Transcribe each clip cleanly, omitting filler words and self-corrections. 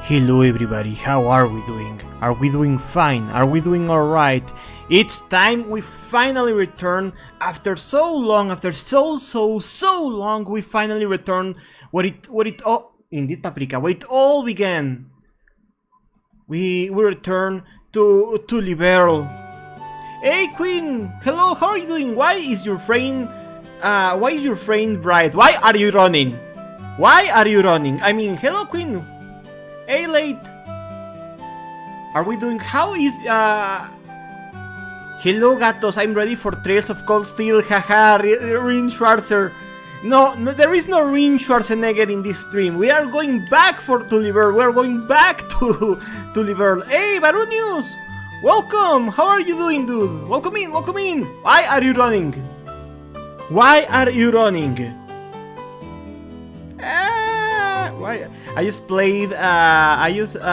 Hello everybody, how are we doing? Are we doing fine? Are we doing alright? It's time we finally return after so long, after so long, we finally return indeed Paprika, where it all began. We return to Liberal. Hey Queen, hello, how are you doing? Why is your friend bright? Why are you running? Why are you running? I mean, hello Queen. Hey late. Are we doing, how is, hello gatos, I'm ready for Trails of Cold Steel, haha, Rin Schwarzer. No, there is no Rin Schwarzenegger in this stream. We are going back to Liberal. We are going back to Liberal. Hey, Baru News! Welcome! How are you doing, dude? Welcome in, welcome in! Why are you running? Why are you running? Why? I just played the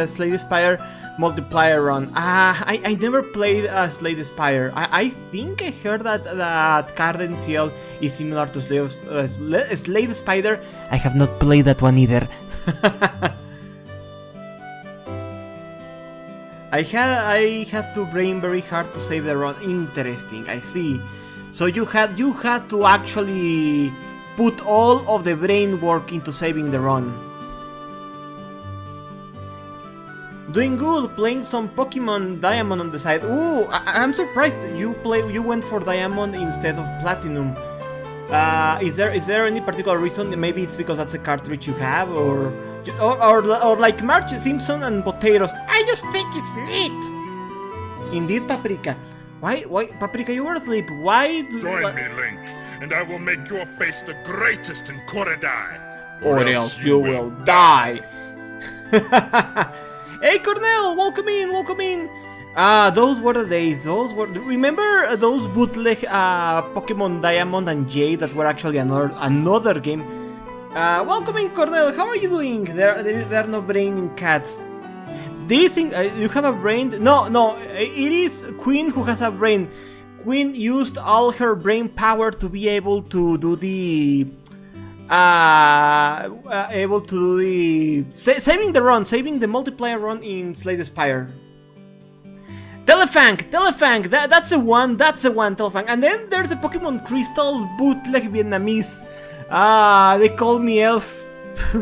Slay the Spire multiplier run. I never played Slay the Spire. I think I heard that Cardenciel is similar to Slay the Spider. I have not played that one either. I had to brain very hard to save the run. Interesting, I see. So you had to actually put all of the brain work into saving the run. Doing good, playing some Pokemon Diamond on the side. Ooh, I'm surprised you went for Diamond instead of Platinum. Is there any particular reason? Maybe it's because that's a cartridge you have, or like Marge Simpson and Potatoes. I just think it's neat. Indeed, Paprika. Why, Paprika? You were asleep. Why? Join me, Link, and I will make your face the greatest in Korodai. Or else you will die. Hey Cornell, welcome in, welcome in. Those were the days. Remember those bootleg Pokemon Diamond and Jade that were actually another game. Welcome in, Cornell. How are you doing? There are no brain in cats. This thing, you have a brain? No, it is Queen who has a brain. Queen used all her brain power to be able to do the saving the multiplayer run in Slay the Spire. Telefang, that's a one, Telefang. And then there's a Pokemon Crystal bootleg Vietnamese. They call me Elf.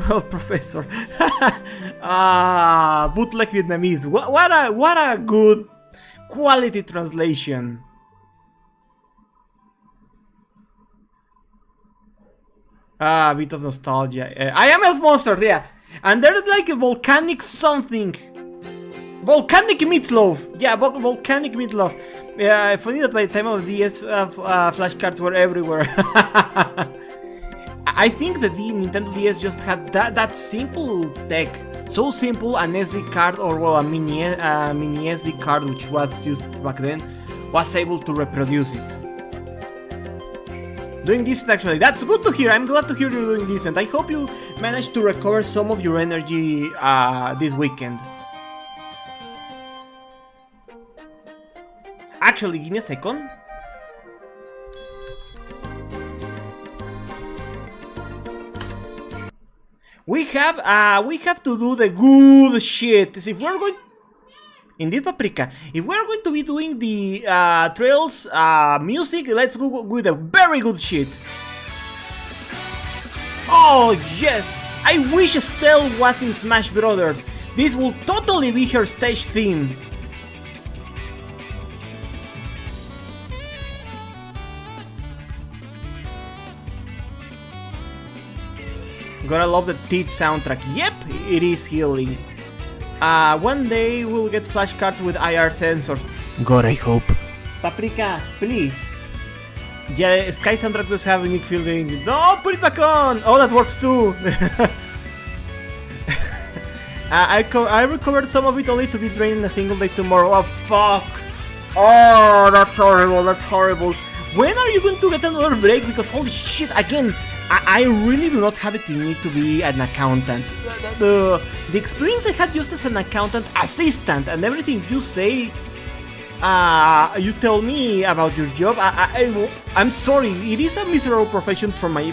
Well, Professor. Bootleg Vietnamese. What a good quality translation. A bit of nostalgia. I am Elf Monster, yeah. And there's like a volcanic something. Volcanic meatloaf. Yeah, volcanic meatloaf. Yeah, funny that by the time of DS, flashcards were everywhere. I think that the Nintendo DS just had that simple tech. So simple, an SD card, or well, a mini SD card, which was used back then, was able to reproduce it. Doing decent, actually. That's good to hear. I'm glad to hear you're doing decent. I hope you managed to recover some of your energy this weekend. Actually, give me a second. We have to do the good shit. If we're going, indeed, Paprika, if we're going to be doing the Trails music, let's go with a very good shit. Oh yes, I wish Estelle was in Smash Brothers. This will totally be her stage theme. Gotta love the Teeth soundtrack. Yep, it is healing. One day we'll get flashcards with IR sensors. God, I hope. Paprika, please. Yeah, Sky soundtrack does have a unique feeling. No, put it back on! Oh, that works too. I recovered some of it only to be drained in a single day tomorrow. Oh, fuck. Oh, that's horrible, that's horrible. When are you going to get another break? Because holy shit, again, I really do not have it in me to be an accountant. The experience I had just as an accountant assistant and everything you say You tell me about your job. I'm sorry, it is a miserable profession from my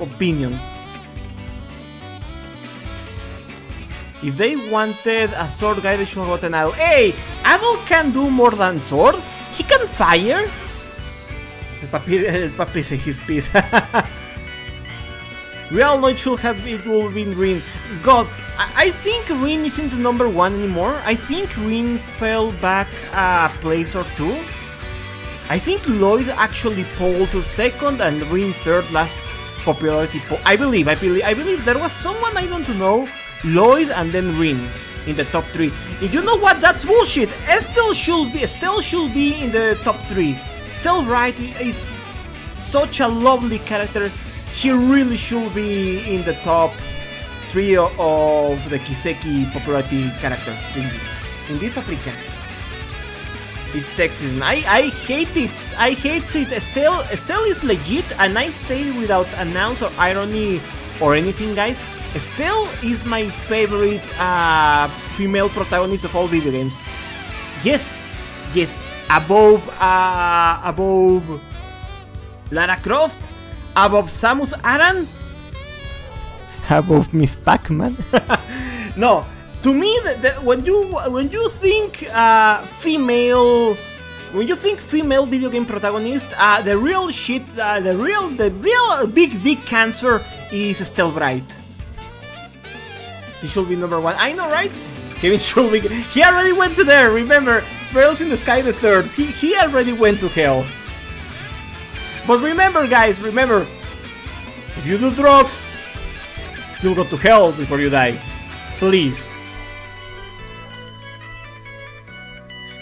opinion. If they wanted a sword guy, they should have gotten Adol. Hey, Adol can do more than sword. He can fire. El papi says his piece. We all know it should have it will been Rin. God, I think Rin isn't the number one anymore. I think Rin fell back a place or two. I think Lloyd actually polled to second and Rin third last popularity poll. I believe there was someone I don't know. Lloyd and then Rin in the top 3. And you know what? That's bullshit. Estelle should be in the top 3. Estelle Wright is such a lovely character. She really should be in the top 3 of the Kiseki popularity characters. Indeed, Paprika. It's sexism. I hate it. I hate it. Estelle is legit, and I say it without an ounce of irony or anything, guys. Estelle is my favorite female protagonist of all video games. Yes, above Lara Croft, above Samus Aran, above Miss Pac-Man. No, to me, when you think female video game protagonist, the real shit, the real big dick cancer is Estelle Bright. He should be number 1. I know, right? Kevin should be. He already went to there. Remember, Trails in the Sky the third. He already went to hell. But remember, guys, if you do drugs, you'll go to hell before you die. Please.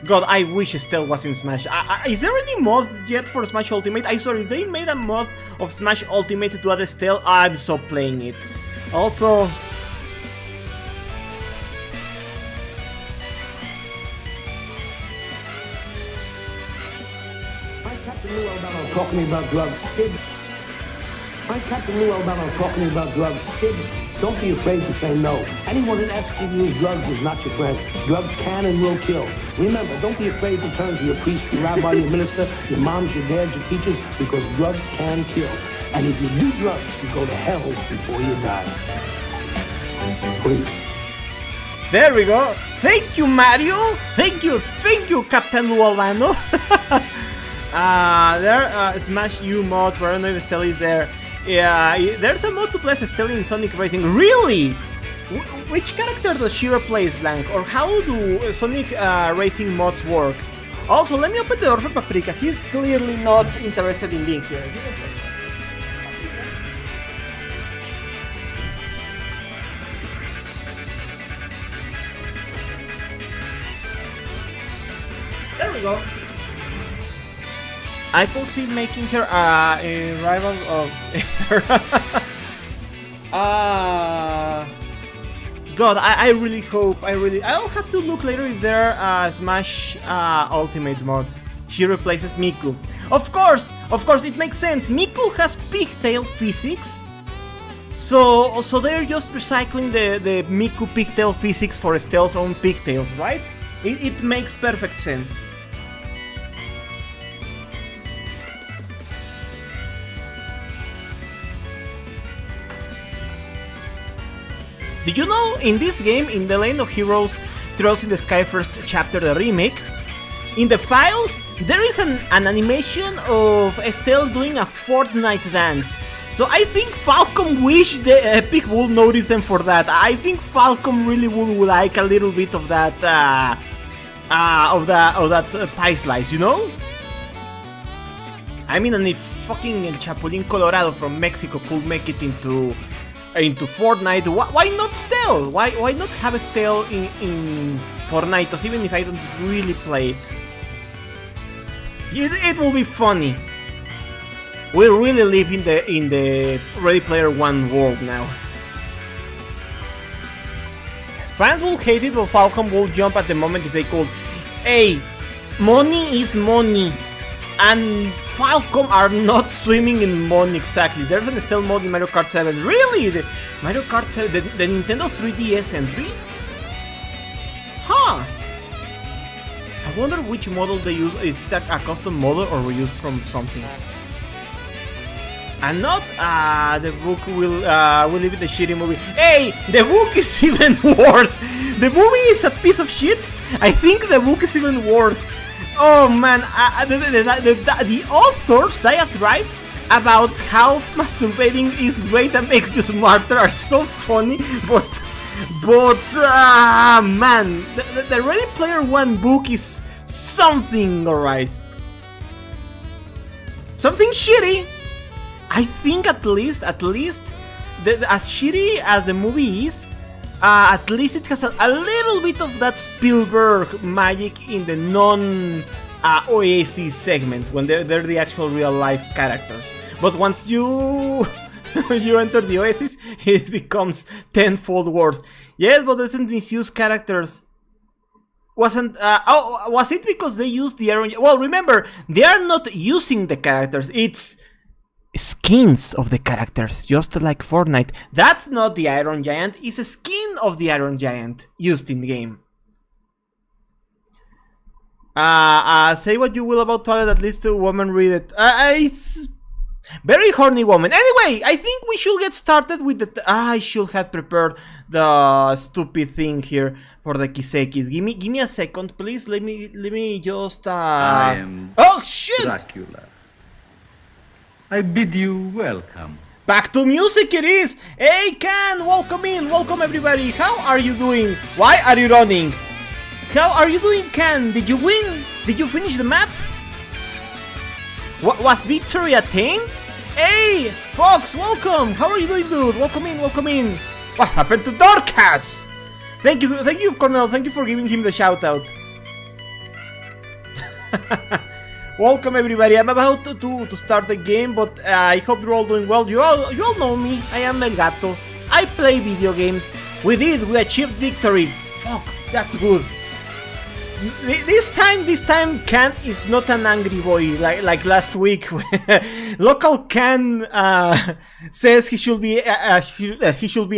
God, I wish Estelle was in Smash. Is there any mod yet for Smash Ultimate? I saw if they made a mod of Smash Ultimate to add Estelle, I'm so playing it. Also, talking about drugs, kids. I'm Captain Lou Albano talking about drugs, kids. Don't be afraid to say no. Anyone that asks you to use drugs is not your friend. Drugs can and will kill. Remember, don't be afraid to turn to your priest, your rabbi, your minister, your moms, your dads, your teachers, because drugs can kill. And if you do drugs, you go to hell before you die. Please. There we go. Thank you, Mario. Thank you, Captain Lou Albano. Smash U mod where I don't know if Estelle is there. Yeah, there's a mod to play Estelle in Sonic Racing. Really? Which character does she replace, Blank? Or how do Sonic Racing mods work? Also, let me open the door for Paprika. He's clearly not interested in being here. There we go. I could see making her a rival of God, I really hope, I'll have to look later if there are Smash Ultimate mods. She replaces Miku. Of course, it makes sense. Miku has pigtail physics. So they're just recycling the Miku pigtail physics for Estelle's own pigtails, right? It makes perfect sense. Did you know, in this game, in the Land of Heroes Trails in the Sky First Chapter, the remake, in the files, there is an animation of Estelle doing a Fortnite dance. So I think Falcom wished the Epic would notice them for that. I think Falcom really would like a little bit of that, pie slice, you know? I mean, and if fucking El Chapulín Colorado from Mexico could make it into Fortnite, why not Estelle? Why not have Estelle in Fortnite, even if I don't really play it? It will be funny. We really live in the Ready Player One world now. Fans will hate it, but Falcom will jump at the moment if they could. Hey, money is money, and Falcom are not swimming in money exactly. There's an Estelle mode in Mario Kart 7. Really? The Mario Kart 7, the Nintendo 3DS entry? Huh. I wonder which model they use. Is that a custom model or we use from something? And not the book will leave it a shitty movie. Hey, the book is even worse. The movie is a piece of shit. I think the book is even worse. Oh man, the author's diatribes about how masturbating is great and makes you smarter are so funny, but man, the Ready Player One book is something alright. Something shitty. I think at least, as shitty as the movie is, at least it has a little bit of that Spielberg magic in the non-Oasis segments when they're the actual real life characters. But once you enter the Oasis, it becomes tenfold worse. Yes, but doesn't misuse characters. Was it because they used the Iron? Well, remember, they are not using the characters. It's skins of the characters, just like Fortnite. That's not the Iron Giant, it's a skin of the Iron Giant used in the game. Say what you will about Twilight, at least a woman read it. It's very horny woman. Anyway, I think we should get started with the... I should have prepared the stupid thing here for the Kisekis. Give me a second, please. Let me just... I am oh, shit! Dracula. I bid you welcome. Back to music it is! Hey, Can! Welcome in! Welcome everybody! How are you doing? Why are you running? How are you doing, Can? Did you win? Did you finish the map? Was victory attained? Hey! Fox, welcome! How are you doing, dude? Welcome in, welcome in! What happened to Dorcas? Thank you, Cornell. Thank you for giving him the shout out. Welcome everybody. I'm about to start the game, but I hope you're all doing well. You all know me. I am El Gato. I play video games. We achieved victory. Fuck, that's good. This time Can is not an angry boy like last week. Local Can says he should be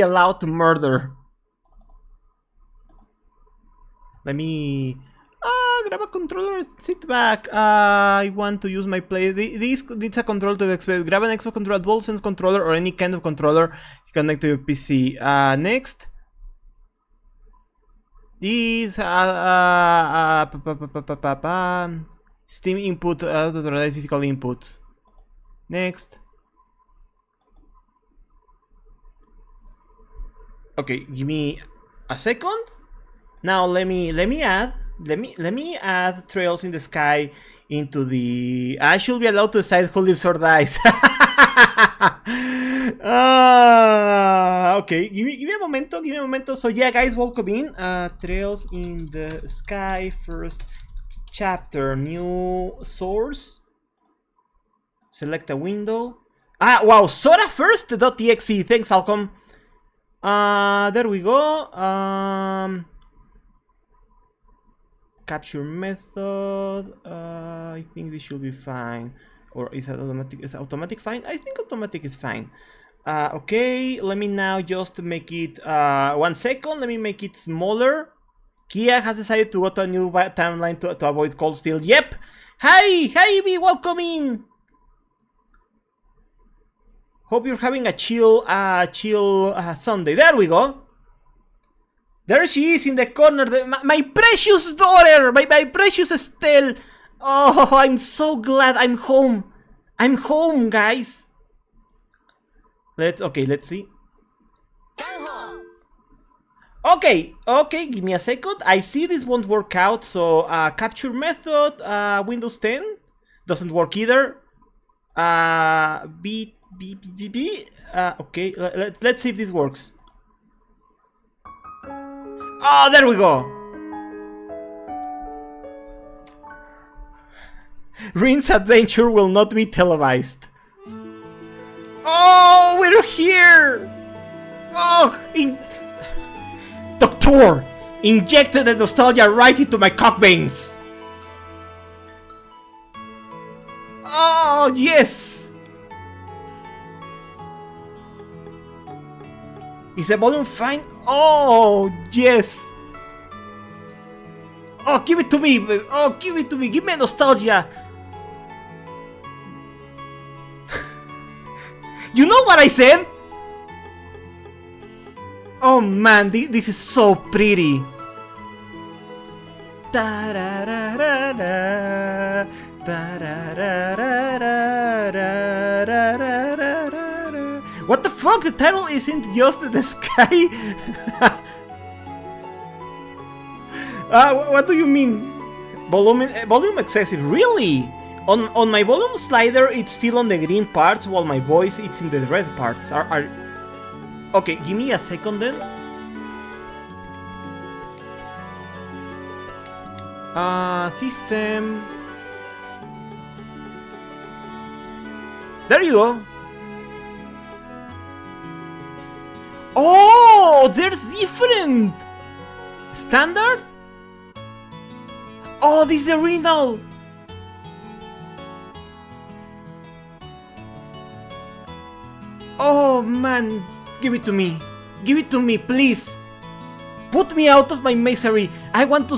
allowed to murder. Let me grab a controller, sit back. I want to use my play. This needs a controller to expect. Grab an Xbox controller, DualSense controller, or any kind of controller you connect to your PC. Next. These Steam input, physical inputs. Next. Okay, give me a second. Now let me add trails in the sky into the... I should be allowed to decide who lives or dies. Okay, give me a momento. So yeah, guys, welcome in. Trails in the sky, first chapter, new source. Select a window. Wow, Sora first.exe. Thanks, Falcom. There we go. Capture method. I think this should be fine. Or is it automatic? Is automatic fine? I think automatic is fine. Okay, let me now just make it 1 second. Let me make it smaller. Kia has decided to go to a new timeline to avoid cold steel. Yep. Hi, Ivy, welcome in. Hope you're having a chill Sunday. There we go. There she is in the corner. My precious daughter, my precious Estelle. Oh, I'm so glad I'm home. I'm home, guys. Let's see. Okay, give me a second. I see this won't work out. So capture method, Windows 10 doesn't work either. Okay, let's see if this works. Oh, there we go. Rin's adventure will not be televised. Oh, we're here! Oh, Doctor! Injected the nostalgia right into my cock veins! Oh, yes! Is the volume fine? Oh, yes! Oh, give it to me! Oh, give it to me! Give me nostalgia! You know what I said? Oh man, this is so pretty! Ta-ra-ra-ra-ra, ta-ra-ra-ra-ra-ra-ra-ra-ra. What the fuck? The title isn't just the sky? What do you mean? Volume excessive? Really? On my volume slider, it's still on the green parts, while my voice it's in the red parts. Okay, give me a second then. System. There you go. Oh, there's different. Standard? Oh, this is the original. Oh man, give it to me. Give it to me, please. Put me out of my misery. I want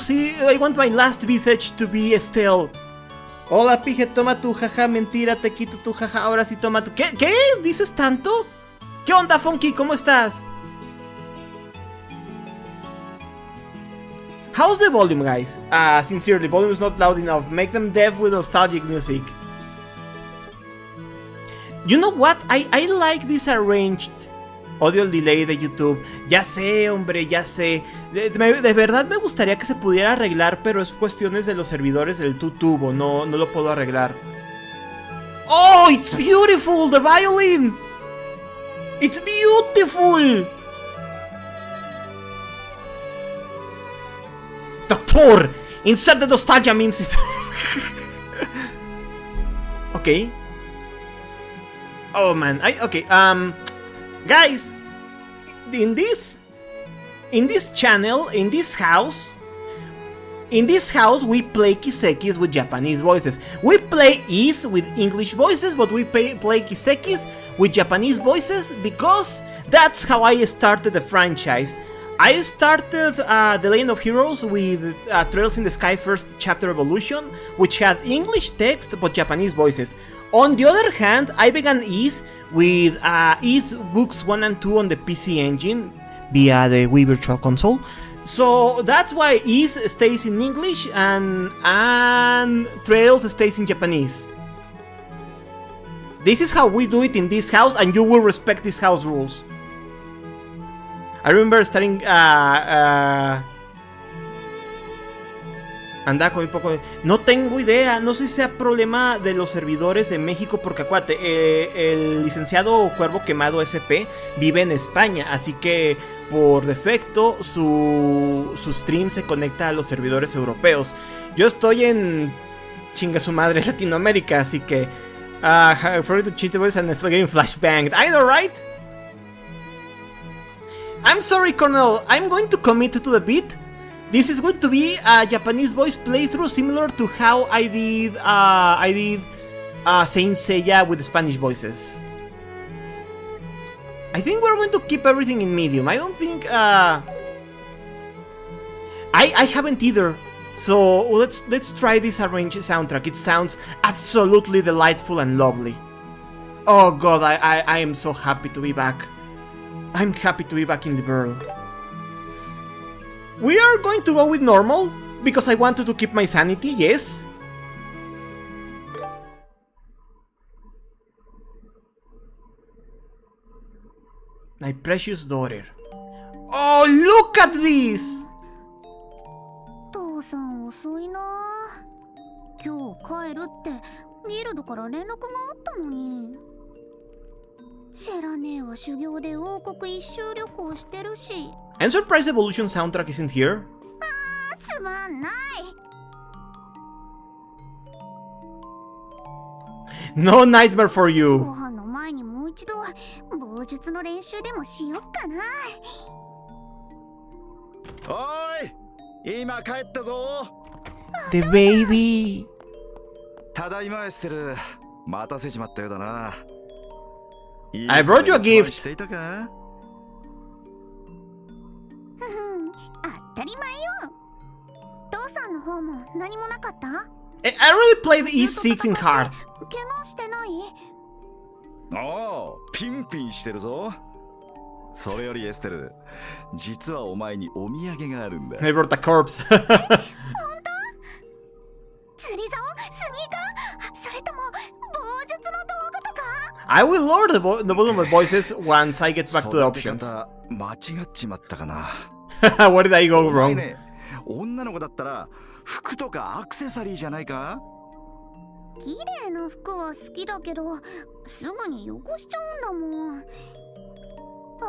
my last visage to be Estelle. Hola, pije, toma tu jaja, mentira, te quito tu jaja, ahora sí toma tu... ¿Qué? ¿Dices tanto? ¿Qué onda, Funky? ¿Cómo estás? How's the volume, guys? Sincerely, volume is not loud enough. Make them deaf with nostalgic music. You know what? I like this arranged audio delay de YouTube. Ya sé, hombre, ya sé. De verdad me gustaría que se pudiera arreglar, pero es cuestiones de los servidores del tutubo. No lo puedo arreglar. Oh, it's beautiful, the violin. It's beautiful. Doctor, insert the nostalgia memes. Okay. Oh man, okay. Guys, in this channel, in this house, we play Kisekis with Japanese voices. We play Is with English voices, but we play Kisekis with Japanese voices because that's how I started the franchise. I started The Legend of Heroes with Trails in the Sky First Chapter Evolution, which had English text but Japanese voices. On the other hand, I began Is with Is Books 1 and 2 on the PC Engine via the Wii Virtual Console. So that's why Is stays in English and Trails stays in Japanese. This is how we do it in this house, and you will respect this house rules. I remember starting anda con un poco. No tengo idea, no sé si sea problema de los servidores de México, porque acuérdate, el licenciado Cuervo Quemado SP vive en España, así que por defecto su stream se conecta a los servidores europeos. Yo estoy en chinga su madre Latinoamérica, así que for to cheat the voice and getting flashbanged. I know, right? I'm sorry, Colonel, I'm going to commit to the beat. This is going to be a Japanese voice playthrough similar to how I did Saint Seiya with the Spanish voices. I think we're going to keep everything in medium. I don't think I haven't either. So let's try this arranged soundtrack. It sounds absolutely delightful and lovely. Oh god, I am so happy to be back. I'm happy to be back in the world. We are going to go with normal, because I wanted to keep my sanity, yes. My precious daughter. Oh, look at this! 父さん遅いな。今日帰るってギルドから連絡があったのに。シェラ姉は修行で王国一周旅行してるし。And Surprise Evolution soundtrack isn't here? つまんない。No nightmare for you. ご飯の前にもう一度棒術の練習でもしよっかな。おい、今帰ったぞ。The baby. ただいまエステル、待たせちまったようだな。I brought you a gift. していたか？当たり前よ。父さんの方方も何もなかった？ I really played E6 in hard. 怪我してない？おお、ピンピンしてるぞ。それよりエステル、実はお前にお土産があるんだ。I brought a corpse. 釣り竿？スニーカー？それとも棒術の道具とか？ I will lower the volume of voices once I get back to the options. 間違っちまったかな。Where did I go お前 wrong? ね、女の子だったら服とかアクセサリーじゃないか？綺麗な服は好きだけど、すぐに汚しちゃうんだもん。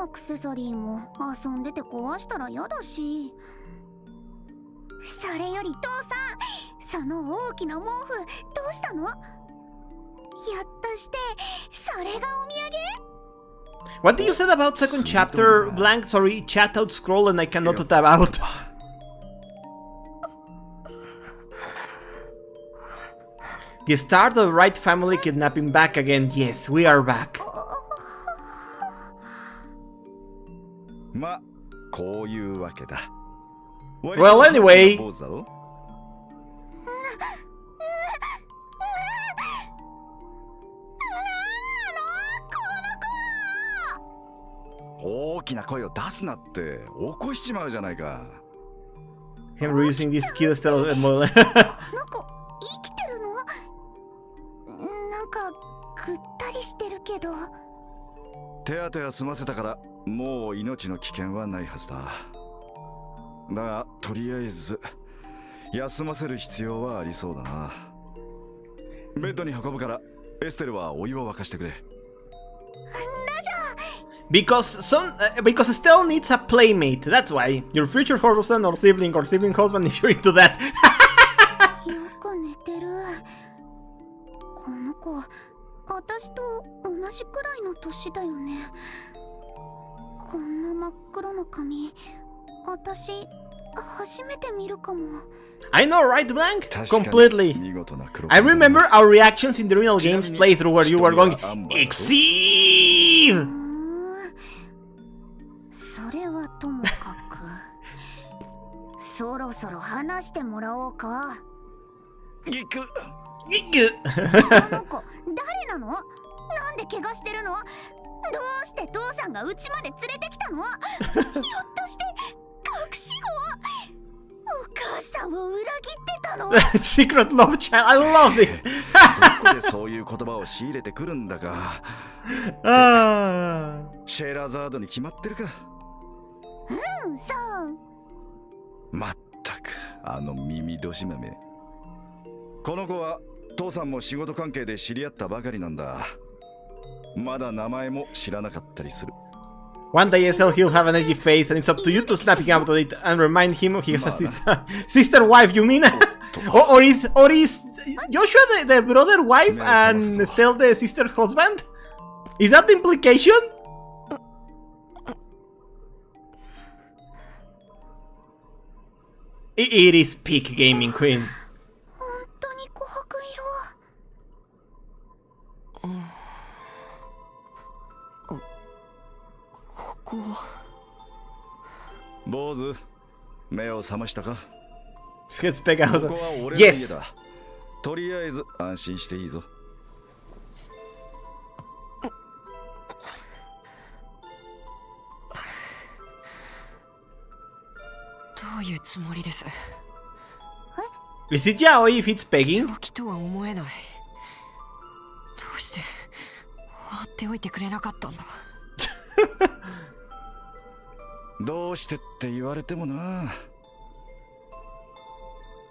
アクセサリーも遊んでて壊したら嫌だし。それより父さん、その大きな毛布どうしたの？ひょっとしてそれがお土産？ What did you say about second chapter? Blank, sorry, chat out scroll and I cannot tab out. The start of Wright family kidnapping back again. Yes, we are back. ま、こういうわけだ。Well, anyway. 坊主だろ？大きな声を出すなって起こしちまうじゃないか。I'm reusing this skill still model. なんか生きてるの？なんかぐったりしてるけど。手当ては済ませたからもう命の危険はないはずだ。だがとりあえず休ませる必要はありそうだな。ベッドに運ぶからエステルはお湯を沸かしてくれ。Because Estelle needs a playmate. That's why. Your future husband or sibling husband if you're into that. よく寝てる。この子、私と同じくらいの年だよね。こんな真っ黒の髪、私初めて見るかも。I know, right, Blank? Completely. 見事な黒 I remember our reactions in the real games playthrough where you were going, Exceed! それはともかくそろそろ話してもらおうか。ギクこの子誰なの？なんで怪我してるの？どうして父さんが家まで連れてきたの？ひょっとして隠し子？お母さんを裏切ってたの？ Secret love child. I love this. どこでそういう言葉を仕入れてくるんだか。シェラザードに決まってるか。そう。まったくあの耳どし豆。この子は父さんも仕事関係で知り合ったばかりなんだ。まだ名前も知らなかったりする。One day SL he'll have an edgy face and it's up to you to snap him out of it and remind him he has a sister wife, you mean? or is Joshua the brother wife and Estelle the sister husband? Is that the implication? It is peak gaming, Queen. 本当に琥珀色。ここ。坊主、目を覚ましたか？ Let's pick out. ここは俺の家 Yes. だ。とりあえず安心していいぞ。どういうつもりです？ Is it yaoi if it's pegging? 病気とは思えない。どうして放っておいてくれなかったんだ。どうしてって言われてもな。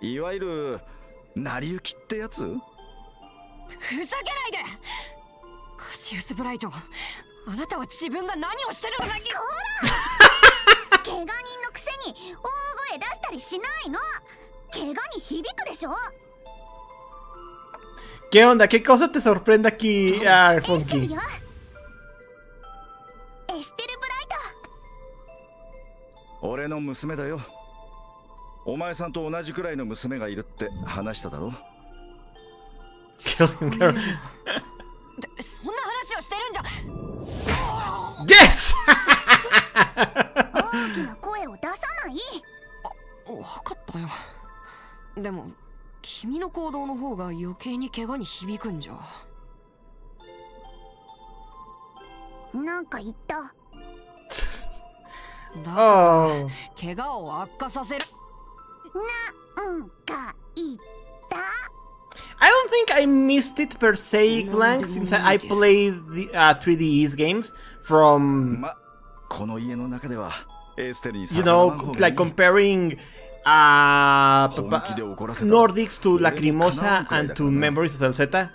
いわゆる成り行きってやつ？ふざけないで！カシウス・ブライト、あなたは自分が何をしてるのか。怪我人のくせに大声出したりしないの。怪我に響くでしょ。 ¿Qué onda? ¿Qué cosa te sorprende aquí, Funky? エステルよ。エステル・ブライト。俺の娘だよ。お前さんと同じくらいの娘がいるって話しただろ。Kill him, Carol. そんな話をしてるんじゃ。 Yes! 大きな声を出さない。わかったよ。でも君の行動の方が余計に怪我に響くんじゃ。なんか言った。だから Oh. 怪我を悪化させる。なんか言った。 I don't think I missed it per se, Clank, since I played the 3DS games from, ま、この家の中ではエステルに you know, like comparing Nordics to Lacrimosa and to Memories of El Zeta.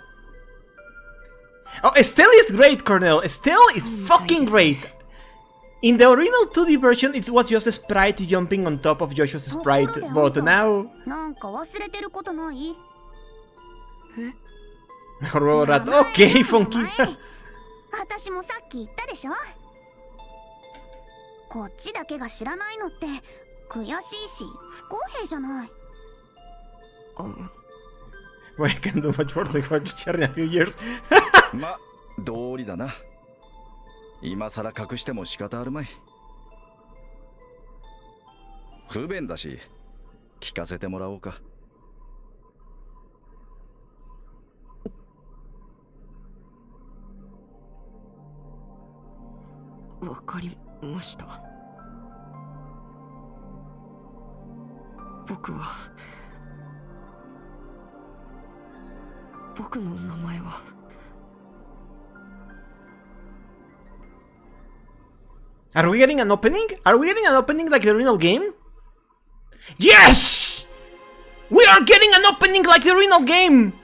Oh, Estelle is great, Cornell. Estelle is fucking great. In the original 2D version, it was just a sprite jumping on top of Joshua's sprite, but now... なんか忘れてることない？ Mejor huevo rato. Ok, Funky. 私もさっき言ったでしょ。こっちだけが知らないのって悔しいし不公平じゃない。Well, I can do much worse than what you share in a few years. ま、道理だな。今さら隠しても仕方あるまい。不便だし、聞かせてもらおうか。わかりました。僕の名前は。Are we getting an opening? Are we getting an opening like the original game? Yes! We are getting an opening like the original game!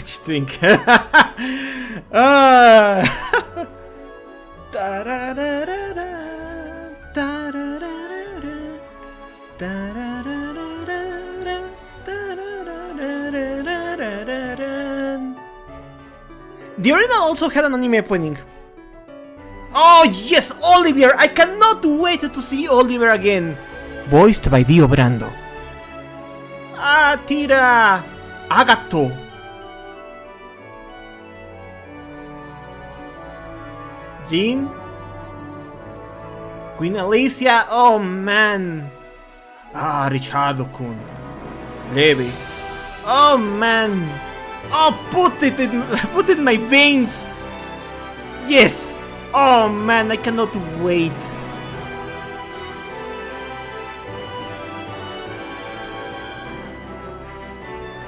Just doing. The original also had an anime opening. Oh yes, Oliver! I cannot wait to see Oliver again. Voiced by Dio Brando. Ah, Tira! Agato! Jean? Queen Alicia? Oh man! Ah, Richardo-kun. Levi. Oh man! Oh, put it in my veins! Yes! Oh man, I cannot wait.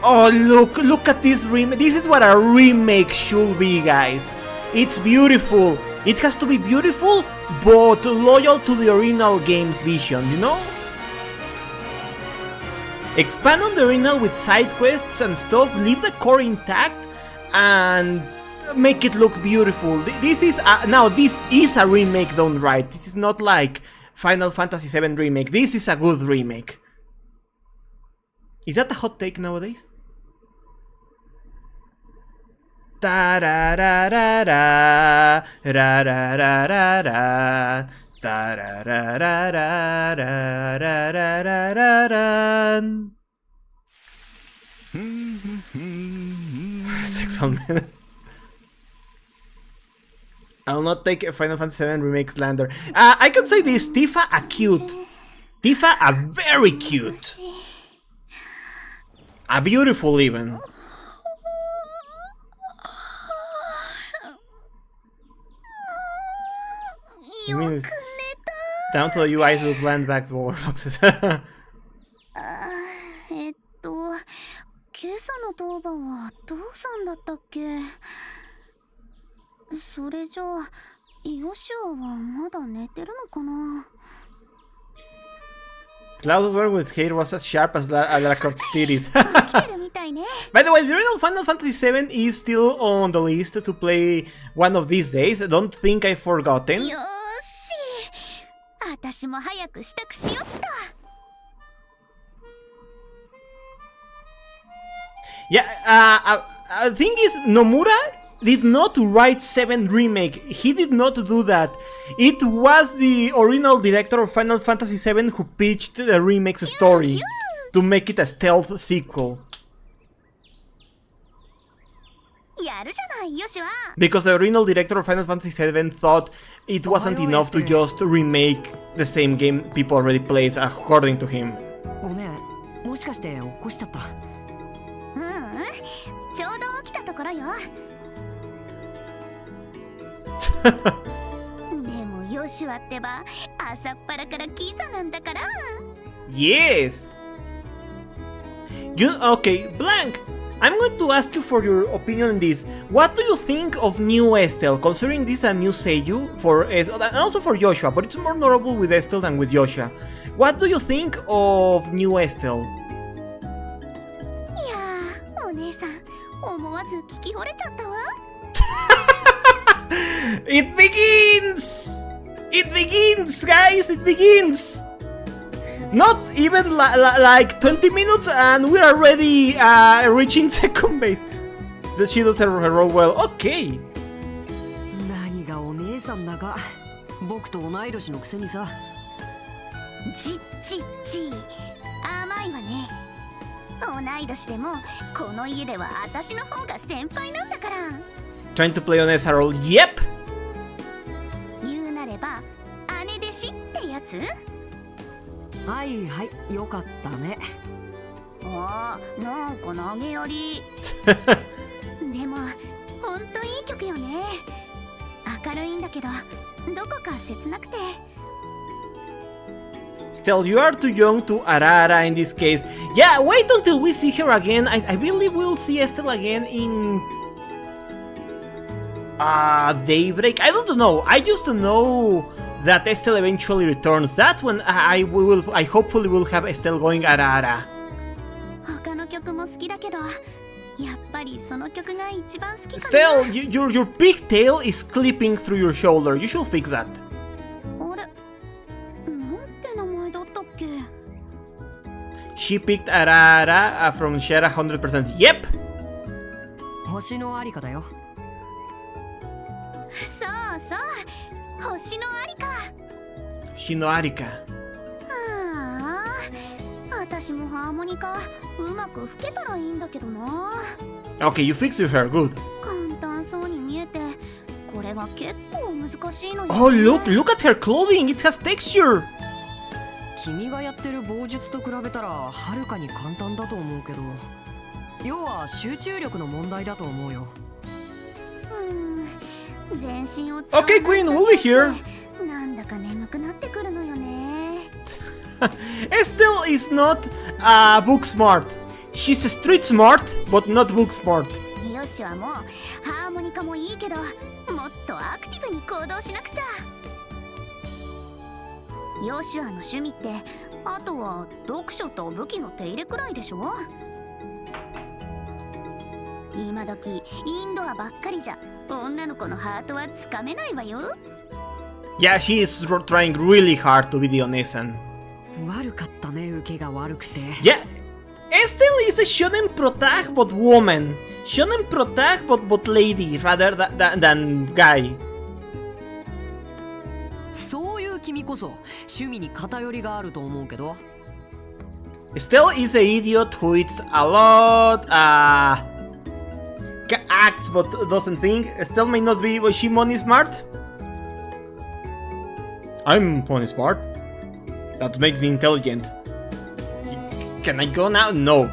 Oh look at this remake. This is what a remake should be, guys. It's beautiful. It has to be beautiful, but loyal to the original game's vision, you know? Expand on the original with side quests and stuff, leave the core intact, and make it look beautiful. This is a remake done right. This is not like Final Fantasy VII Remake. This is a good remake. Is that a hot take nowadays? Ta-ra-ra-ra-ra, ra-ra-ra-ra-ra, ta-ra-ra-ra-ra-ra-ra-ra-ra. Sexual menace. I'll not take a Final Fantasy VII Remake slander. I can say this, Tifa a cute. Tifa a very cute. A beautiful even. You mean down to the UIs will blend back to warboxes. 今朝の当番はどうさんだったっけ？それじゃあ、ヨシュアはまだ寝てるのかな？ Cloud's work with hair was as sharp as Laracort's titties. By the way, the original Final Fantasy VII is still on the list to play one of these days. Don't think I've forgotten. よーし、私も早く支度しよっと。Yeah, thing is, Nomura did not write 7 Remake. He did not do that. It was the original director of Final Fantasy VII who pitched the remake's story. to make it a stealth sequel. やるじゃないヨシュア。 Because the original director of Final Fantasy VII thought it wasn't enough to just remake the same game people already played, according to him. ごめん、もしかして起こしちゃった。ううん、ちょうど起きたところよ。でもヨシュアってば朝っぱらからキザなんだから。 Yes! Okay, Blank, I'm going to ask you for your opinion on this. What do you think of new Estelle, considering this a new seiyuu for Estelle, and also for Joshua, but it's more notable with Estelle than with Joshua. What do you think of new Estelle? いやー、お姉さん、思わず聞き惚れちゃったわ。It begins! It begins, guys! It begins! Not even like 20 minutes and we're already reaching second base. She does her role well. Okay. 何がお姉さんだか、僕と同い年のくせにさ。ち甘いわね。同い年でもこの家では私の方が先輩なんだから。 Trying to play on Esa role. Yep. 言うなれば姉弟子ってやつ？はいはい、よかったね。ああ、なんか投げやり。でもほんといい曲よね。明るいんだけどどこか切なくて。 Still, you are too young to Arara in this case. Yeah, wait until we see her again. I believe we'll see Estelle again in Daybreak. I don't know. I used to know that Estelle eventually returns. That's when I hopefully will have Estelle going Arara. 他の曲も好きだけど、やっぱりその曲が一番好きかな。 Estelle, your pigtail is clipping through your shoulder. You should fix that. あれ、なんて名前だったっけ？ She picked Arara from Shara 100%. Yep. 星のありかだよ。そうそう、星のありか。 Shino Arika. ああ、私もハーモニカうまく吹けたらいいんだけどな。 Okay, you fixed your hair. Good. 簡単そうに見えて、これが結構難しいのよ、ね。 Oh, look at her clothing. It has texture. 君がやってる棒術と比べたらはるかに簡単だと思うけど、要は集中力の問題だと思うよ。全身を使う。 Okay, Queen, we'll be here. なんだか眠くなってくるのよね。Estelle is not book smart. She's street smart, but not book smart. よしはもうハーモニカもいいけど、もっとアクティブに行動しなくちゃ。ヨシュアの趣味ってあとは読書と武器の手入れくらいでしょ。今時インドアばっかりじゃ女の子のハートはつかめないわよ。 Yeah, she is trying really hard to be the Onesan. 悪かったね、受けが悪くて。 Yeah, Estelle is a shonen protag but woman. Shonen protag but lady rather than guy. そういう君こそ趣味に偏りがあると思うけど。 Estelle is an idiot who eats a lot, acts but doesn't think. Estelle may not be, was she money smart? I'm money smart. That makes me intelligent. Can I go now? No.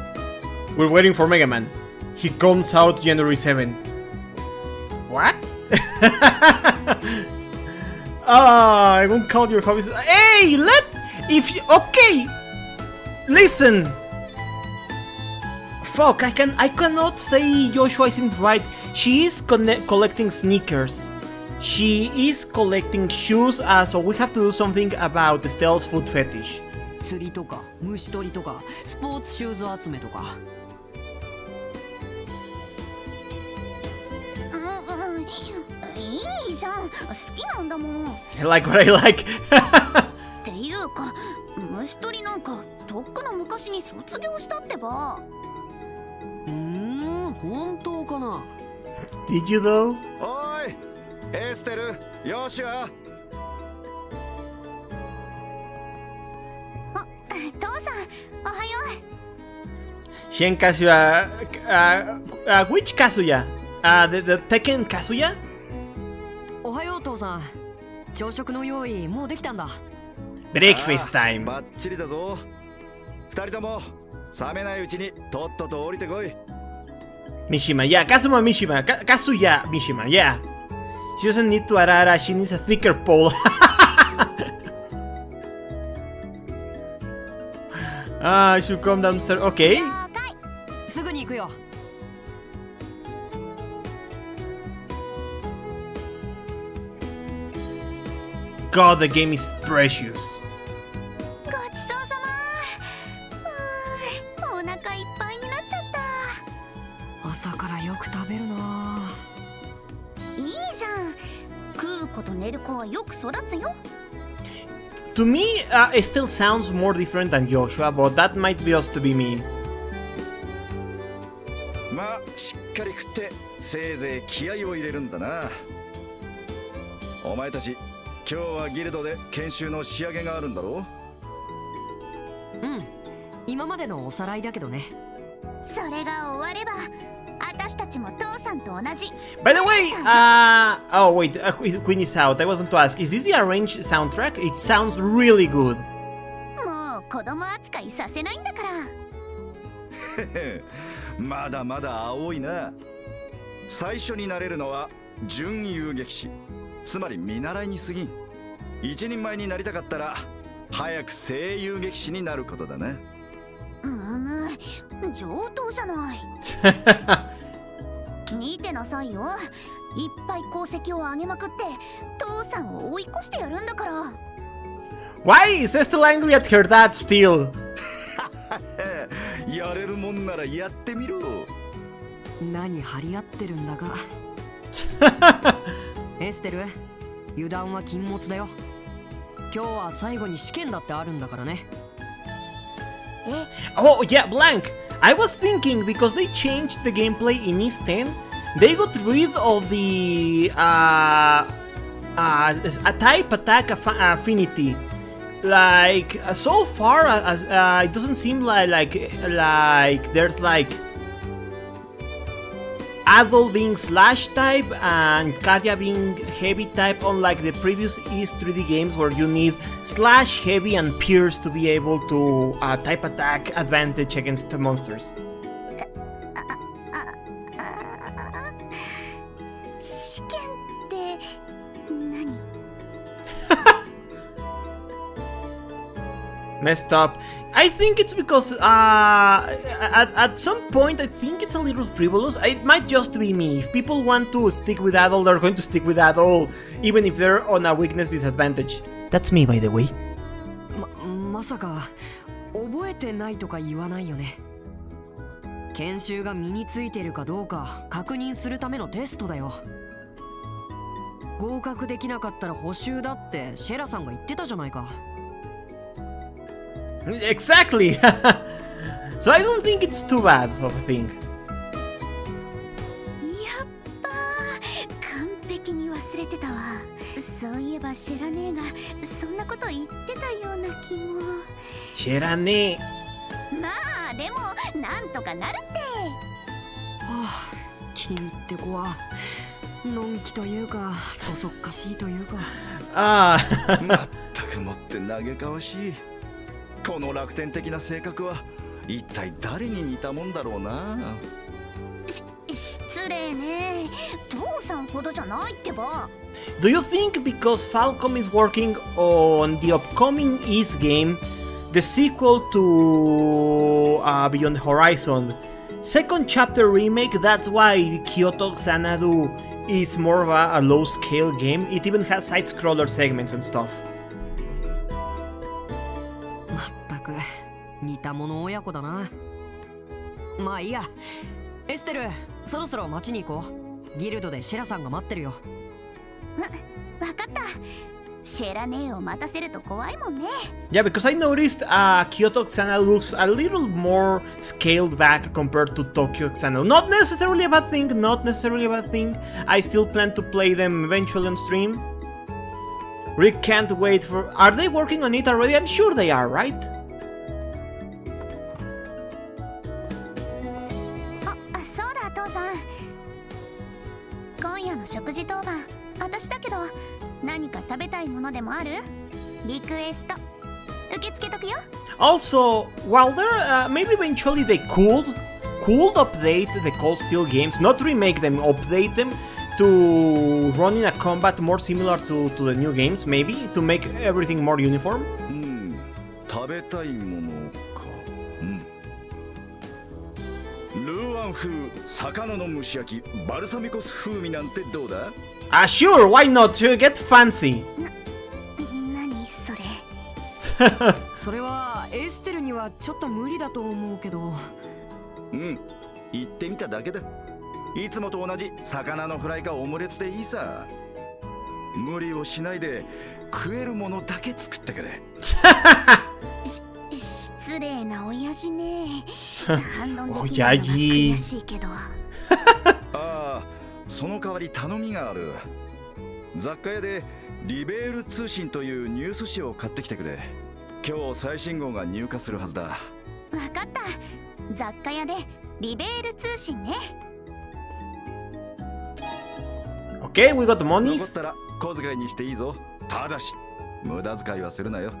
We're waiting for Mega Man. He comes out January 7th. What? I won't call your hobbies. Hey, okay. Listen. Fuck, I cannot say Joshua isn't right. She is collecting sneakers. She is collecting shoes, so we have to do something about Estelle's foot fetish. 釣りとか虫取りとかスポーツシューズ集めとか。いいじゃん、好きなんだもん。 I like what I like. っていうか、虫取りなんかとっくの昔に卒業したってば。本当かな。 Did you though? おいエステル、ヨシュア。父さん、おはよう。Shen Kazuya. Which Kazuya? The Tekken Kazuya? おはよう父さん。朝食の用意もうできたんだ。 Breakfast time. バッチリだぞ。二人とも冷めないうちにとっとと降りてこい。 Mishima, yeah, Kazuma Mishima. Kazuya Mishima, yeah. She doesn't need to Arara, she needs a thicker pole. I should come downstairs. Okay. 了解。すぐに行くよ。 God, the game is precious. ごちそうさま。お腹いっぱいになっちゃった。朝からよく食べるな。いいじゃん。食うこと寝る子はよく育つよ。 To me, it still sounds more different than Joshua, but that might be just to be me. まあしっかり食ってせいぜい気合を入れるんだな。お前たち今日はギルドで研修の仕上げがあるんだろうん。今までのおさらいだけどね。それが終われば、私たちも父さんと同じ。 By the way, oh wait, Queen is out. I was going to ask, is this the arranged soundtrack? It sounds really good. もう子供扱いさせないんだから。まだまだ青いな。最初になれるのは準遊撃士、つまり見習いに過ぎん。一人前になりたかったら早く正遊撃士になることだな。上等じゃない。見てなさいよ。いっぱい功績を上げまくって父さんを追い越してやるんだから。 Why is Estelle angry at her dad still? やれるもんならやってみろ。何張り合ってるんだか。エステル、油断は禁物だよ。今日は最後に試験だってあるんだからね。Oh, yeah, Blank. I was thinking because they changed the gameplay in East 10, they got rid of the a type attack affinity. Like so far, it doesn't seem like there's like Adol being slash type and Karya being heavy type, unlike the previous East 3D games where you need slash, heavy, and pierce to be able to type attack advantage against the monsters. 試験って何？ Messed up. I think it's because at some point I think it's a little frivolous. It might just be me. If people want to stick with Adol, they're going to stick with Adol, even if they're on a weakness disadvantage. That's me, by the way. まさか覚えてないとか言わないよね。研修が身についてるかどうか確認するためのテストだよ。合格できなかったら補習だってシェラさんが言ってたじゃないか。Exactly. So I don't think it's too bad of a thing. やっぱ完璧に忘れてたわ。そういえばシェラ姉がそんなこと言ってたような気も。Sherane. まあでもなんとかなるって。はあ、君って子はのんきというかそそっかしいというか。Ah. まったくもって嘆かわしい。この楽天的な性格は一体誰に似たもんだろうな。失礼ね。父さんほどじゃないってば。Do you think because Falcom is working on the upcoming East game, the sequel to Beyond Horizon, second chapter remake, that's why Kyoto Xanadu is more of a low-scale game? It even has side-scroller segments and stuff. まったく似た者親子だな。まあいいや。エステル、そろそろ町に行こう。ギルドでシェラさんが待ってるよ。わかった。シェラ姉を待たせると怖いもんね。Yeah, because I noticed Kyoto Xanadu looks a little more scaled back compared to Tokyo Xanadu. Not necessarily a bad thing, not necessarily a bad thing. I still plan to play them eventually on stream. Rick can't wait for... Are they working on it already? I'm sure they are, right? ど、何か食べたいものでもある？リクエスト受け付けとくよ。 Also, while there, maybe eventually they could update the Cold Steel games, not remake them, update them to run in a combat more similar to the new games, maybe, to make everything more uniform. 食べたいものか。ルーアン風魚の蒸し焼きバルサミコ酢風味なんてどうだ？ Sure, why not? To get fancy. 何それ？それはエステルにはちょっと無理だと思うけど。言ってみただけだ。いつもと同じ魚のフライかオムレツでいいさ。無理をしないで食えるものだけ作ってくれ。失礼な親父ね。反論できないのが親父悔しいけど。その代わり頼みがある。雑貨屋でリベール通信というニュース誌を買ってきてくれ。今日最新号が入荷するはずだ。わかった。雑貨屋でリベール通信ね。Okay, we got the 残っ monies. たら小遣いにしていいぞ。ただし無駄遣いはするなよ。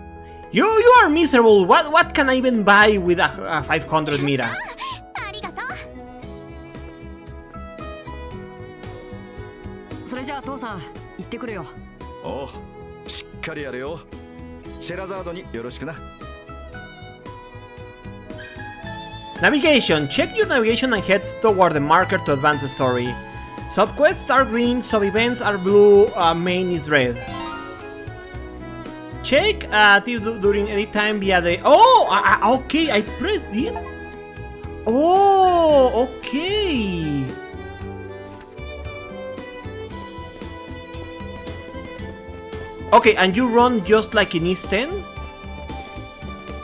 You are miserable. What can I even buy with a 500 mira? ありがとう。それじゃあ父さん行ってくるよ。おう、しっかりやれよ。シェラザードによろしくな。Navigation. Check your navigation and head toward the marker to advance the story. Subquests are green, sub-events are blue, main is red. Check during any time via the... Oh! Okay, I press this? Oh! Okay! Okay, and you run just like in East 10?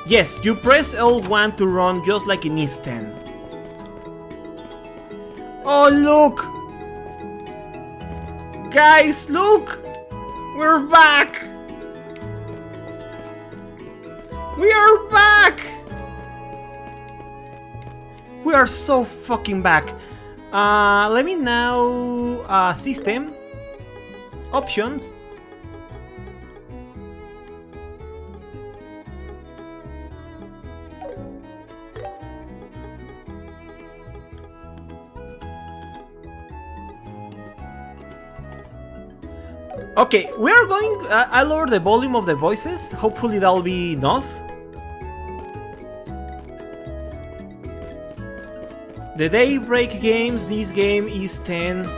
Yes, you pressed L1 to run just like in East 10. Oh, look! Guys, look! We're back! We are back! We are so fucking back. Let me now... system. Options. Okay, we are going... I'll lower the volume of the voices. Hopefully that'll be enough. The Daybreak games, this game is 10.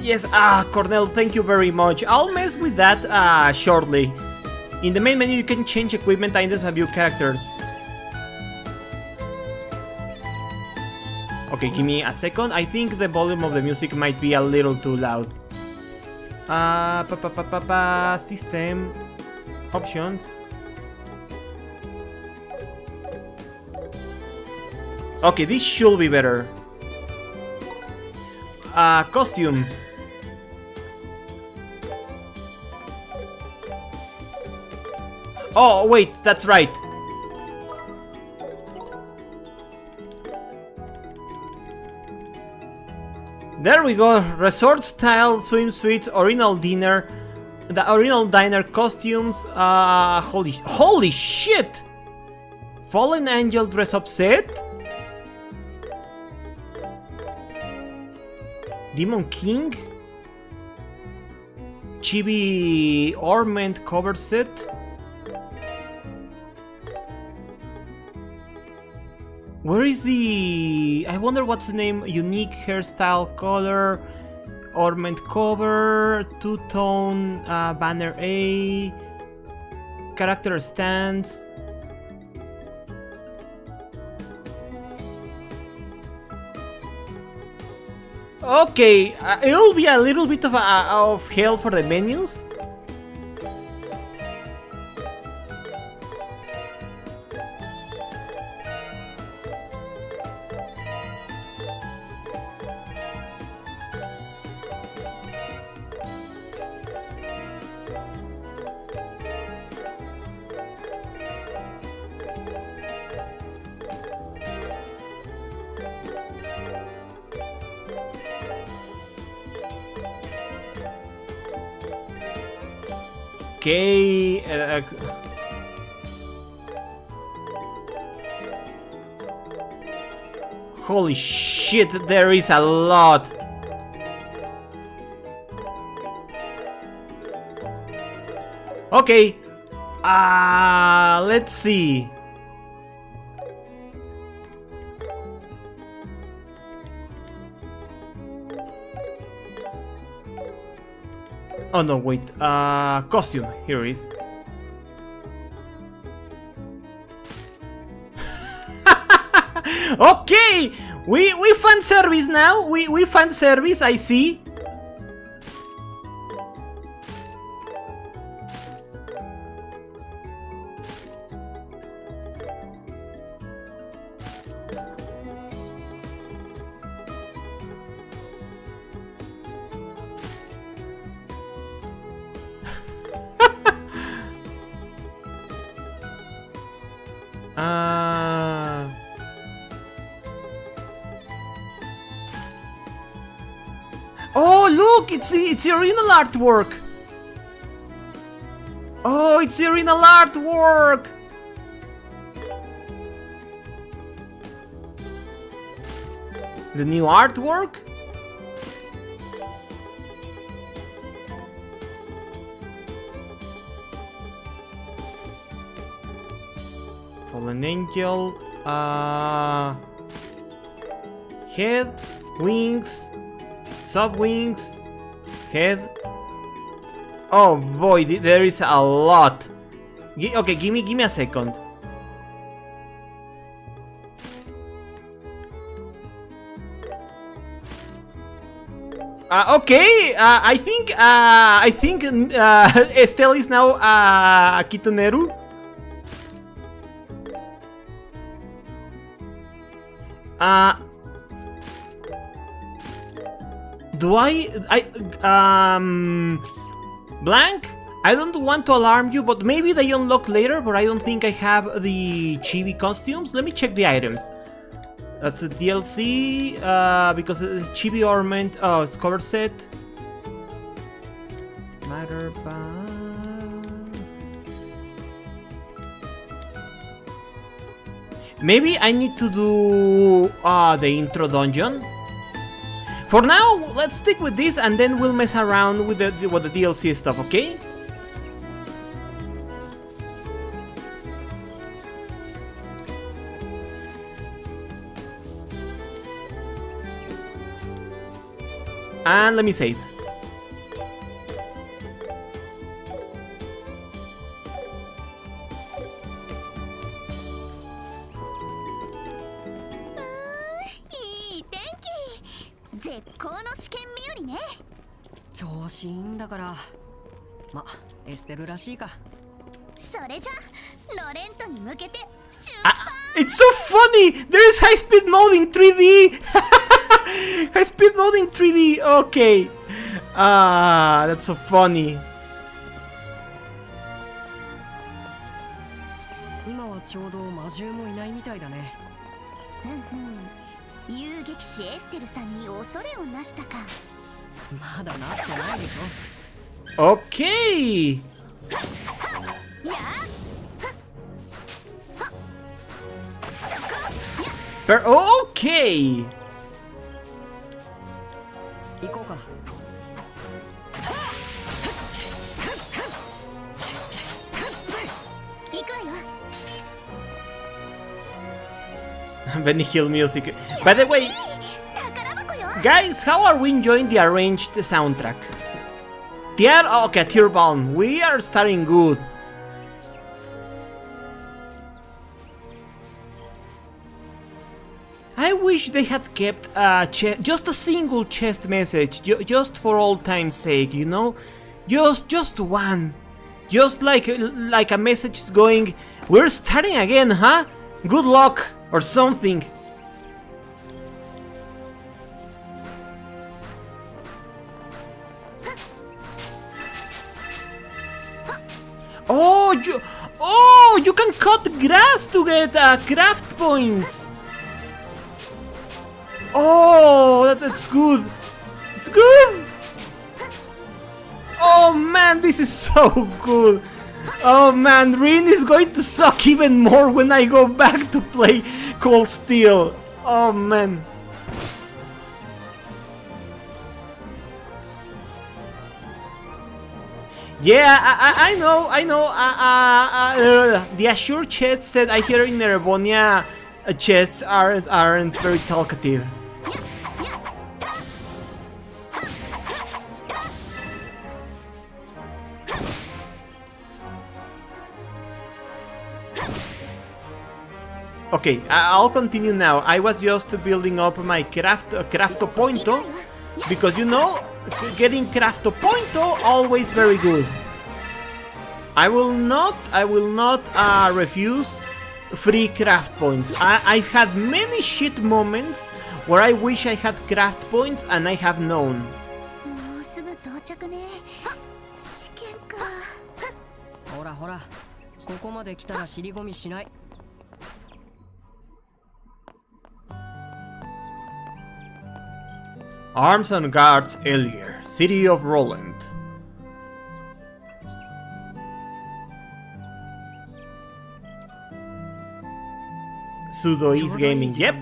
Yes, Cornell, thank you very much. I'll mess with that shortly. In the main menu you can change equipment items and view characters. Okay, give me a second. I think the volume of the music might be a little too loud. System. Options. Okay, this should be better. Costume. Oh, wait, that's right. There we go. Resort style swimsuits, original dinner, the original diner costumes. Holy shit! Fallen Angel dress up set. Demon King. Chibi ornament cover set. Where is the... I wonder what's the name? Unique hairstyle color, ornament cover, two-tone banner A, character stance. Okay, it'll be a little bit of hell for the menus. Okay. Holy shit, there is a lot. Okay. Let's see. Oh no, wait. Costume. Here it is. Okay, we fan service now. We fan service. I see. Oh, look! It's the original artwork! Oh, it's the original artwork! The new artwork? Fallen Angel, head, wings, sub-wings, head. Oh boy, there is a lot. Okay, give me a second. Okay, I think Estelle is now Kitoneru. Do Blank? I don't want to alarm you, but maybe they unlock later, but I don't think I have the chibi costumes. Let me check the items. That's a DLC, because it's chibi ornament. Oh, it's cover set. Matter maybe I need to do the intro dungeon. For now, let's stick with this and then we'll mess around with the DLC stuff, okay? And let me save. It's so funny! There is high-speed mode in 3D! High-speed mode in 3D, okay. That's so funny. Okay. Okay. Benny Hill music. By the way, guys, how are we enjoying the arranged soundtrack? Okay, tier bomb. We are starting good. I wish they had kept just a single chest message, just for old time's sake, you know, just one, just like a message is going, we're starting again, huh? Good luck or something. Oh, you can cut grass to get craft points. Oh, that's good. It's good. Oh man. man, this is so good. Oh man, Rin is going to suck even more when I go back to play Cold Steel. Oh man. Yeah, I know. The Assure chests that I hear in Nervonia chests aren't very talkative. Okay, I'll continue now. I was just building up my crafto pointo, because you know, getting crafto pointo always very good. I will not refuse free craft points. I've had many shit moments where I wish I had craft points and I have known. もうすぐ到着ね。試験か。ほらほら、ここまで来たら尻込みしない。Arms and Guards Elgir, City of Roland. Sudo is gaming, yep.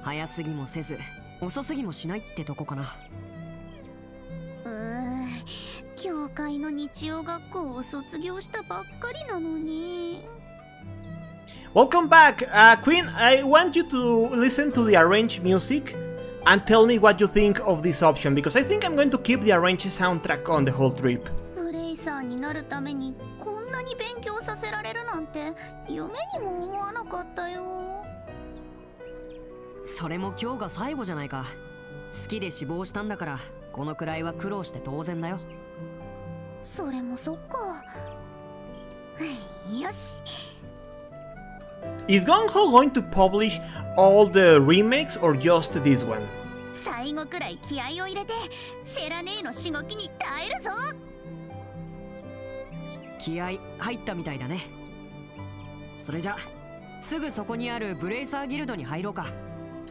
早すぎもせず、遅すぎもしないってとこかな。教会の日曜学校を卒業したばっかりなのに。Welcome back, Queen. I want you to listen to the arranged music and tell me what you think of this option, because I think I'm going to keep the arranged soundtrack on the whole trip. ブレイサーになるためにこんなに勉強させられるなんて夢にも思わなかったよ。それも今日が最後じゃないか。好きで志望したんだから、このくらいは苦労して当然だよ。それもそっか。よし。Is Gung-Ho going to publish all the remakes or just this one? 最後くらい気合を入れてシェラネーのしごきに耐えるぞ。気合入ったみたいだね。それじゃすぐそこにあるブレイサーギルドに入ろうか。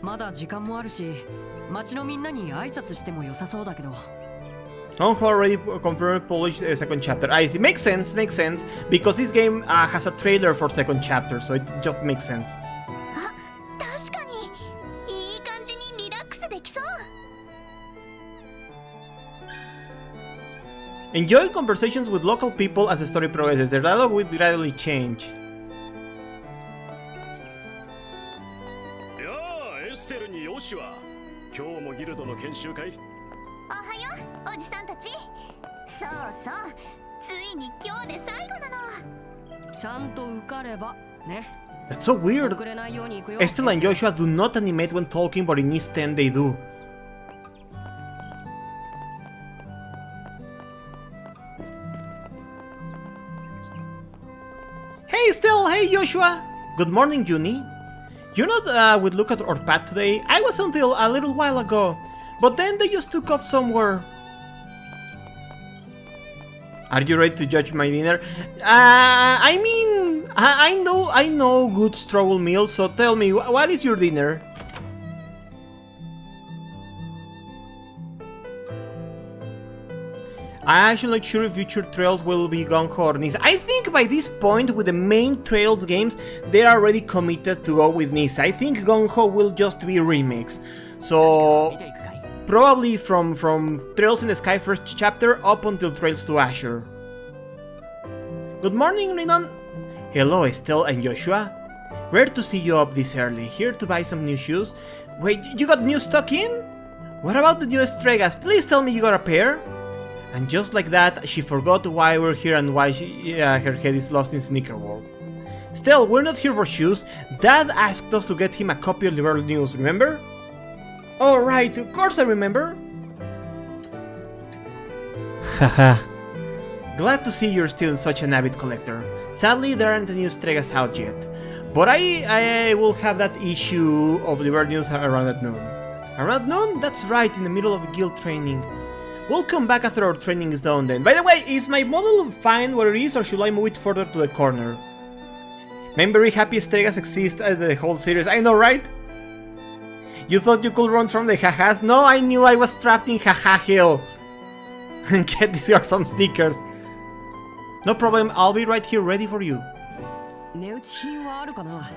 まだ時間もあるし、町のみんなに挨拶しても良さそうだけど。Gung-Ho already confirmed published a second chapter. I see. Makes sense, because this game has a trailer for second chapter, so it just makes sense. あ、確かにいい感じにリラックスできそう。Enjoy conversations with local people as the story progresses. The dialogue will gradually change. やあ、エステルにヨシュア。今日もギルドの研修会？おはよう、おじさんたち。そうそう、ついに今日で最後なの。ちゃんと受かればね。That's so weird. 遅れないように行くよ。 Estelle and Joshua do not animate when talking, but in East 10 they do. Hey Estelle, hey Joshua. Good morning, Juni. You're not with Look at or Pat today. I was until a little while ago, but then they just took off somewhere. Are you ready to judge my dinner? I mean, I know good struggle meal, so tell me, what is your dinner? I'm actually not sure if future Trails will be Gung-Ho or Nisa. I think by this point, with the main Trails games, they're already committed to go with Nisa. I think Gung-Ho will just be remix. So probably from Trails in the Sky first chapter up until Trails to Azure. Good morning, Rinon. Hello, Estelle and Joshua. Rare to see you up this early. Here to buy some new shoes. Wait, you got new stock in? What about the new Stregas? Please tell me you got a pair. And just like that, she forgot why we're here and why her head is lost in Sneaker World. Still, we're not here for shoes. Dad asked us to get him a copy of the World News, remember? Oh right, of course I remember. Haha. Glad to see you're still such an avid collector. Sadly, there aren't any Stregas out yet. But I will have that issue of the World News around at noon. Around noon? That's right, in the middle of guild training. We'll come back after our training is done then. By the way, is my model fine where it is, or should I move it further to the corner? I'm very happy Stregas exist as the whole series. I know, right? You thought you could run from the hahas? No, I knew I was trapped in haha hill. Get these are some sneakers. No problem, I'll be right here ready for you. 値打ち品はあるかな。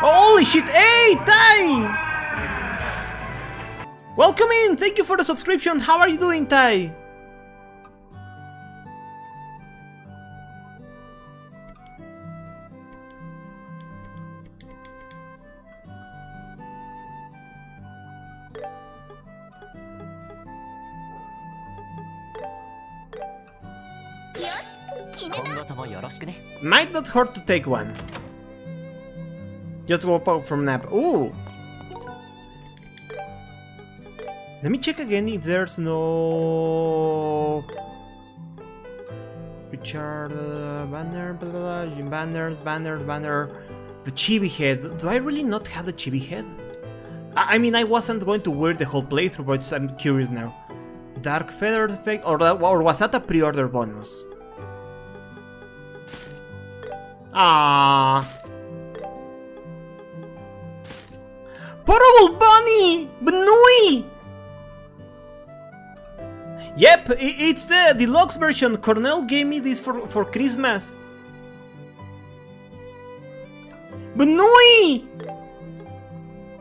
Holy shit! Hey, Tai! Welcome in! Thank you for the subscription. How are you doing, Tai? Might not hurt to take one. Just woke up from nap. Ooh! Let me check again if there's no... Richard... banner... Blah, blah, blah, banner... The chibi head. Do I really not have the chibi head? I mean, I wasn't going to wear the whole playthrough, but I'm curious now. Dark feather effect, or was that a pre-order bonus? Ah. Portable bunny, Bnui. Yep, it's the deluxe version. Cornell gave me this for Christmas. Bnui.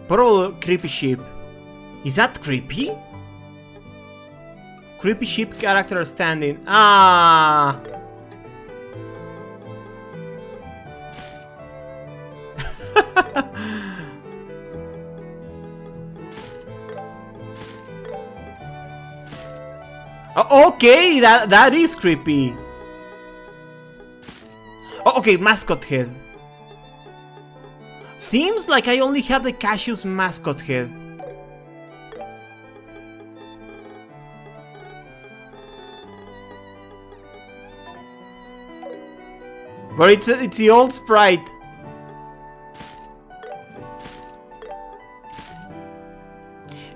Portable creepy ship. Is that creepy? Creepy ship character standing. Ah. Okay, that is creepy. Oh, okay, mascot head. Seems like I only have the Cassius mascot head. But it's the old sprite.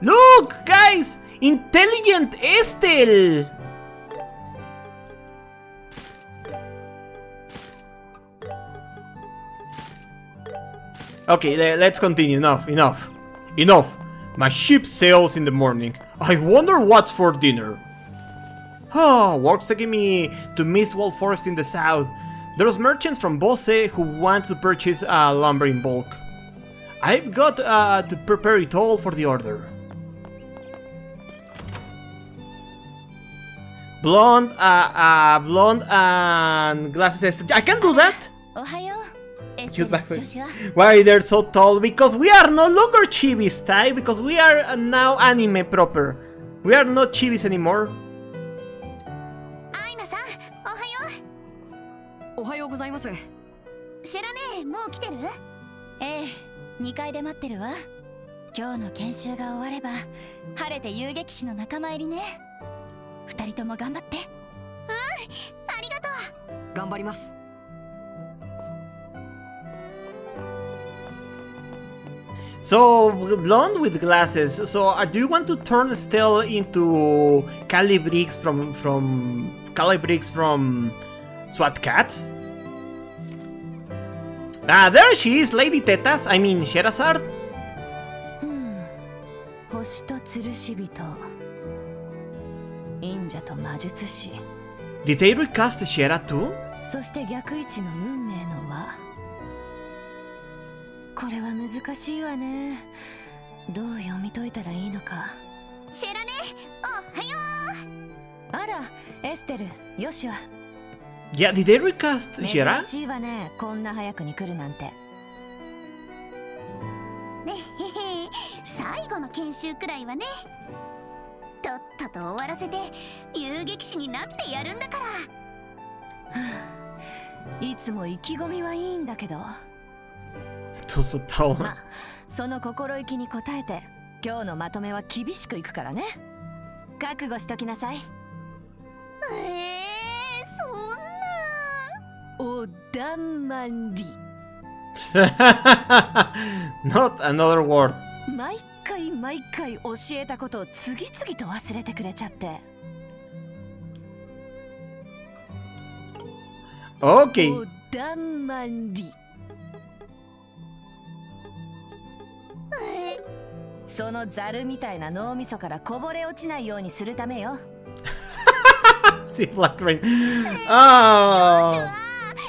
Look, guys! Intelligent Estelle! Okay, let's continue. Enough. My ship sails in the morning. I wonder what's for dinner. Oh, work's taking me to Mistwall Forest in the south. There's merchants from Bosse who want to purchase lumber in bulk. I've got to prepare it all for the order. Blonde and glasses. I can do that. Cute back. Why they're so tall? Because we are no longer chibis, Tai. Because we are now anime proper. We are not chibis anymore. おはようございます。シェラ姉、もう来てる？ええ、2階で待ってるわ。今日の研修が終われば晴れて遊撃士の仲間入りね。2人とも頑張って。うん、ありがとう。頑張ります。 So, blonde with glasses. So, do you want to turn Estelle into Calibrix from Calibrix from SWAT Cats? Ah, there she is, Lady Tetas. I mean, Sherazard. 星と吊るし人、忍者と魔術師。 Did they recast Shera too? そして逆位置の運命の輪。 これは難しいわね。どう読み解いたらいいのか。シェラね、おはよう。あら、エステル、ヨシュア。Yeah, did they recast Shera? 珍しいわね、こんな早くに来るなんて。ねへへ、最後の研修くらいはね。とっとと終わらせて遊撃士になってやるんだから。いつも意気込みはいいんだけど。 So tall. まあ、その心意気に応えて今日のまとめは厳しくいくからね。覚悟しときなさい。そんな。おだまり。Not another word. 毎回教えたことを次々と忘れてくれちゃって。Okay. おだまり。そのザルみたいな脳みそからこぼれ落ちないようにするためよ。See, Black Rain. Oh.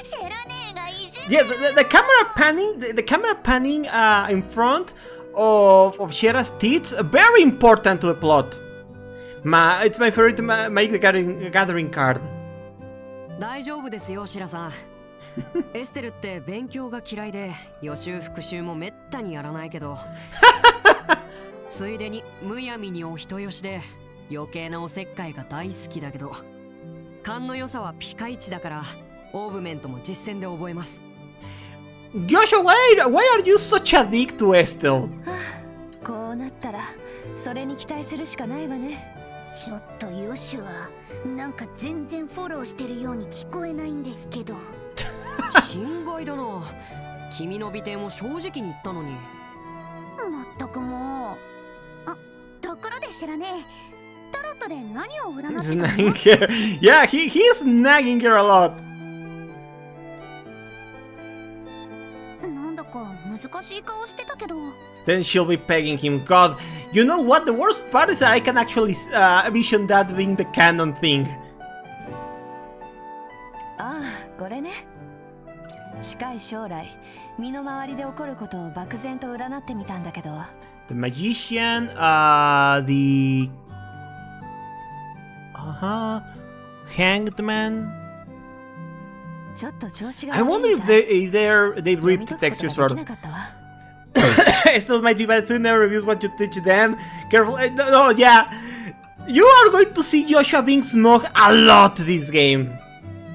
シェラ姉がいじ Yes, the camera panning, the camera panning in front of Shera's tits, very important to the plot. It's my favorite Magic the Gathering card. 大丈夫ですよ、シェラさん。エステルって勉強が嫌いで予習復習もめったにやらないけどついでにむやみにお人よしで余計なおせっかいが大好きだけど勘の良さはピカイチだからオーブメントも実践で覚えます。 Joshua, why are you such a dick to Estelle? こうなったらそれに期待するしかないわね。ちょっとヨシュはなんか全然フォローしてるように聞こえないんですけど。心外だな。君の美点を正直に言ったのに。まったくもう。あ、ところでシェラ姉、タロットで何を占ってたの？ Nagging her. Yeah, he's nagging her a lot. なんだか難しい顔してたけど。 Then she'll be pegging him. God, you know what? The worst part is that I can actually vision that being the canon thing. ああ、これね。近い将来、身の回りで起こることを漠然と占ってみたんだけど。The magician, the hanged man. ちょっと調子が I 悪 wonder い if みたい。 they 読み ripped 解く textures ことが or できなかったわ。Still might be bad soon. Never reviews what you teach them. Careful. No, yeah. You are going to see Joshua being smug a lot this game.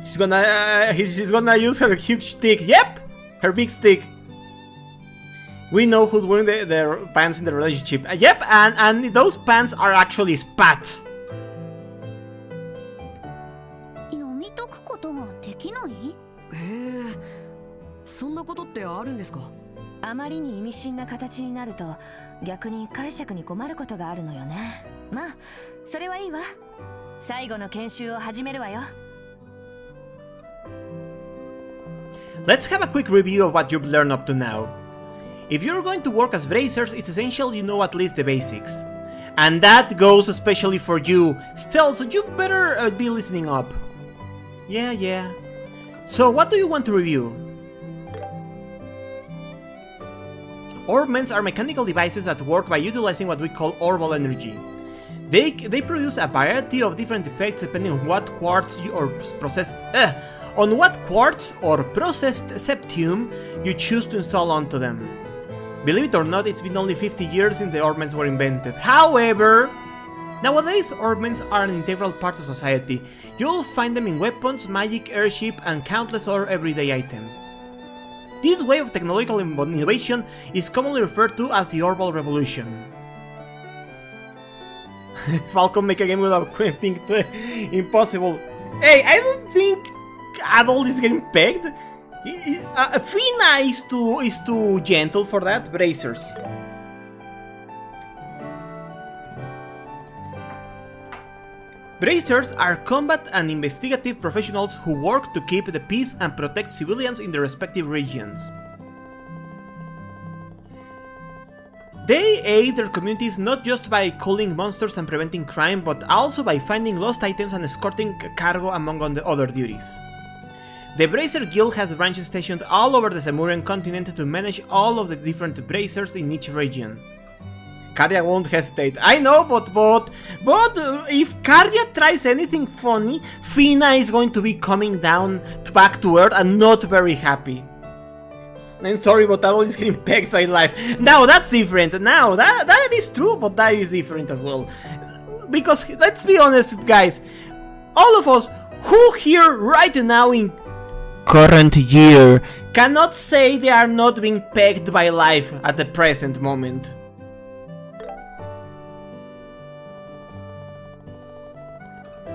She's gonna use her huge stick. Yep, her big stick. We know who's wearing the pants in the relationship. Yep, and those pants are actually spats. 読み解くことができない？へえ、そんなことってあるんですか？あまりに意味深な形になると逆に解釈に困ることがあるのよね。まあそれはいいわ。最後の研修を始めるわよ。 Let's have a quick review of what you've learned up to now. If you're going to work as bracers, it's essential you know at least the basics. And that goes especially for you, Stell, so you better be listening up. Yeah. So what do you want to review? Orbments are mechanical devices that work by utilizing what we call orbal energy. They produce a variety of different effects depending on what quartz or processed septium you choose to install onto them. Believe it or not, it's been only 50 years since the orbments were invented. However, nowadays orbments are an integral part of society. You'll find them in weapons, magic, airship, and countless other everyday items. This wave of technological innovation is commonly referred to as the Orbal Revolution. Falcon make a game without equipping impossible. Hey, I don't think Adol is getting pegged. Fina is too gentle for that. Bracers. Bracers are combat and investigative professionals who work to keep the peace and protect civilians in their respective regions. They aid their communities not just by culling monsters and preventing crime, but also by finding lost items and escorting cargo among other duties. The Bracer Guild has branches stationed all over the Semurian continent to manage all of the different bracers in each region. Karya won't hesitate. I know, but if Karya tries anything funny, Fina is going to be coming down back to earth and not very happy. I'm sorry, but Adol is getting pegged by life. Now that's different. Now that is true, but that is different as well. Because let's be honest, guys, all of us who here right now in current year cannot say they are not being pegged by life at the present moment.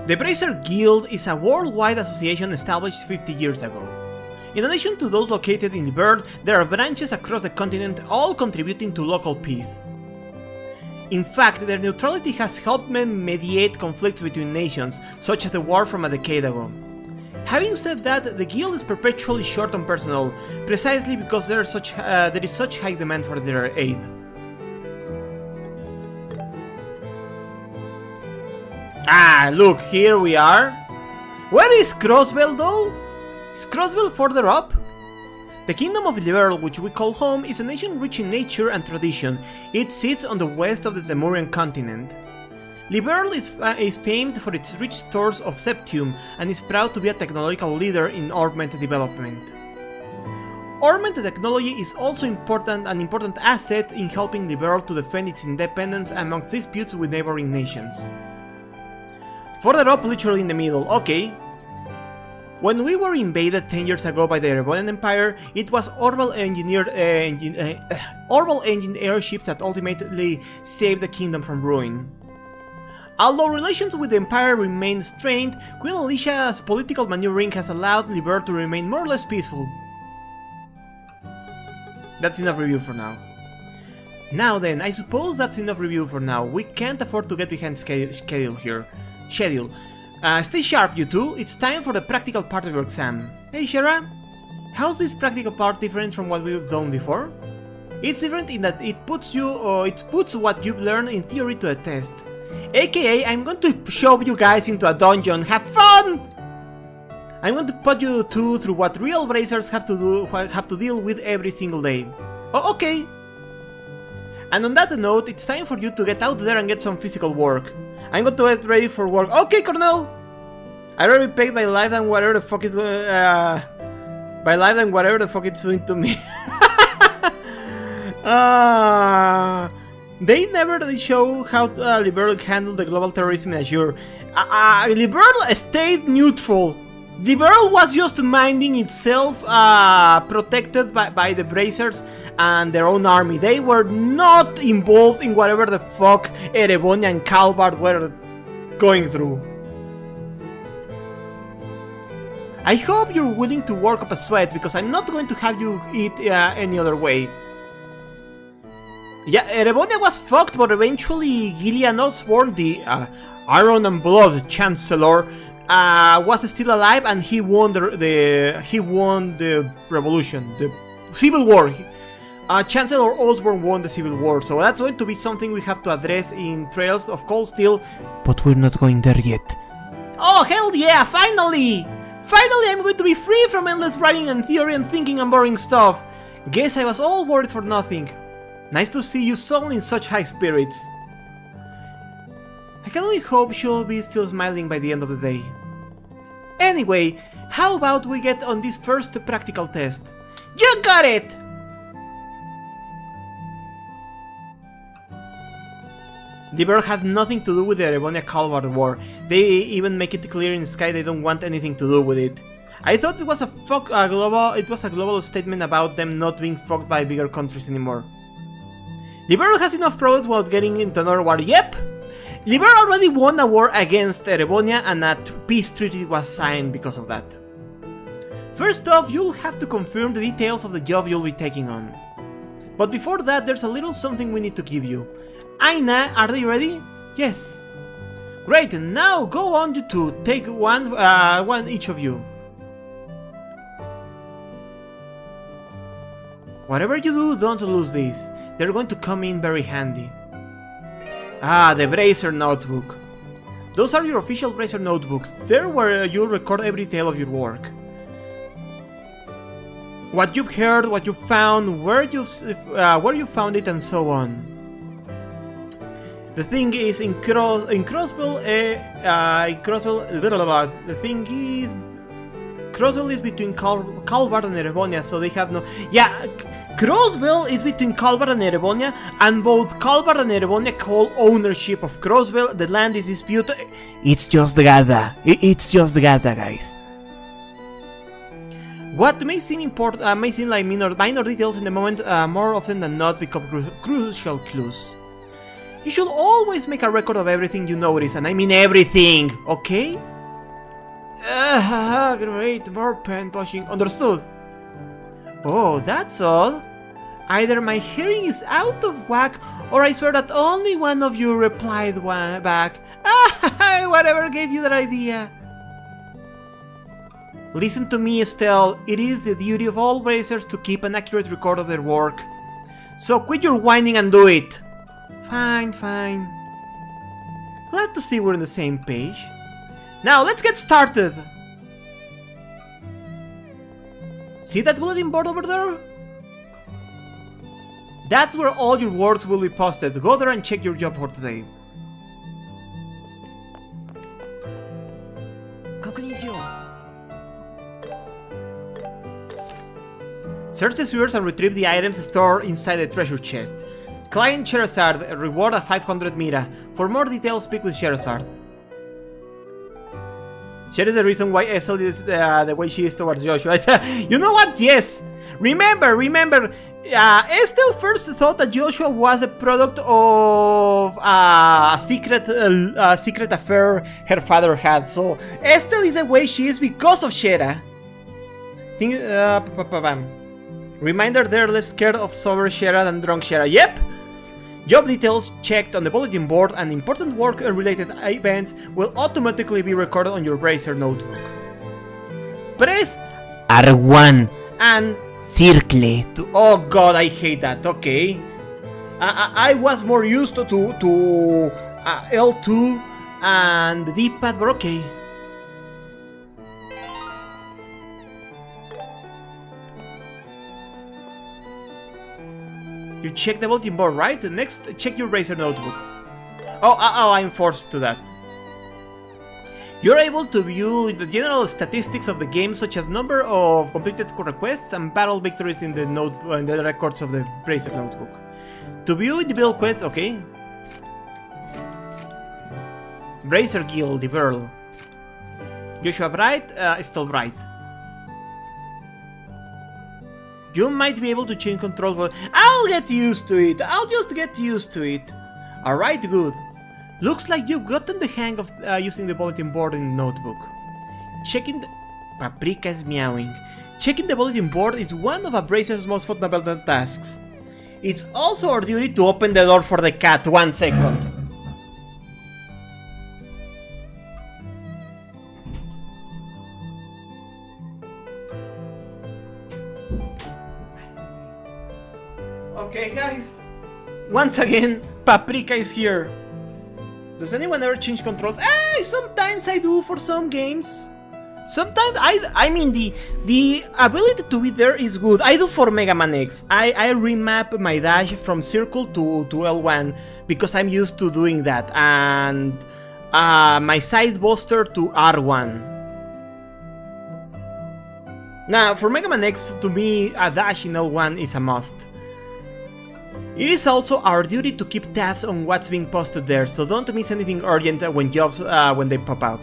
The Bracer Guild is a worldwide association established 50 years ago. In addition to those located in the Bird, there are branches across the continent, all contributing to local peace. In fact, their neutrality has helped mediate conflicts between nations, such as the war from a decade ago. Having said that, the guild is perpetually short on personnel, precisely because there is such high demand for their aid. Ah, look, here we are. Where is Crossbell though? Is Crossbell further up? The Kingdom of Liberl, which we call home, is a nation rich in nature and tradition. It sits on the west of the Zemurian continent. Liberl is famed for its rich stores of septium and is proud to be a technological leader in augmented development. Augmented technology is also an important asset in helping Liberl to defend its independence amongst disputes with neighboring nations. Further up, literally in the middle, okay. When we were invaded 10 years ago by the Erebonian Empire, it was Orbital engineered airships that ultimately saved the kingdom from ruin. Although relations with the Empire remain strained, Queen Alicia's political maneuvering has allowed Liberl to remain more or less peaceful. That's enough review for now. Now then, I suppose that's enough review for now. We can't afford to get behind schedule here. Stay sharp, you two. It's time for the practical part of your exam. Hey, Shara. How's this practical part different from what we've done before? It's different in that it puts what you've learned in theory to a test. AKA, I'm going to shove you guys into a dungeon. Have fun! I'm going to put you two through what real bracers have to deal with every single day. Oh, okay. And on that note, it's time for you to get out there and get some physical work. I'm going to get ready for work. Okay, Cornell! I already paid my life and whatever the fuck is doing to me. They never really show how Liberl handled the global terrorism in Azure. Liberl stayed neutral. Liberl was just minding itself, protected by the bracers and their own army. They were not involved in whatever the fuck Erebonia and Calvard were going through. I hope you're willing to work up a sweat, because I'm not going to have you eat any other way. Yeah, Erebonia was fucked, but eventually Gillian Osborne, the Iron and Blood Chancellor, was still alive, and he won the revolution, the civil war. Chancellor Osborne won the civil war, so that's going to be something we have to address in Trails of Cold Steel. But we're not going there yet. Oh hell yeah! Finally! Finally, I'm going to be free from endless writing and theory and thinking and boring stuff. Guess I was all worried for nothing. Nice to see you all in such high spirits. I can only hope she'll be still smiling by the end of the day. Anyway, how about we get on this first practical test? You got it! Liberl had nothing to do with the Erebonia Calvard war. They even make it clear in Sky they don't want anything to do with it. I thought it was a global statement about them not being fucked by bigger countries anymore. Liberl has enough problems without getting into another war. Yep! Liberl already won a war against Erebonia, and a peace treaty was signed because of that. First off, you'll have to confirm the details of the job you'll be taking on. But before that, there's a little something we need to give you. Aina, are they ready? Yes. Great, and now go on you two. Take one each of you. Whatever you do, don't lose these. They're going to come in very handy. Ah, the Bracer Notebook. Those are your official Bracer notebooks. They're where you'll record every detail of your work. What you've heard, what you found, where you found it, and so on. The thing is, Crossbell is between Calvard and Erebonia, so they have no... Yeah, Crossbell is between Calvard and Erebonia, and both Calvard and Erebonia call ownership of Crossbell. The land is disputed. It's just Gaza. It's just Gaza, guys. What may seem important, may seem like minor details in the moment, more often than not become crucial clues. You should always make a record of everything you notice, and I mean everything, okay? Great, more pen pushing. Understood. Oh, that's odd. Either my hearing is out of whack, or I swear that only one of you replied back. Whatever gave you that idea. Listen to me, Estelle. It is the duty of all racers to keep an accurate record of their work. So quit your whining and do it. Fine, fine. Glad to see we're on the same page. Now, let's get started! See that bulletin board over there? That's where all your works will be posted. Go there and check your job for today. 確認しよう。 Search the sewers and retrieve the items stored inside the treasure chest. Client Sherazard, reward of 500 Mira. For more details, speak with Sherazard. Share is the reason why Estelle is the way she is towards Joshua. You know what? Yes! Remember, Estelle first thought that Joshua was a product of a secret affair her father had. So Estelle is the way she is because of Shera. Reminder, they're less scared of sober Shera than drunk Shera. Yep! Job details checked on the bulletin board and important work-related events will automatically be recorded on your Bracer notebook. Press R1 and circle to... Oh god, I hate that. Okay. I was more used to L2 and the D-pad, but okay. You check the bulletin board, right? Next, check your Razer notebook. Oh, I'm forced to that. You're able to view the general statistics of the game, such as number of completed requests and battle victories in the records of the Razer notebook. To view individual quests, okay. Bracer Guild, the Burl. Joshua Bright, still Bright. You might be able to change controls, but I'll get used to it. I'll just get used to it. Alright, good. Looks like you've gotten the hang of using the bulletin board in the notebook. Checking the... Paprika is meowing. Checking the bulletin board is one of a Bracer's most fundamental tasks. It's also our duty to open the door for the cat. 1 second. Okay guys, once again, Paprika is here. Does anyone ever change controls? Sometimes I do for some games. Sometimes I mean the ability to be there is good. I do for Mega Man X. I remap my dash from circle to L1 because I'm used to doing that, and my side buster to R1. Now for Mega Man X, to me a dash in L1 is a must. It is also our duty to keep tabs on what's being posted there, so don't miss anything urgent when jobs when they pop up.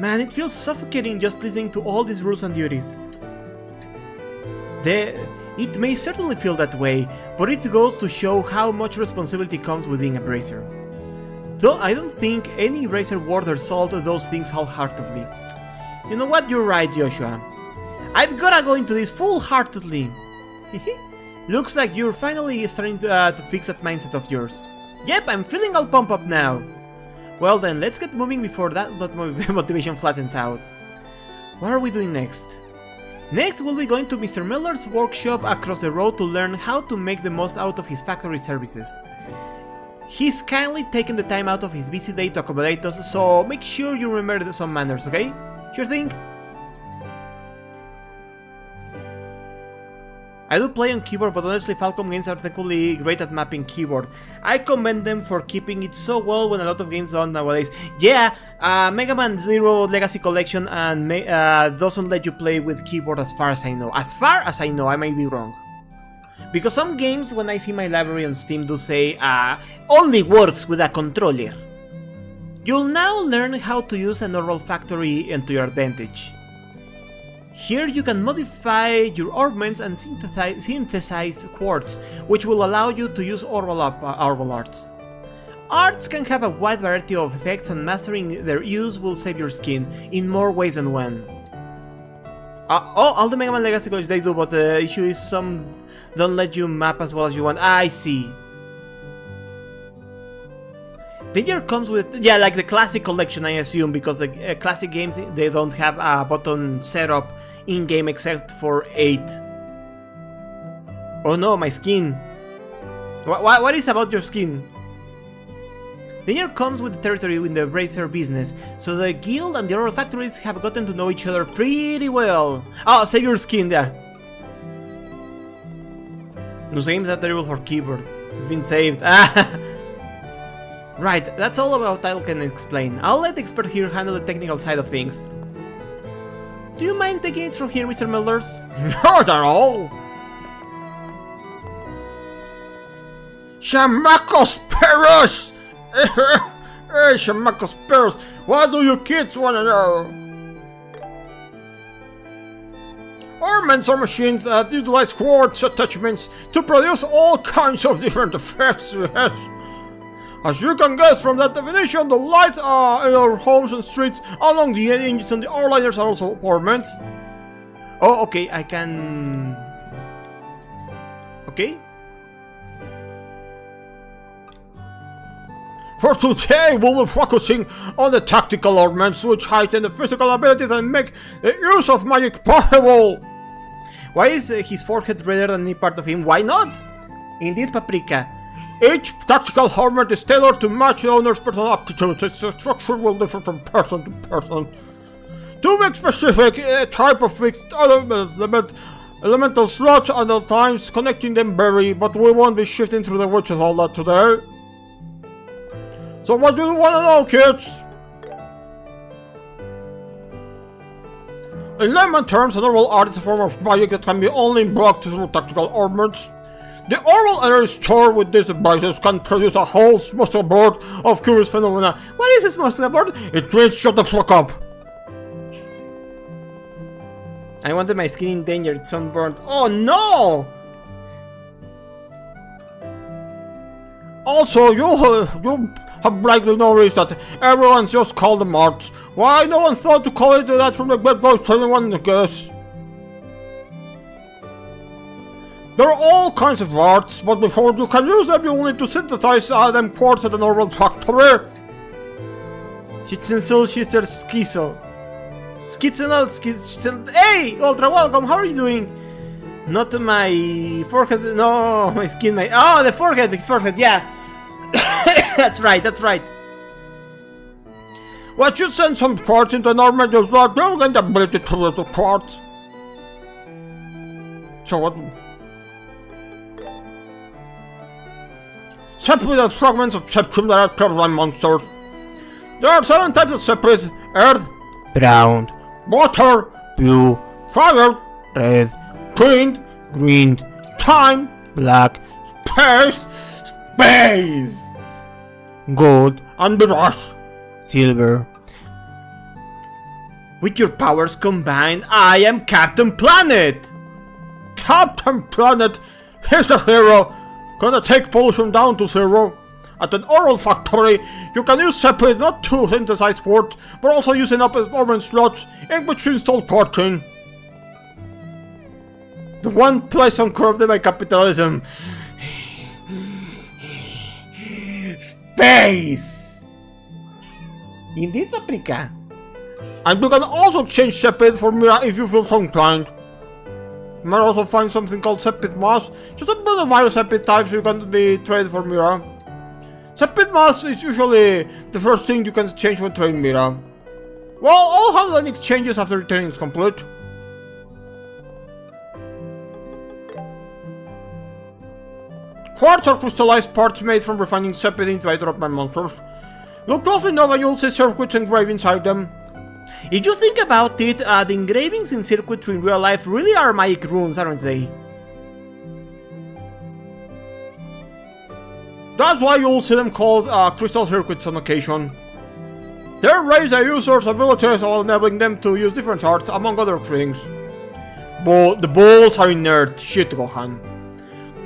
Man, it feels suffocating just listening to all these rules and duties. It may certainly feel that way, but it goes to show how much responsibility comes with being a Bracer. Though I don't think any Bracer warder solved those things wholeheartedly. You know what, you're right, Joshua. I'm gonna go into this full-heartedly. Looks like you're finally starting to fix that mindset of yours. Yep, I'm feeling all pumped up now. Well then, let's get moving before that motivation flattens out. What are we doing next? Next, we'll be going to Mr. Miller's workshop across the road to learn how to make the most out of his factory services. He's kindly taken the time out of his busy day to accommodate us, so make sure you remember some manners, okay? Sure thing? I do play on keyboard, but honestly Falcom games are technically great at mapping keyboard. I commend them for keeping it so well when a lot of games don't nowadays. Yeah, Mega Man Zero Legacy Collection and doesn't let you play with keyboard as far as I know. As far as I know, I may be wrong. Because some games, when I see my library on Steam, do say, only works with a controller. You'll now learn how to use a normal factory to your advantage. Here you can modify your ornaments and synthesize quartz, which will allow you to use orbal arts. Arts can have a wide variety of effects, and mastering their use will save your skin in more ways than one. All the Mega Man Legacy Collection they do, but the issue is some don't let you map as well as you want. I see. Danger comes with, yeah, like the classic collection, I assume, because the classic games, they don't have a button setup in-game except for 8. Oh no, my skin. What is about your skin? The year comes with the territory in the bracer business, so the guild and the oral factories have gotten to know each other pretty well. Oh, save your skin, yeah. No games are terrible for keyboard. It's been saved. Right, that's all about I can explain. I'll let the expert here handle the technical side of things. Do you mind taking it from here, Mr. Milders? Not at all! Chamacos Perros! Hey, Chamacos Perros, what do you kids wanna know? Armaments are machines that utilize quartz attachments to produce all kinds of different effects, yes. As you can guess from that definition, the lights in our homes and streets along the engines and the airliners are also ornaments. Oh, okay, I can... Okay. For today, we'll be focusing on the tactical ornaments which heighten the physical abilities and make the use of magic possible. Why is his forehead redder than any part of him? Why not? Indeed, Paprika. Each tactical ornament is tailored to match the owner's personal aptitudes. Its structure will differ from person to person. To make specific, a type of fixed elemental slots and at times connecting them vary, but we won't be shifting through the witches all that today. So what do you want to know, kids? In layman terms, a normal art is a form of magic that can be only blocked through tactical ornaments. The oral energy stored with these devices can produce a whole smorgasbord of curious phenomena. What is a smorgasbord? It means shut the fuck up. I wanted my skin in danger, it's sunburned. Oh no! Also, you have likely noticed that everyone's just called them arts. Why no one thought to call it that from the bed boys to anyone guess? There are all kinds of arts, but before you can use them, you will need to synthesize them quartz at a normal factory. Shitsensul Shister Schizo. Schizonal Hey! Ultra welcome, how are you doing? Not my forehead, no, my skin, my... Oh, the forehead, his forehead, yeah. That's right, that's right. What you send some parts into an armament, you'll start building the ability to use the parts. So what... Separate fragments of septum that are turbine monsters. There are 7 types of separates: earth, brown, water, blue, fire, red, green, time, black, space, gold, and brass, silver. With your powers combined, I am Captain Planet! Captain Planet, he's the hero! Gonna take pollution down to 0. At an oral factory, you can use separate not to synthesize quartz, but also using up ornament slots in which you install parting. The one place uncorrupted by capitalism. Space! Indeed, Paprika. And you can also exchange separate for Mira if you feel so inclined. You might also find something called Sepid Mass, just a bit of various Sepid types you can be traded for Mira. Sepid Mass is usually the first thing you can change when trading Mira. Well, all handling exchanges after returning is complete. Quartz are crystallized parts made from refining Sepid into hydropman monsters. Look closely enough and you'll see circuits engraved inside them. If you think about it, the engravings in circuitry in real life really are magic runes, aren't they? That's why you'll see them called crystal circuits on occasion. They raise the user's abilities while enabling them to use different arts, among other things. But the balls are inert, shit Gohan.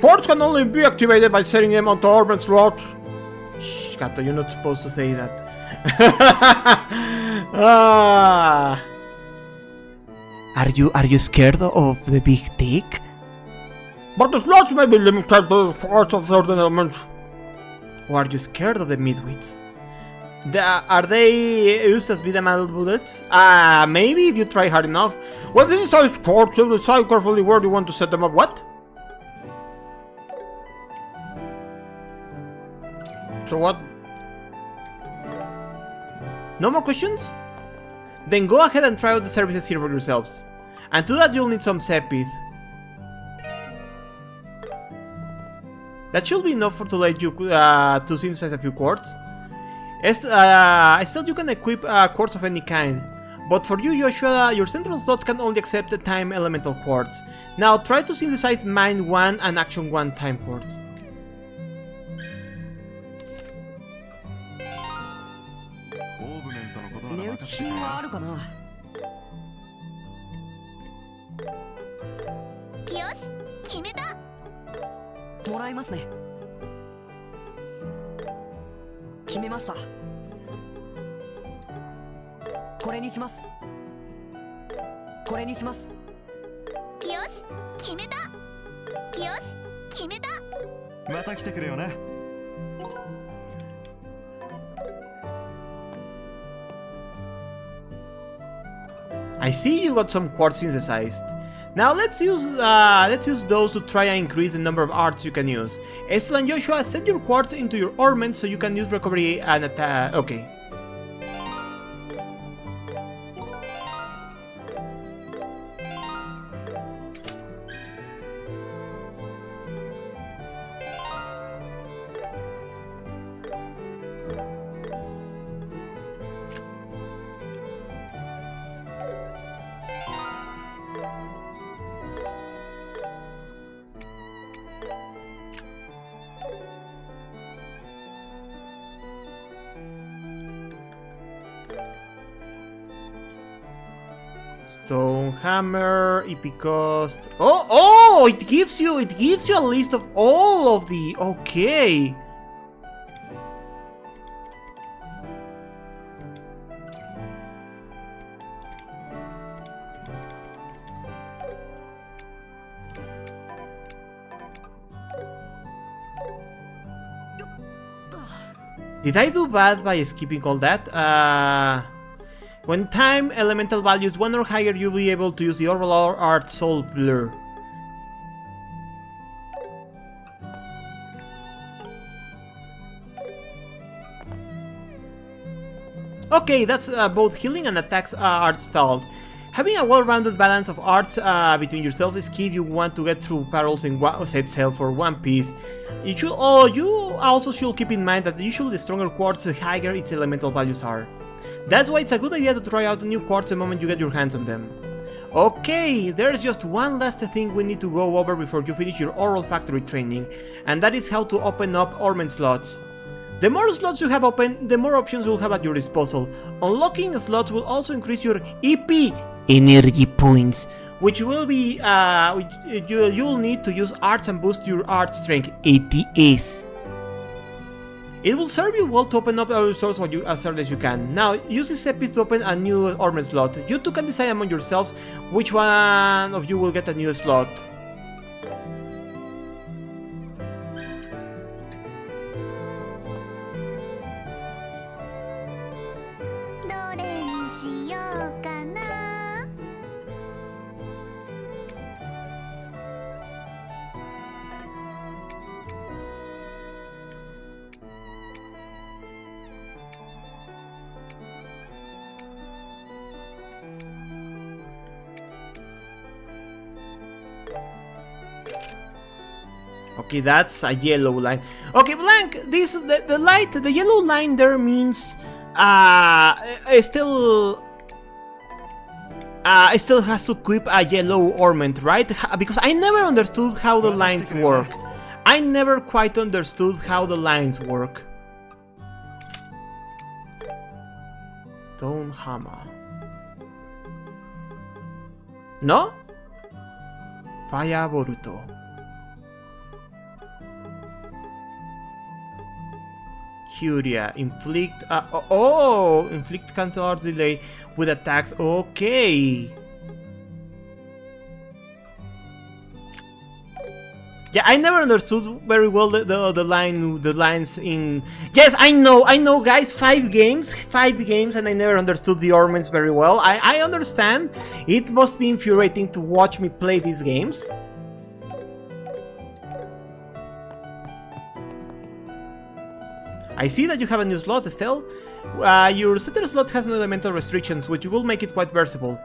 Ports can only be activated by setting them onto ornament slots. Shh, Kato, you're not supposed to say that. Are you scared of the big dick? But the slots may be limited to parts of certain elements. Or are you scared of the midwits? Are they used as bidamaddle bullets? Maybe if you try hard enough. Well, this is how it's ports, so decide carefully where you want to set them up. What? So what? No more questions? Then go ahead and try out the services here for yourselves. And to that you'll need some Sepith. That should be enough to let you to synthesize a few quartz. Still, you can equip quartz of any kind. But for you, Joshua, your central slot can only accept the time elemental quartz. Now try to synthesize mind 1 and action 1 time quartz. 値打ち品はあるかな。よし、決めた。もらいますね。決めました。これにします。これにします。よし、決めた。よし、決めた。また来てくれよな。I see you got some quartz synthesized. Now let's use those to try and increase the number of arts you can use. Estelle and Joshua, send your quartz into your ornament so you can use recovery and attack. Okay. Stone hammer, EP cost. Oh, it gives you a list of all of the. Okay. Did I do bad by skipping all that? When time elemental values 1 or higher, you'll be able to use the Orbital Art Soul Blur. Okay, that's both healing and attacks are stalled. Having a well-rounded balance of arts between yourselves is key if you want to get through battles in one set sail for one piece. You also should keep in mind that usually the stronger quartz, the higher its elemental values are. That's why it's a good idea to try out a new quartz the moment you get your hands on them. Okay, there's just one last thing we need to go over before you finish your oral factory training, and that is how to open up ornament slots. The more slots you have open, the more options you'll have at your disposal. Unlocking slots will also increase your EP energy points, which will be you'll need to use arts and boost your art strength ATS. It will serve you well to open up all resources as early as you can. Now, use this epic to open a new ornament slot. You two can decide among yourselves which one of you will get a new slot. Okay, that's a yellow line. Okay, Blank, the yellow line there means it still has to equip a yellow ornament, right? Because I never understood how the lines work. I never quite understood how the lines work. Stone hammer. No? Fire Boruto. Curia, inflict inflict cancel art delay with attacks. Okay. Yeah, I never understood very well the lines in. Yes, I know, guys. 5 games, and I never understood the ornaments very well. I understand. It must be infuriating to watch me play these games. I see that you have a new slot, Estelle. Your setter slot has no elemental restrictions, which will make it quite versatile.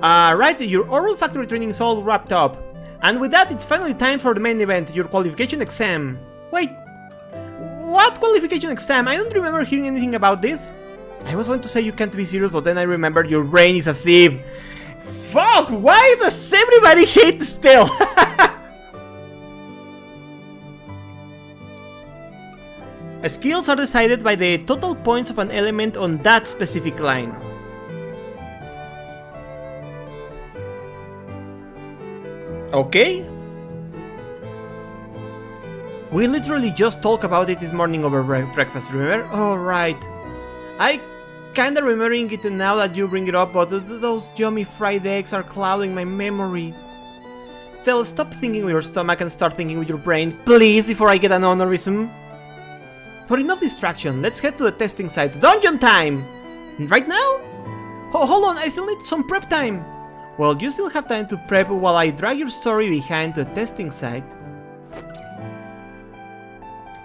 Right, your oral factory training is all wrapped up. And with that, it's finally time for the main event, your qualification exam. Wait, what qualification exam? I don't remember hearing anything about this. I was going to say you can't be serious, but then I remembered your brain is a sieve. Fuck, why does everybody hate Estelle? Skills are decided by the total points of an element on that specific line. Okay. We literally just talked about it this morning over breakfast, remember? Oh, right. I kinda remembering it now that you bring it up, but those yummy fried eggs are clouding my memory. Still, stop thinking with your stomach and start thinking with your brain, please, before I get an honorism. But enough distraction, let's head to the testing site. Dungeon time! Right now? Oh, hold on, I still need some prep time. Well, you still have time to prep while I drag your story behind the testing site.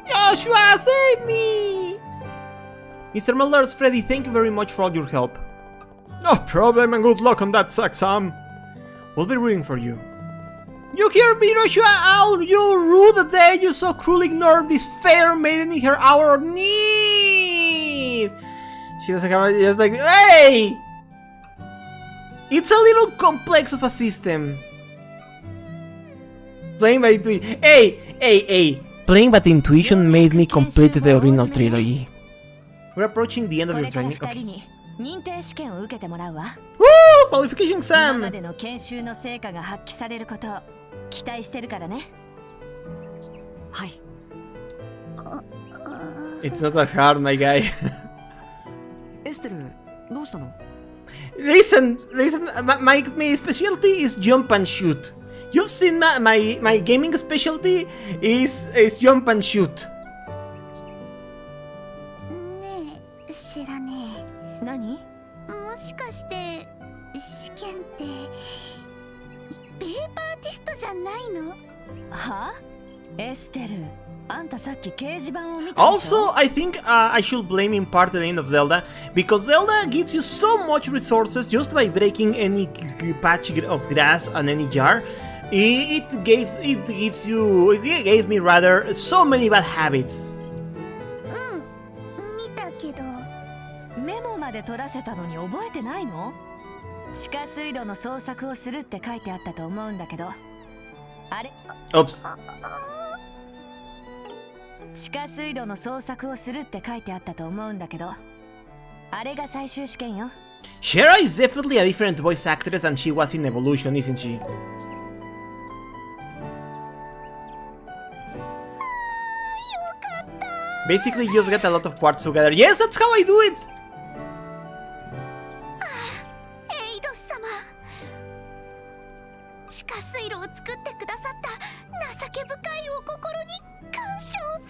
Joshua, save me! Mr. Mulder's Freddy, thank you very much for all your help. No problem, and good luck on that exam. We'll be rooting for you. You hear me, Joshua? You rude day you so cruelly ignored this fair maiden in her hour of need. She doesn't have a, just like, hey! It's a little complex of a system. Playing by intuition. Hey! Playing by intuition made me complete the original trilogy. We're approaching the end of your training. Okay. Woo! Qualification exam! It's not that hard, my guy. Listen, my specialty is jump and shoot. You've seen my gaming specialty is jump and shoot. 何？もしかして試験ってペーパーテストじゃないの？は？エステル、あんたさっき掲示板を見たでしょ？ Also, I think I should blame in part the end of Zelda, because Zelda gives you so much resources just by breaking any patch of grass on any jar. It gave me rather so many bad habits. 見たけど。メモまで取らせたのに覚えてないの？地下水路の捜索をするって書いてあったと思うんだけど。あれ？ Oops. 地下水路の捜索をするって書いてあったと思うんだけど。あれが最終試験よ。Shera is definitely a different voice actress than she was in Evolution, isn't she? Basically, you just get a lot of parts together. Yes, that's how I do it!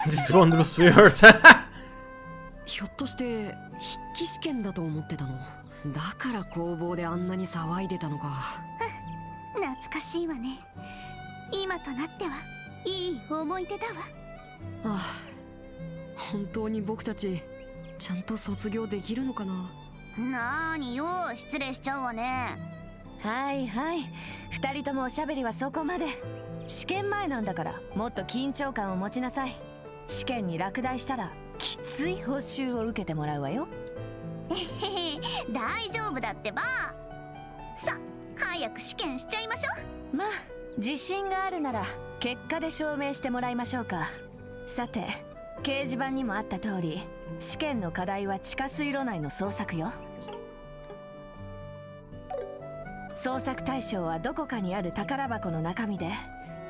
This wondrous viewers. ひょっとして筆記試験だと思ってたの。だから工房であんなに騒いでたのか。懐かしいわね。今となってはいい思い出だわ。ああ、本当に僕たちちゃんと卒業できるのかな。なーによ、失礼しちゃうわね。はいはい、二人ともおしゃべりはそこまで。試験前なんだからもっと緊張感を持ちなさい。試験に落第したらきつい報酬を受けてもらうわよ。大丈夫だってば。さ、早く試験しちゃいましょう。まあ自信があるなら結果で証明してもらいましょうか。さて、掲示板にもあった通り、試験の課題は地下水路内の捜索よ。捜索対象はどこかにある宝箱の中身で、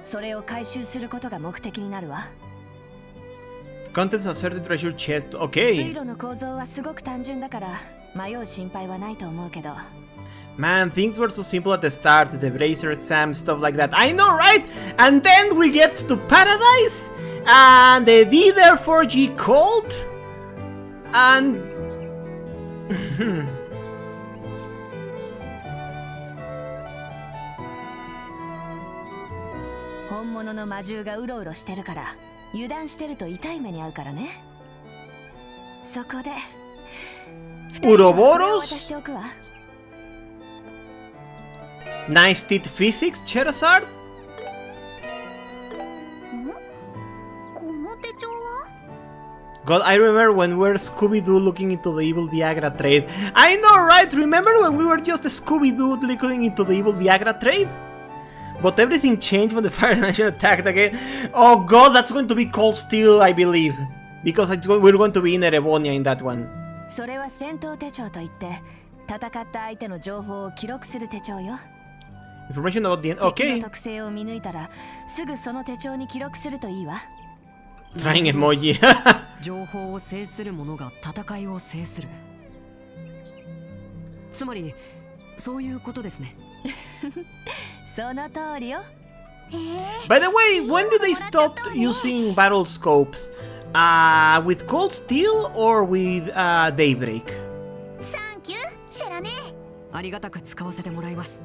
それを回収することが目的になるわ。Contents of certain treasure chest. Okay. 水路の構造はすごく単純だから迷う心配はないと思うけど。Man, things were so simple at the start, the bracer exam, stuff like that. I know, right? And then we get to paradise, and the D4G cult, and... 本物の魔獣がうろうろしてるから油断してると痛い目に遭うからね。そこで Uroboros? 渡しておくわ。 Nice teeth physics, Charizard? この手帳は God, I remember when we were Scooby-Doo looking into the evil Viagra trade. I know, right? Remember when we were just Scooby-Doo looking into the evil Viagra trade? But everything changed when the Fire Nation attacked again. Oh God, that's going to be Cold Steel, I believe. Because we're going to be in Erebonia in that one. それは戦闘手帳といって戦った相手の情報を記録する手帳よ。 Information about the end. 敵 Okay. の特性を見抜いたらすぐその手帳に記録するといいわ。 Trying emoji. 情報を制する者が戦いを制する。つまりそういうことですね。その通りよ。 By the way, when did they stop using battle scopes? With Cold Steel or with Daybreak? サンキューシェラね。ありがたく使わせてもらいます。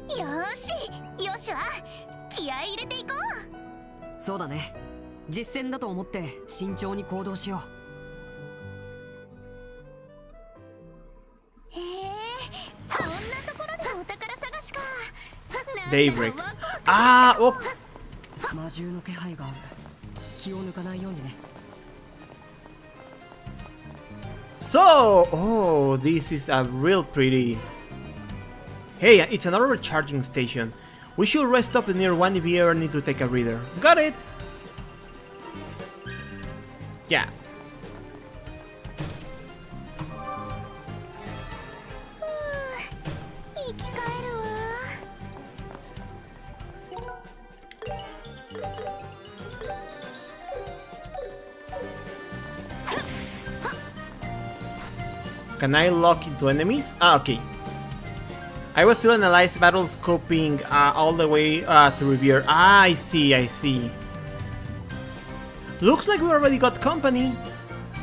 よーし、よしは気合い入れていこう。そうだね。実戦だと思って慎重に行動しよへえ、こんなところでお宝探しか。 Daybreak. Ah, oh. う。魔獣の気配がある。気を抜かないようにね。 So, oh, this is a real pretty. Hey, it's another recharging station. We should rest up near one if you ever need to take a breather. Got it! Yeah. 生き返るわ。 Can I lock into enemies? Ah, okay. I was still analyzing battle scoping all the way to Revere. Ah, I see, I see. Looks like we already got company.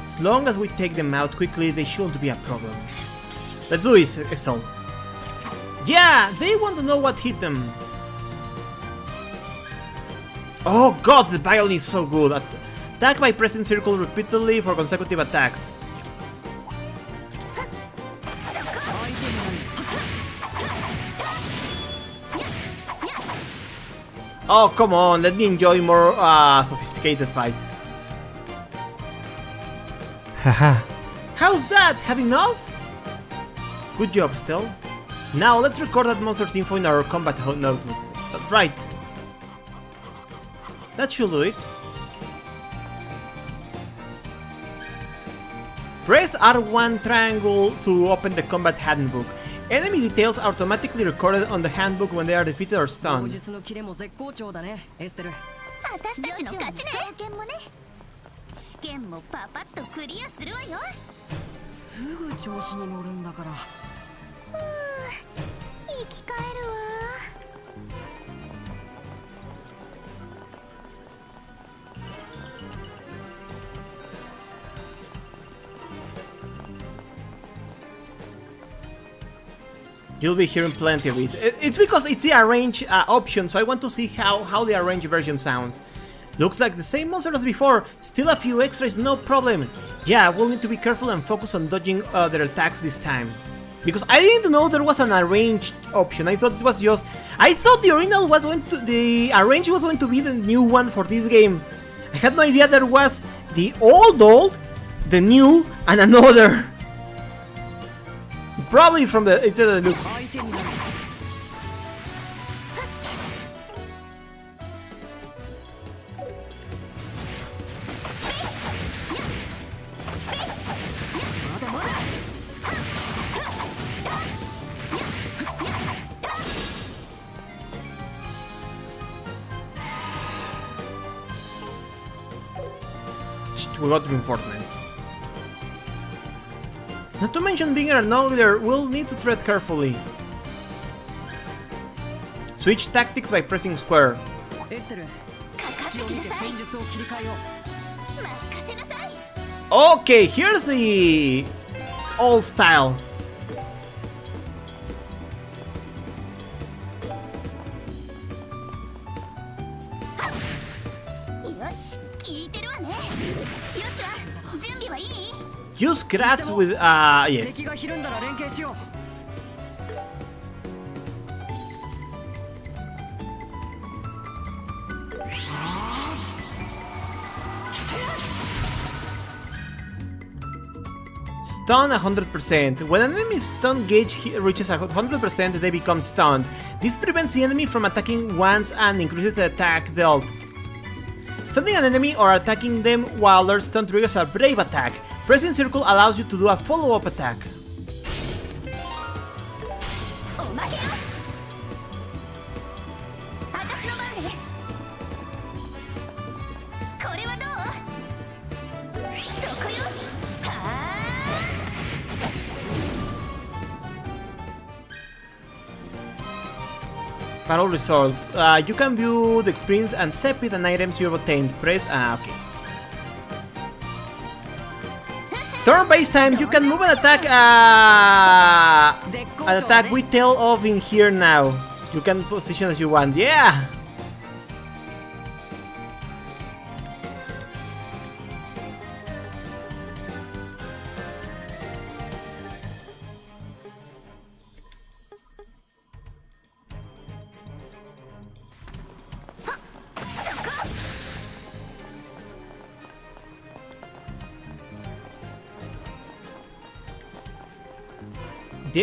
As long as we take them out quickly, they shouldn't be a problem. Let's do this, Esol. Yeah, they want to know what hit them. Oh god, the violin is so good. Attack by pressing circle repeatedly for consecutive attacks. Oh, come on, let me enjoy more sophisticated fight. Haha. How's that? Had enough? Good job, Stell. Now let's record that monster's info in our combat notebooks. That's right. That should do it. Press R1 triangle to open the combat handbook. Enemy details are automatically recorded on the handbook when they are defeated or 当 stunned. 日のキレも絶好調だね、エステル。私たちの勝ちね。試験もね。試験もパパッとクリアするわよ。すぐ調子に乗るんだから。生き返るわ。 You'll be hearing plenty of it. It's because it's the arrange option, so I want to see how the arrange version sounds. Looks like the same monster as before, still a few extras, no problem. Yeah, we'll need to be careful and focus on dodging their attacks this time. Because I didn't know there was an arranged option. I thought it was just... I thought the original was going to... The arrange was going to be the new one for this game. I had no idea there was the old, the new, and another. Probably from the... It's the look. 相手になる。 We got reinforcements. Not to mention being an ogre, we'll need to tread carefully. Switch tactics by pressing square. エステル、隙を見て戦術を切り替えよう。 任せなさい。 Okay, here's the old style. よし、聞いてるわね。よしは準備はいい？ Use crats with yes. 敵がひるんだら連携しよう。Stun 100%. When an enemy's stun gauge reaches 100%, they become stunned. This prevents the enemy from attacking once and increases the attack dealt. Stunning an enemy or attacking them while their stun triggers a brave attack. Pressing circle allows you to do a follow-up attack. おまけよ。私の番ね。これはどう？そこよ。はあ。Battle results. You can view the experience and sepit and items you have obtained. Press okay. Turn-based time. You can move and attack. An attack we tell of in here now. You can position as you want. Yeah.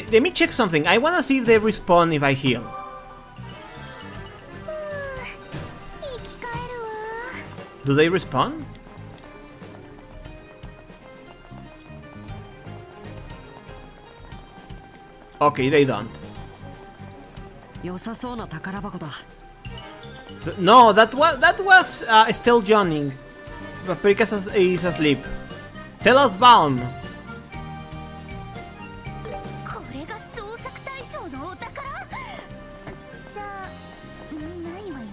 Let me check something. I wanna see if they respawn if I heal. 生き返るわ。 Do they respawn? Okay, they don't. 良さそうな宝箱だ。 No, that was still yawning. Paprika is asleep. Tell us, Balm. これが捜索対象のお宝？じゃあないわよね。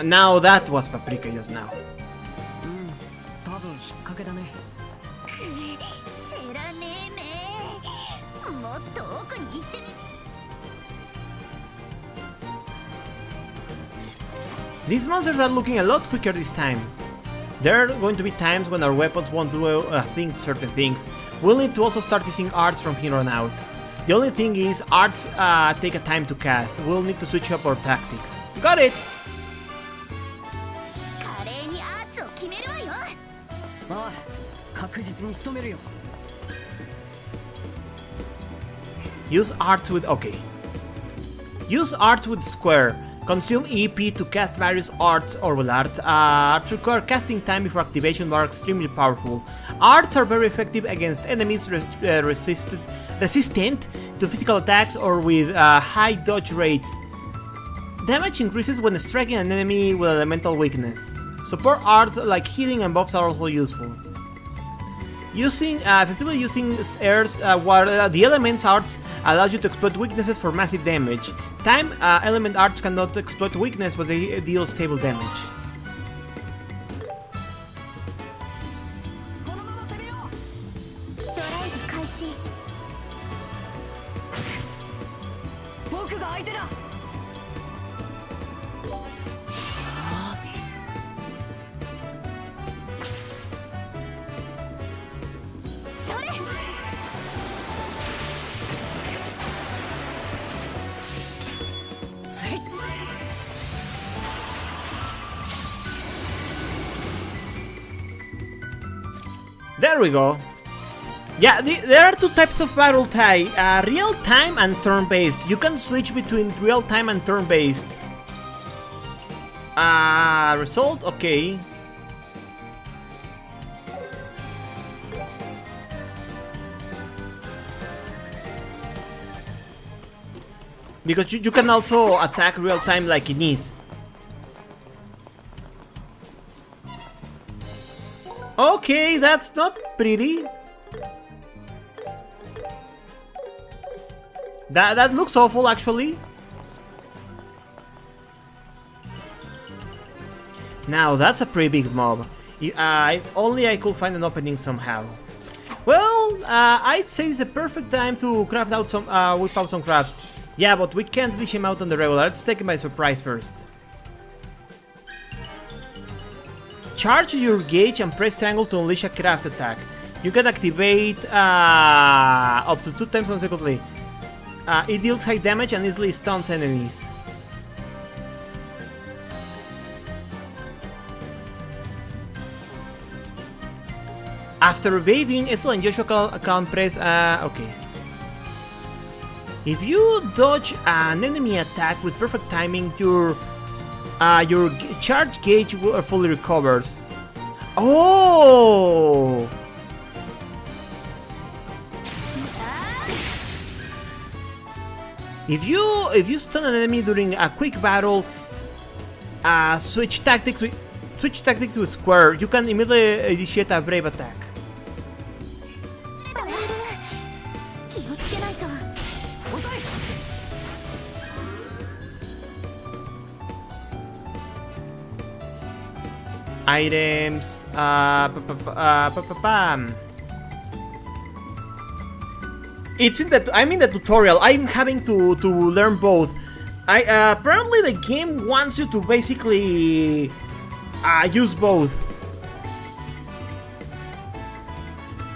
Now that was Paprika just now. 多分引っ掛けだね。知らねえめ。もっと奥に行ってみ。 These monsters are looking a lot quicker this time. There are going to be times when our weapons won't do certain things. We'll need to also start using arts from here on out. The only thing is, arts take a time to cast. We'll need to switch up our tactics. Got it! 華麗にアーツを決めるわよ。ああ、確実に仕留めるよ。 Use arts with... okay. Use arts with square. Consume EP to cast various arts or will arts. Arts require casting time before activation but are extremely powerful. Arts are very effective against enemies resistant to physical attacks or with high dodge rates. Damage increases when striking an enemy with elemental weakness. Support arts like healing and buffs are also useful. Effectively using airs, while the elements arts allows you to exploit weaknesses for massive damage. Time element arts cannot exploit weakness, but they deal stable damage. このまま攻めよう。ドライブ開始。僕が相手だ。それ。 There we go. Yeah, there are two types of battle tie, real-time and turn-based. You can switch between real-time and turn-based. Result? Okay. Because you can also attack real-time like in East. Okay, that's not pretty. That looks awful, actually. Now that's a pretty big mob. Only I could find an opening somehow. Well, I'd say it's a perfect time to craft out some, whip out some crafts. Yeah, but we can't dish him out on the regular. Let's take him by surprise first. charge your gauge and press triangle to unleash a craft attack. You can activate up to 2 times consecutively. It deals high damage and easily stuns enemies. After evading, Estel and Joshua can press. Okay. If you dodge an enemy attack with perfect timing, your charge gauge fully recovers. Oh! If you stun an enemy during a quick battle, switch tactics with square. You can immediately initiate a brave attack. Items. It's in the. I'm in the tutorial. I'm having to learn both. Apparently the game wants you to basically use both.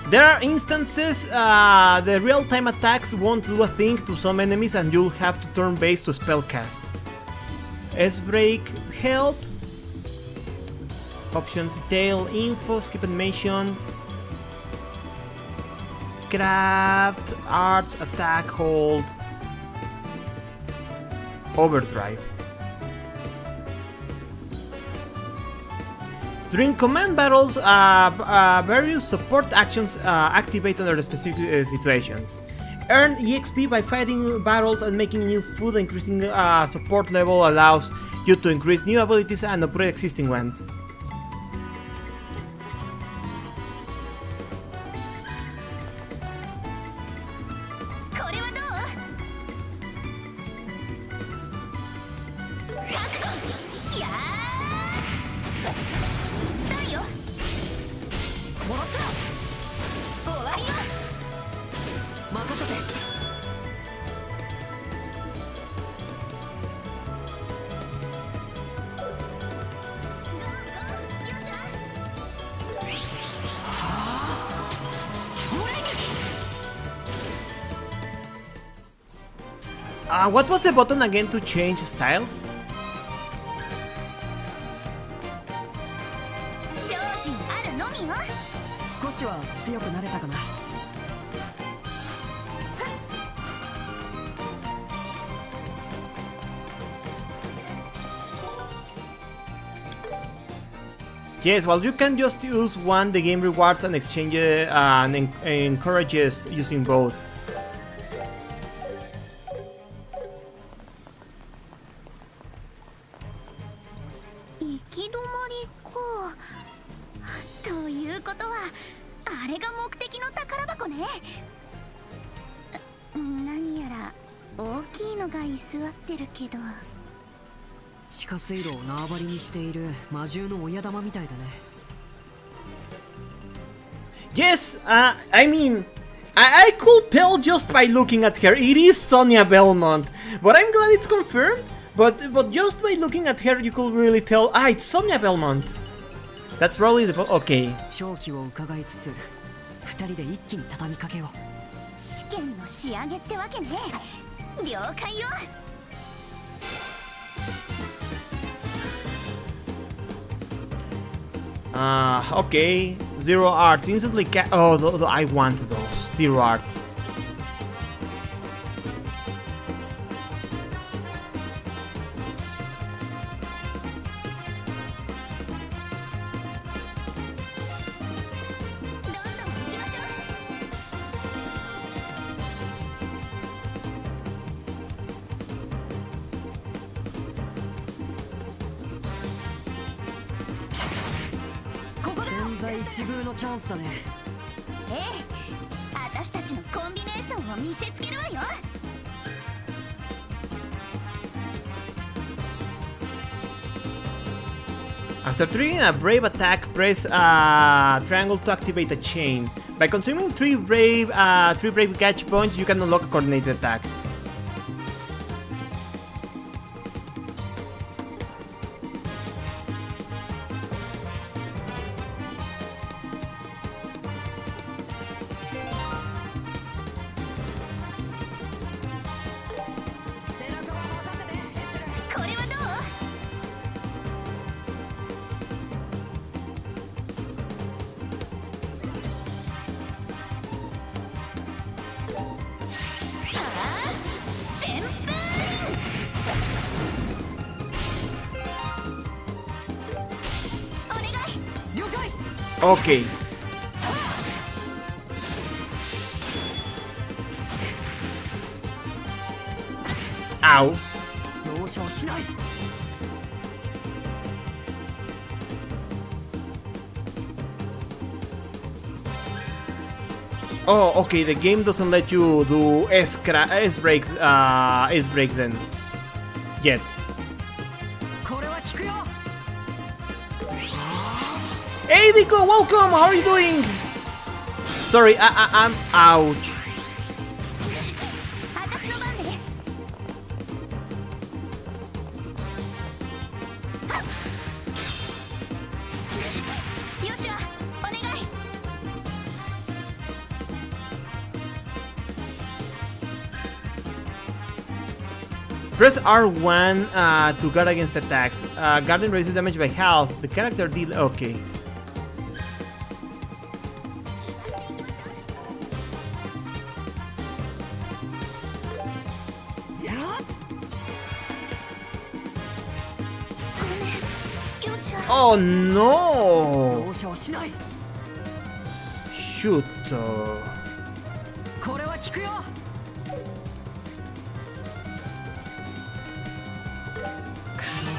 There are instances the real-time attacks won't do a thing to some enemies, and you'll have to turn base to spellcast. S-break, help. Options, detail, info, skip animation, craft, arts, attack, hold, overdrive. During command battles, various support actions activate under specific situations. Earn EXP by fighting battles and making new food. Increasing support level allows you to increase new abilities and upgrade existing ones. What was the button again to change styles? Yes, well, you can just use one. The game rewards and exchange and encourages using both. Yes, I mean, I could tell just by looking at her. It is Sonia Belmont, but I'm glad it's confirmed. But just by looking at her, you could really tell. It's Sonia Belmont. That's probably the okay. Okay. Zero arts. Instantly oh, I want those. Zero arts. After triggering a brave attack, press triangle to activate a chain. By consuming 3 brave catch points, you can unlock a coordinated attack. Okay. Ow. 容赦しない。 Oh, okay, the game doesn't let you do S-breaks then. Yet. これは効くよ。 Hey Nico, welcome! How are you doing? Sorry, I'm ouch. 私の番ね。よしわ、お願い。 Press R1 to guard against attacks. Guarding raises damage by half. The character deal. Okay. Oh no! 容赦しない。 Shoot. これは効くよ。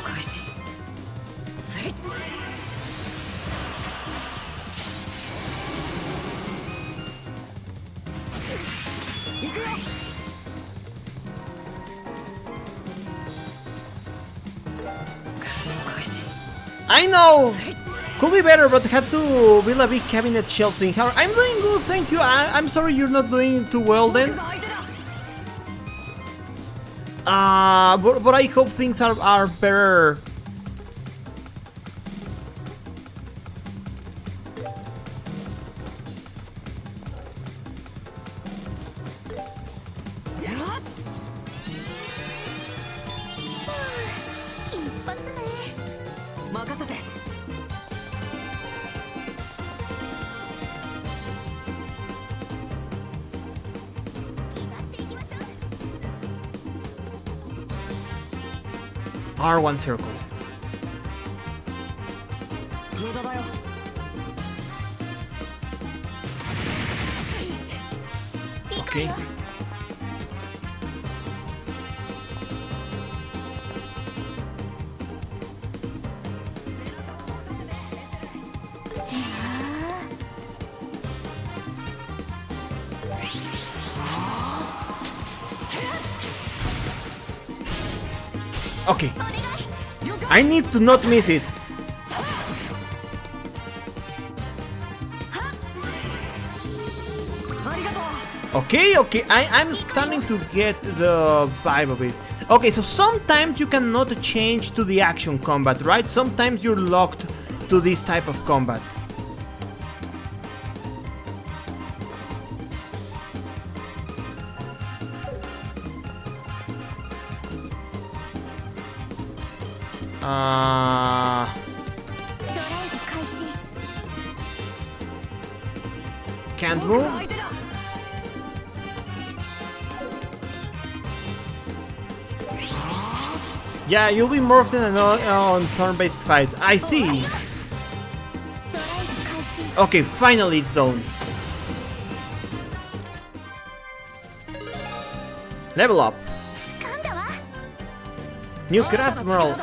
開始。せい。行くよ。 開始。 I know! Could be better, but had to build a big cabinet shelf thing. I'm doing good, thank you. I'm sorry you're not doing too well then. But I hope things are better. R1 circle. Okay. Okay. I need to not miss it. Okay, I'm starting to get the vibe of it. Okay, so sometimes you cannot change to the action combat, right? Sometimes you're locked to this type of combat. Can't move? Yeah, you'll be more often than not on turn-based fights. I see! Okay, finally it's done. Level up. New craft moral.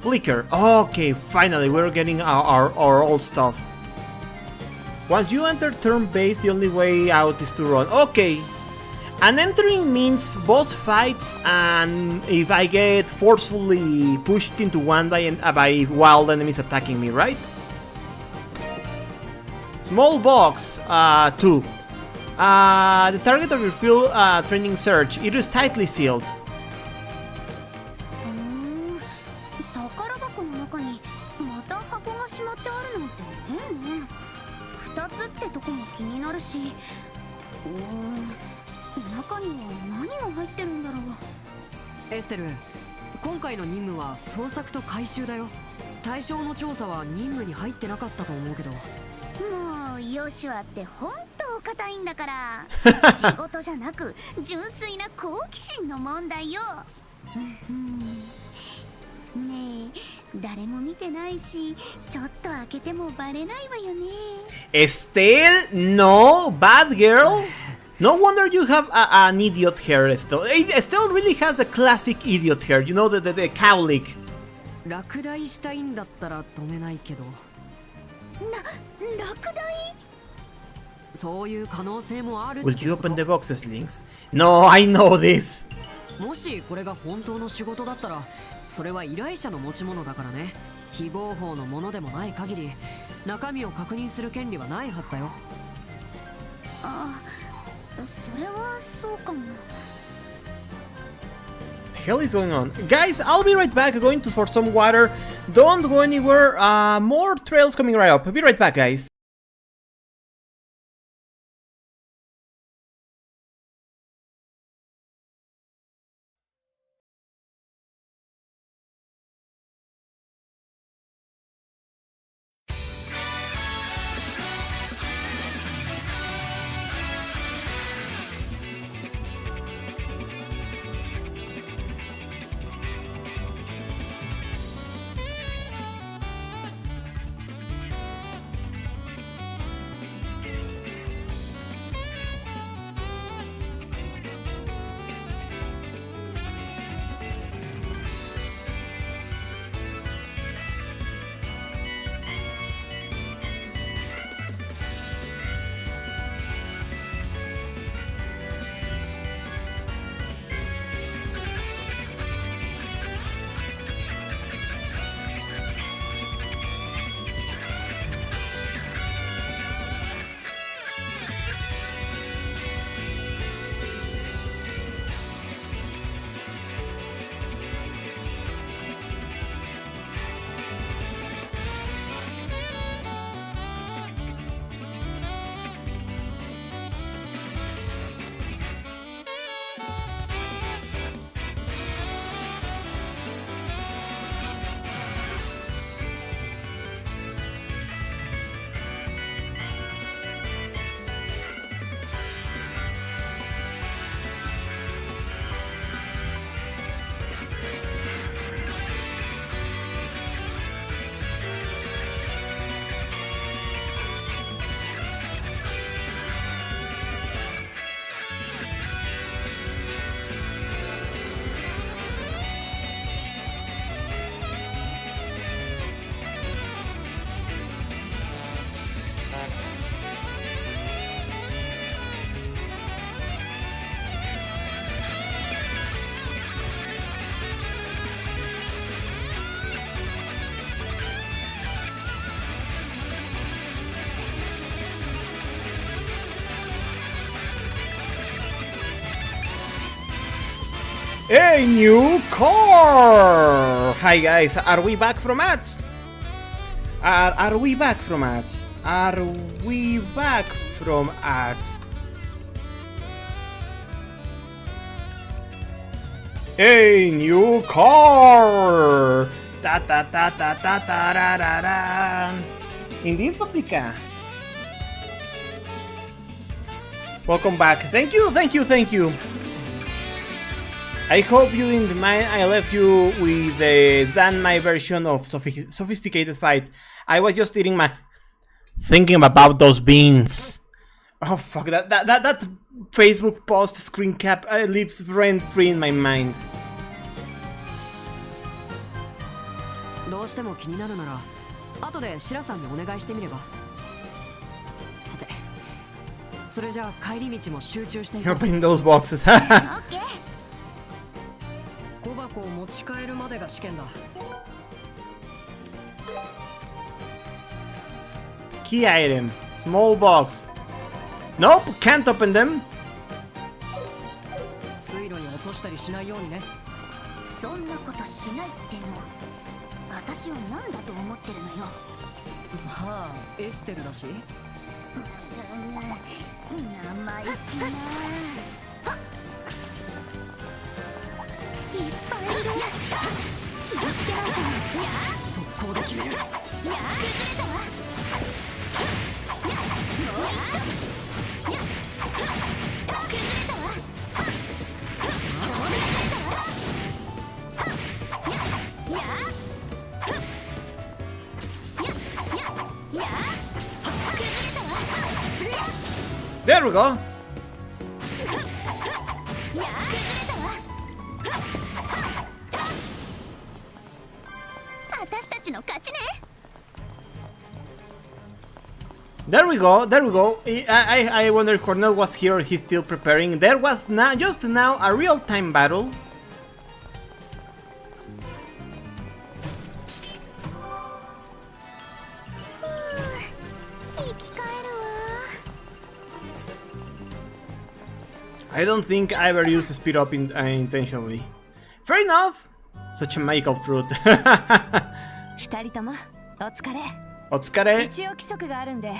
Flicker. Okay, finally we're getting our old stuff. Once you enter turn-based, the only way out is to run. Okay. And entering means boss fights, and if I get forcefully pushed into one by wild enemies attacking me, right? Small box 2. The target of your field training search. It is tightly sealed. 宝箱の中にまた箱がしまってあるなんて変ね。2つってとこも気になるし。中には何が入ってるんだろう。エステル、今回の任務は捜索と回収だよ。対象の調査は任務に入ってなかったと思うけど。もうヨシュアって本当硬いんだから。仕事じゃなく純粋な好奇心の問題よ。ねえ、誰も見てないし、ちょっと開けてもバレないわよね。 Estelle, no, bad girl. No wonder you have an idiot hair, Estelle. Estelle really has a classic idiot hair. You know, the cowlick. 落第したいんだったら止めないけど。落第？そういう可能性もあるって Will こ you と。 open the boxes, Lynx? No, I know this. もしこれが本当の仕事だったら、それは依頼者の持ち物だからね。非合法のものでもない限り、中身を確認する権利はないはずだよ。あ、それはそうかも。The hell is going on? Guys, I'll be right back. Going for some water. Don't go anywhere. More trails coming right up. I'll be right back, guys. A new car! Hi guys, are we back from ads? Are we back from ads? Are we back from ads? A new car! Ta ta ta ta ta ta ra ra ra. Indeed, Paprika. Welcome back. Thank you, thank you, thank you. I hope you didn't mind I left you with the Zanmai version of Sophisticated Fight. I was just thinking about those beans. Oh fuck, that Facebook post screen cap lives rent-free in my mind. どうしても気になるなら、後でシラさんにお願いしてみれば。さて、それじゃあ帰り道も集中していこう。 Opening those boxes. 小箱を持ち帰るまでが試験だ。 Key item, small box. Nope, can't open them. 水路に落としたりしないようにね。そんなことしないっての。私を何だと思ってるのよ。まあ、エステルだし。生意気な。いっぱいいる。気をつけないと。いや、速攻で決める。いや、崩れたわ。いや、もう一丁。いや、崩れたわ。もう崩れたわ。いや、いや。There we go. いや崩れたわ。私たちの勝ちね。 There we go, there we go. I wonder if Cornell was here or he's still preparing. There was just now a real-time battle. I don't think I ever used speed up intentionally. Fair enough. Such a magical fruit. 二人ともお疲れ。Otsukare. 一応規則があるんで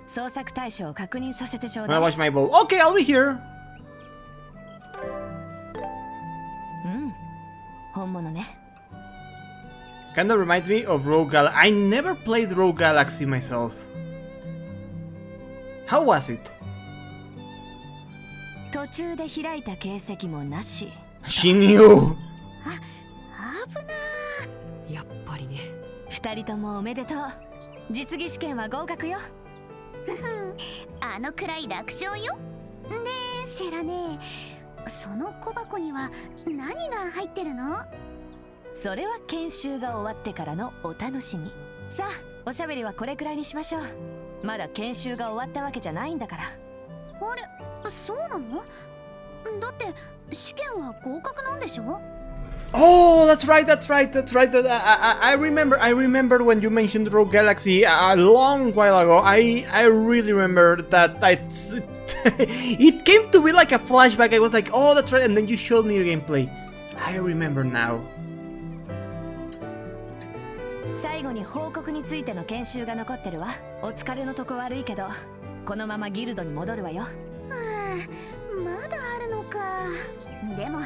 捜索対象を確認させてちょう I'm だ gonna い。 wash my bowl. Okay, I'll be here. 本物ね。 Kind of reminds me of Rogue Galaxy. I never played Rogue Galaxy myself. How was it? 途中で開いた形跡もなし。 She knew. やっぱりね。二人ともおめでとう。実技試験は合格よ。あのくらい楽勝よ。で、シェラね、その小箱には何が入ってるの？それは研修が終わってからのお楽しみ。さあ、おしゃべりはこれくらいにしましょう。まだ研修が終わったわけじゃないんだから。あれ、そうなの？だって試験は合格なんでしょ？ Oh, that's right. I remember when you mentioned Rogue Galaxy a long while ago. I really remember that. It came to be like a flashback. I was like, oh, that's right. And then you showed me your gameplay. I remember now. 最後に報告についての研修が残ってるわ。お疲れのとこ悪いけど、このままギルドに戻るわよ。まだあるのか。でも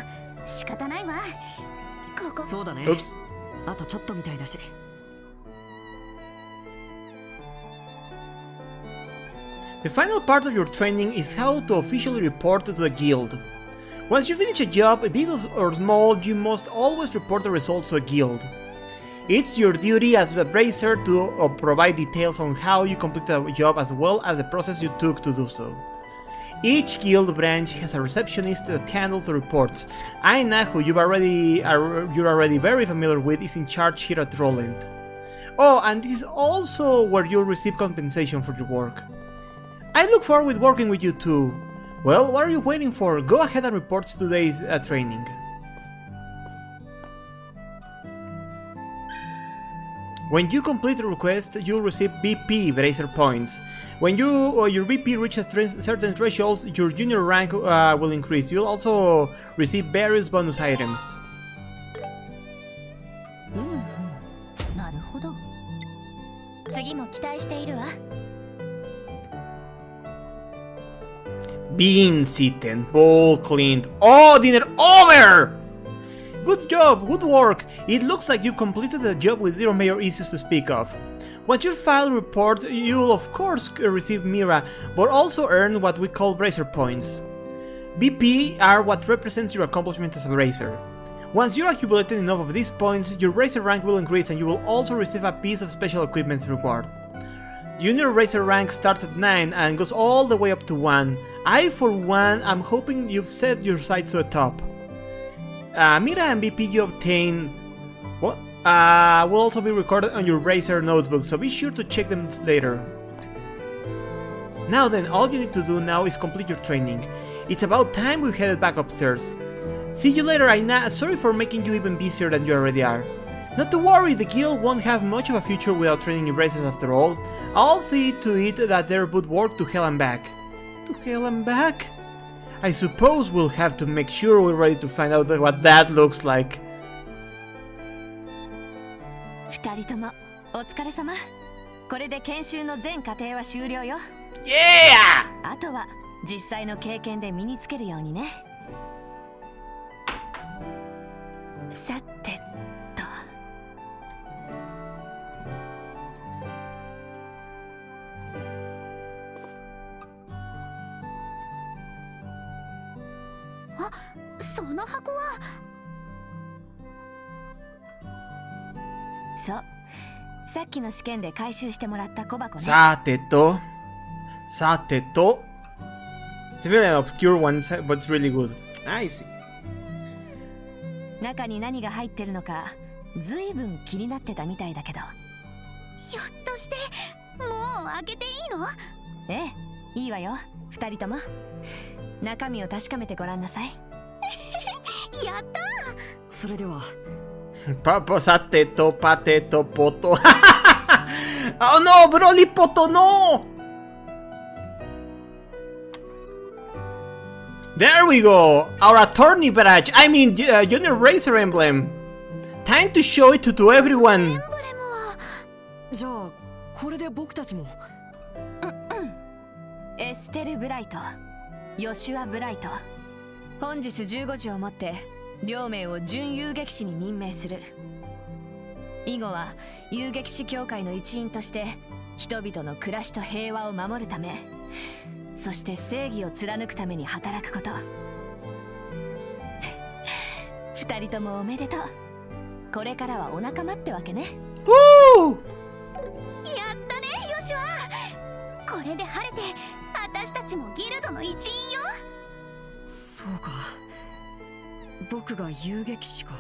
仕方ないわ。ここ。そうだね。 Oops. あとちょっとみたいだし。The final part of your training is how to officially report to the guild. Once you finish a job, big or small, you must always report the results to a guild. It's your duty as a bracer to provide details on how you completed the job as well as the process you took to do so. Each guild branch has a receptionist that handles the reports. Aina, who you're already very familiar with, is in charge here at Roland. Oh, and this is also where you'll receive compensation for your work. I look forward to working with you too. Well, what are you waiting for? Go ahead and report today's training. When you complete the request, you'll receive BP Bracer points. When your BP reaches certain thresholds, your junior rank will increase. You'll also receive various bonus items. なるほど。次も期待しているわ。Beans eaten, bowl cleaned. Oh, dinner over! Good job, good work. It looks like you completed the job with zero major issues to speak of. Once you file a report, you'll of course receive Mira, but also earn what we call Bracer points. BP are what represents your accomplishment as a Bracer. Once you're accumulated enough of these points, your Bracer rank will increase and you will also receive a piece of special equipment reward. Junior Bracer rank starts at 9 and goes all the way up to 1. I, for one, am hoping you've set your sights to the top. Mira and BP you obtain will also be recorded on your Bracer notebook, so be sure to check them later. Now then, all you need to do now is complete your training. It's about time we headed back upstairs. See you later, Aina. Sorry for making you even busier than you already are. Not to worry, the guild won't have much of a future without training new Bracers after all. I'll see to it that they're both work to hell and back. To hell and back? I suppose we'll have to make sure we're ready to find out what that looks like. 二人ともお疲れ様。これで研修の全過程は終了よ。Yeah! あとは実際の経験で身につけるようにね。さてと。あ、その箱は。そう、さっきの試験で回収してもらった小箱ね。さてと。It's really an obscure one, but it's really good. I see. 中に何が入ってるのかずいぶん気になってたみたいだけど。ひょっとしてもう開けていいの？ええ、いいわよ、二人とも。中身を確かめてごらんなさい。やったー。それでは。Papo, sateto, pateto, poto. Oh no, Broly Poto, no! There we go! Our attorney badge! I mean, Junior Racer emblem! Time to show it to everyone! じゃあこれで僕たちも。エステル・ブライト、ヨシュア・ブライト、本日15時をもって両名を準遊撃士に任命する。以後は遊撃士協会の一員として人々の暮らしと平和を守るため、そして正義を貫くために働くこと。二人ともおめでとう。これからはお仲間ってわけね。Woo! やったね、ヨシュア。これで晴れて私たちもギルドの一員よ。そうか、僕が遊撃士か。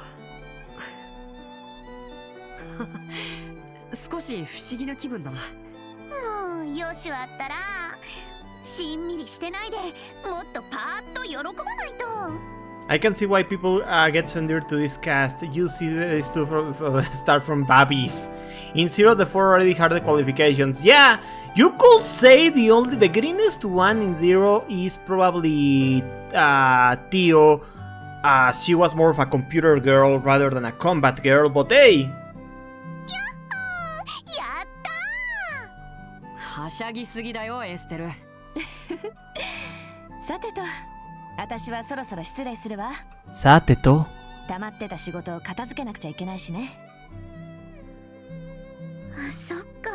少し不思議な気分だな。もうヨシュアったらしんみりしてないでもっとパーッと喜ばないと。I can see why people get so endeared to this cast. You see these two start from babies. In Zero, the four already had the qualifications. Yeah, you could say the greenest one in Zero is probably Tio. She was more of a computer girl rather than a combat girl, but hey! やったー。はしゃぎすぎだよ、エステル。さてと、私はそろそろ失礼するわ。さてと。溜まってた仕事を片付けなくちゃいけないしね。そっか、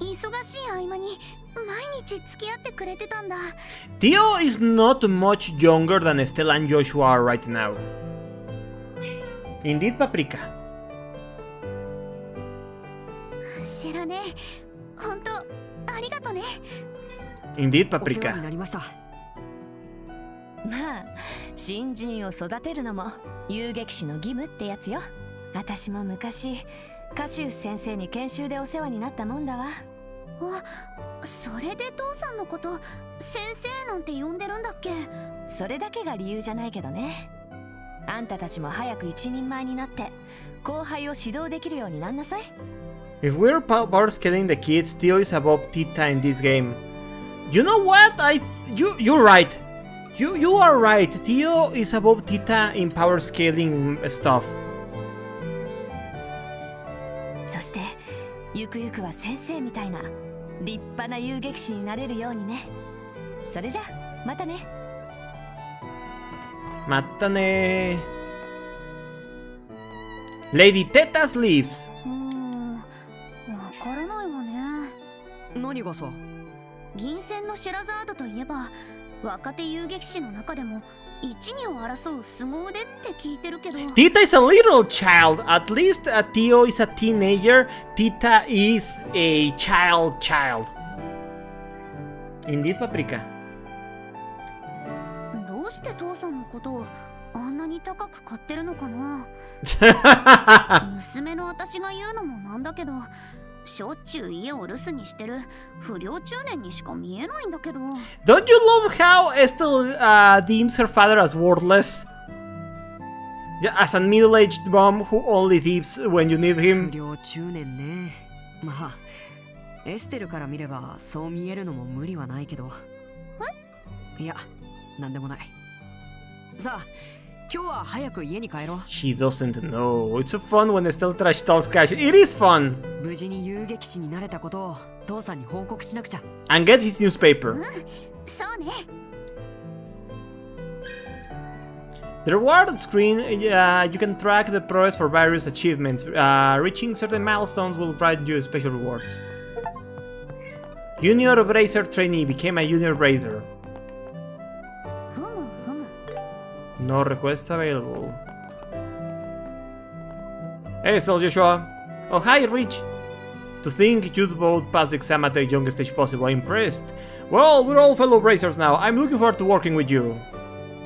忙しい合間に毎日付き合ってくれてたんだ。 Tio is not much younger than Estella and Joshua are right now. Indeed, Paprika. 知らねえ、ほんとありがとね。 Indeed, お世話 Paprika. になりました。まあ、新人を育てるのも遊撃士の義務ってやつよ。私も昔カシウス先生に研修でお世話になったもんだわ。あ、それで父さんのこと先生なんて呼んでるんだっけ？それだけが理由じゃないけどね。あんたたちも早く一人前になって後輩を指導できるようになんなさい。 If we're power scaling the kids, Tio is above Tita in this game. You know what? You're right. You are right. Tio is above Tita in power scaling stuff. そしてゆくゆくは先生みたいな立派な遊撃士になれるようにね。それじゃまたね。またね。Lady Tetas leaves. わからないわね。何がさ？銀線のシェラザードといえば若手遊撃士の中でも一二を争う凄腕って聞いてるけど。 Tita is a little child. At least Tio is a teenager. Tita is a child. Indeed, Paprika. どうして父さんのことをあんなに高く買ってるのかな。娘の私が言うのもなんだけど、しょっちゅう家を留守にしてる不良中年にしか見えないんだけど。 Don't you love how Estelle deems her father as worthless? Yeah, as a middle-aged mom who only leaves when you need 不 him. 良中年ね。まあエステルから見ればそう見えるのも無理はないけど。いや、なんでもない。さあ、今日は早く家に帰ろう。 She doesn't know. It's so fun when Estelle trash talks cash. It is fun. 無事に遊撃士になれたことを父さんに報告しなくちゃ。 And get his newspaper. そうね。 The reward screen, you can track the progress for various achievements. Reaching certain milestones will grant you special rewards. Junior Bracer trainee became a junior bracer. ふむふむ。 No requests available. Hey, Sol Joshua. Oh, hi, Rich. To think you'd both pass the exam at the youngest age possible. I'm impressed. Well, we're all fellow racers now. I'm looking forward to working with you.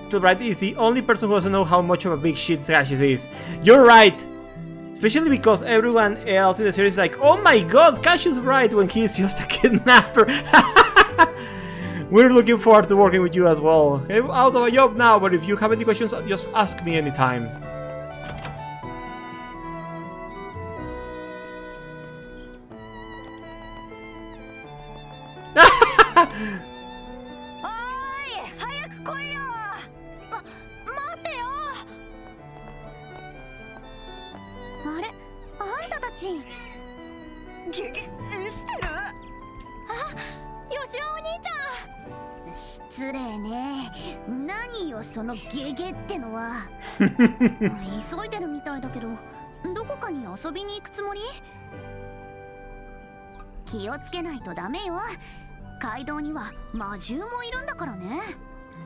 Still Bright is the only person who doesn't know how much of a big shit Cassius is. You're right! Especially because everyone else in the series is like, oh my god, Cassius Bright, when he's just a kidnapper. We're looking forward to working with you as well. I'm out of a job now, but if you have any questions, just ask me anytime.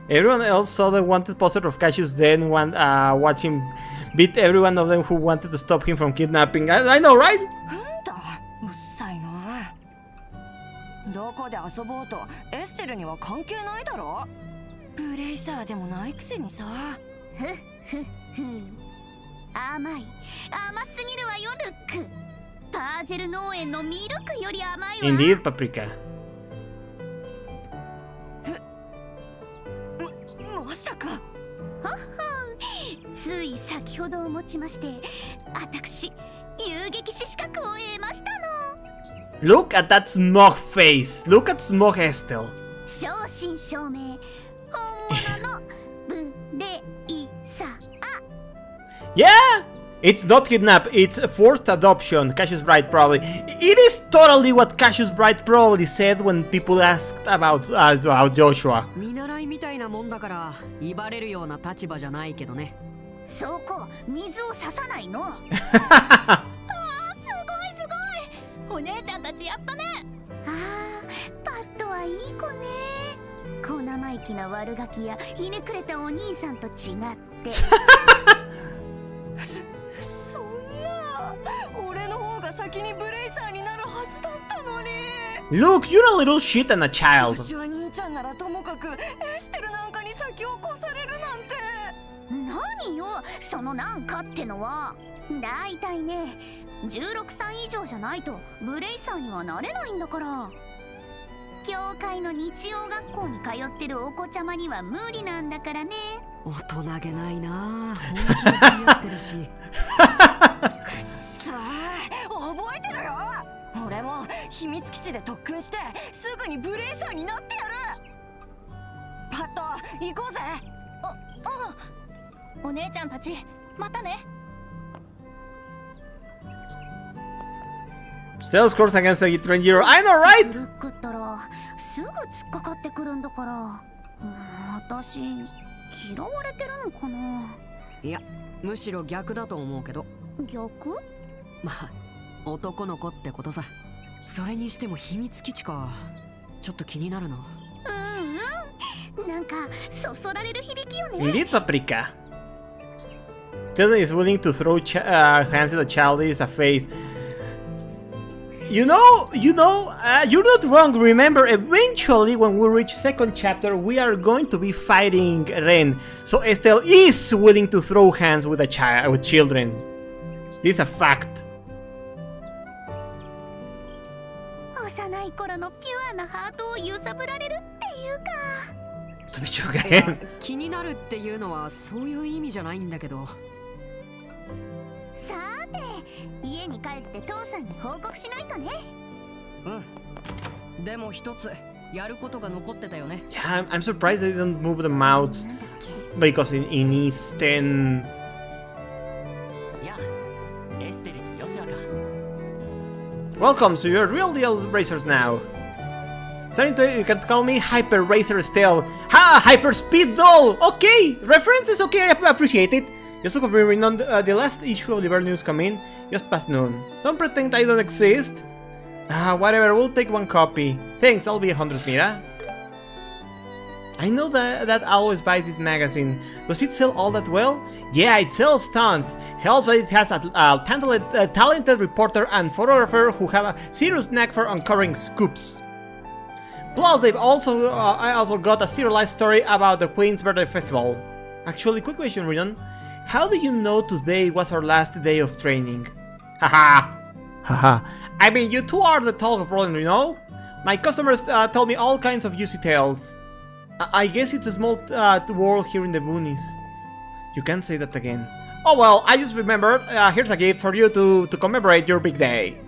Everyone else saw the wanted poster of Cassius then watch him beat every one of them who wanted to stop him from kidnapping. I know, right? どこで遊ぼうとエステルには関係ないだろ。ブレイサーでもないくせにさ。ふっふっふ。甘い。甘すぎるわよ、ルック。パーゼル農園のミルクより甘いわ。Indeed, Paprika. まさか。ほほん。つい先ほどをもちまして、私遊撃士資格を得ましたの。 Look at that smug face. Look at smug Estelle. 正真正銘本物のブレイサー。 Yeah! It's not kidnap, it's forced adoption. Cassius Bright probably. It is totally what Cassius Bright probably said when people asked about Joshua. 見習いみたいなもんだから威張れるような立場じゃないけどね。そこ水を差さないの。お姉ちゃんたちやったね。ああ、パッドはいい子ね。小生意気な悪ガキやひねくれたお兄さんと違って。そんな、俺の方が先にブレイサーになるはずだったのに。Look, you're a little shit and a child. 私は兄ちゃんならともかくエステルなんかに先を越されるなんて。何よ、そのなんかってのは。だいたいね。 16歳以上じゃないとブレイサーにはなれないんだから。教会の日曜学校に通ってるお子ちゃまには無理なんだからね。大人げないな。本気でやってるし。くっそー、覚えてるよ。俺も秘密基地で特訓してすぐにブレイサーになってやる。パッと行こうぜ。お姉ちゃんたちまたね。 Sales course against the Train Hero. I know, right? ルックったらすぐ突っかかってくるんだから。私嫌われてるのかな。いや、むしろ逆だと思うけど。逆？まあ、男の子ってことさ。それにしても秘密基地か。ちょっと気になるな。うんうん。なんかそそられる響きよね。 Indeed, Paprika. Still is willing to throw hands at the child is a face. You're not wrong. Remember, eventually, when we reach second chapter, we are going to be fighting Ren. So Estelle is willing to throw hands with with children. This is a fact. 幼い頃のピュアなハートを揺さぶられるっていうか。とびちょが変。気になるっていうのはそういう意味じゃないんだけど。 さて、家に帰って父さんに報告しないとね。うん。でも一つやることが残ってたよね。Yeah, I'm surprised they didn't move the mouths because in East 10. Welcome, so you're real deal racers now. Starting to, you can call me Hyper Racer Estelle. Ha! Hyper Speed Doll! Okay! References, okay, I appreciate it. Just to confirm, on the last issue of the World News come in, just past noon. Don't pretend I don't exist. Whatever, we'll take one copy. Thanks, I'll be 100, Mira. I know that always buys this magazine. Does it sell all that well? Yeah, it sells tons. Helps that it has a talented reporter and photographer who have a serious knack for uncovering scoops. Plus, I also got a serialized story about the Queen's birthday festival. Actually, quick question, Rinon. How do you know today was our last day of training? Haha. Haha. I mean, you two are the talk of rolling, you know? My customers tell me all kinds of juicy tales. I guess it's a small world here in the boonies. You can't say that again. Oh well, I just remembered. Here's a gift for you to commemorate your big day.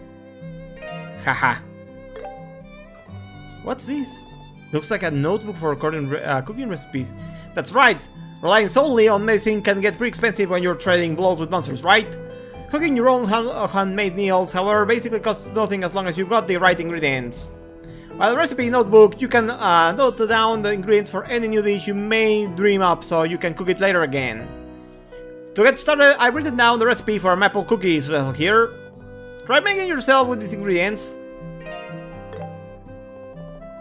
Haha. What's this? Looks like a notebook for recording cooking recipes. That's right. Relying solely on medicine can get pretty expensive when you're trading blows with monsters, right? Cooking your own handmade meals, however, basically costs nothing as long as you've got the right ingredients. While the recipe notebook, you can note down the ingredients for any new dish you may dream up so you can cook it later again. To get started, I've written down the recipe for maple cookies here. Try making it yourself with these ingredients.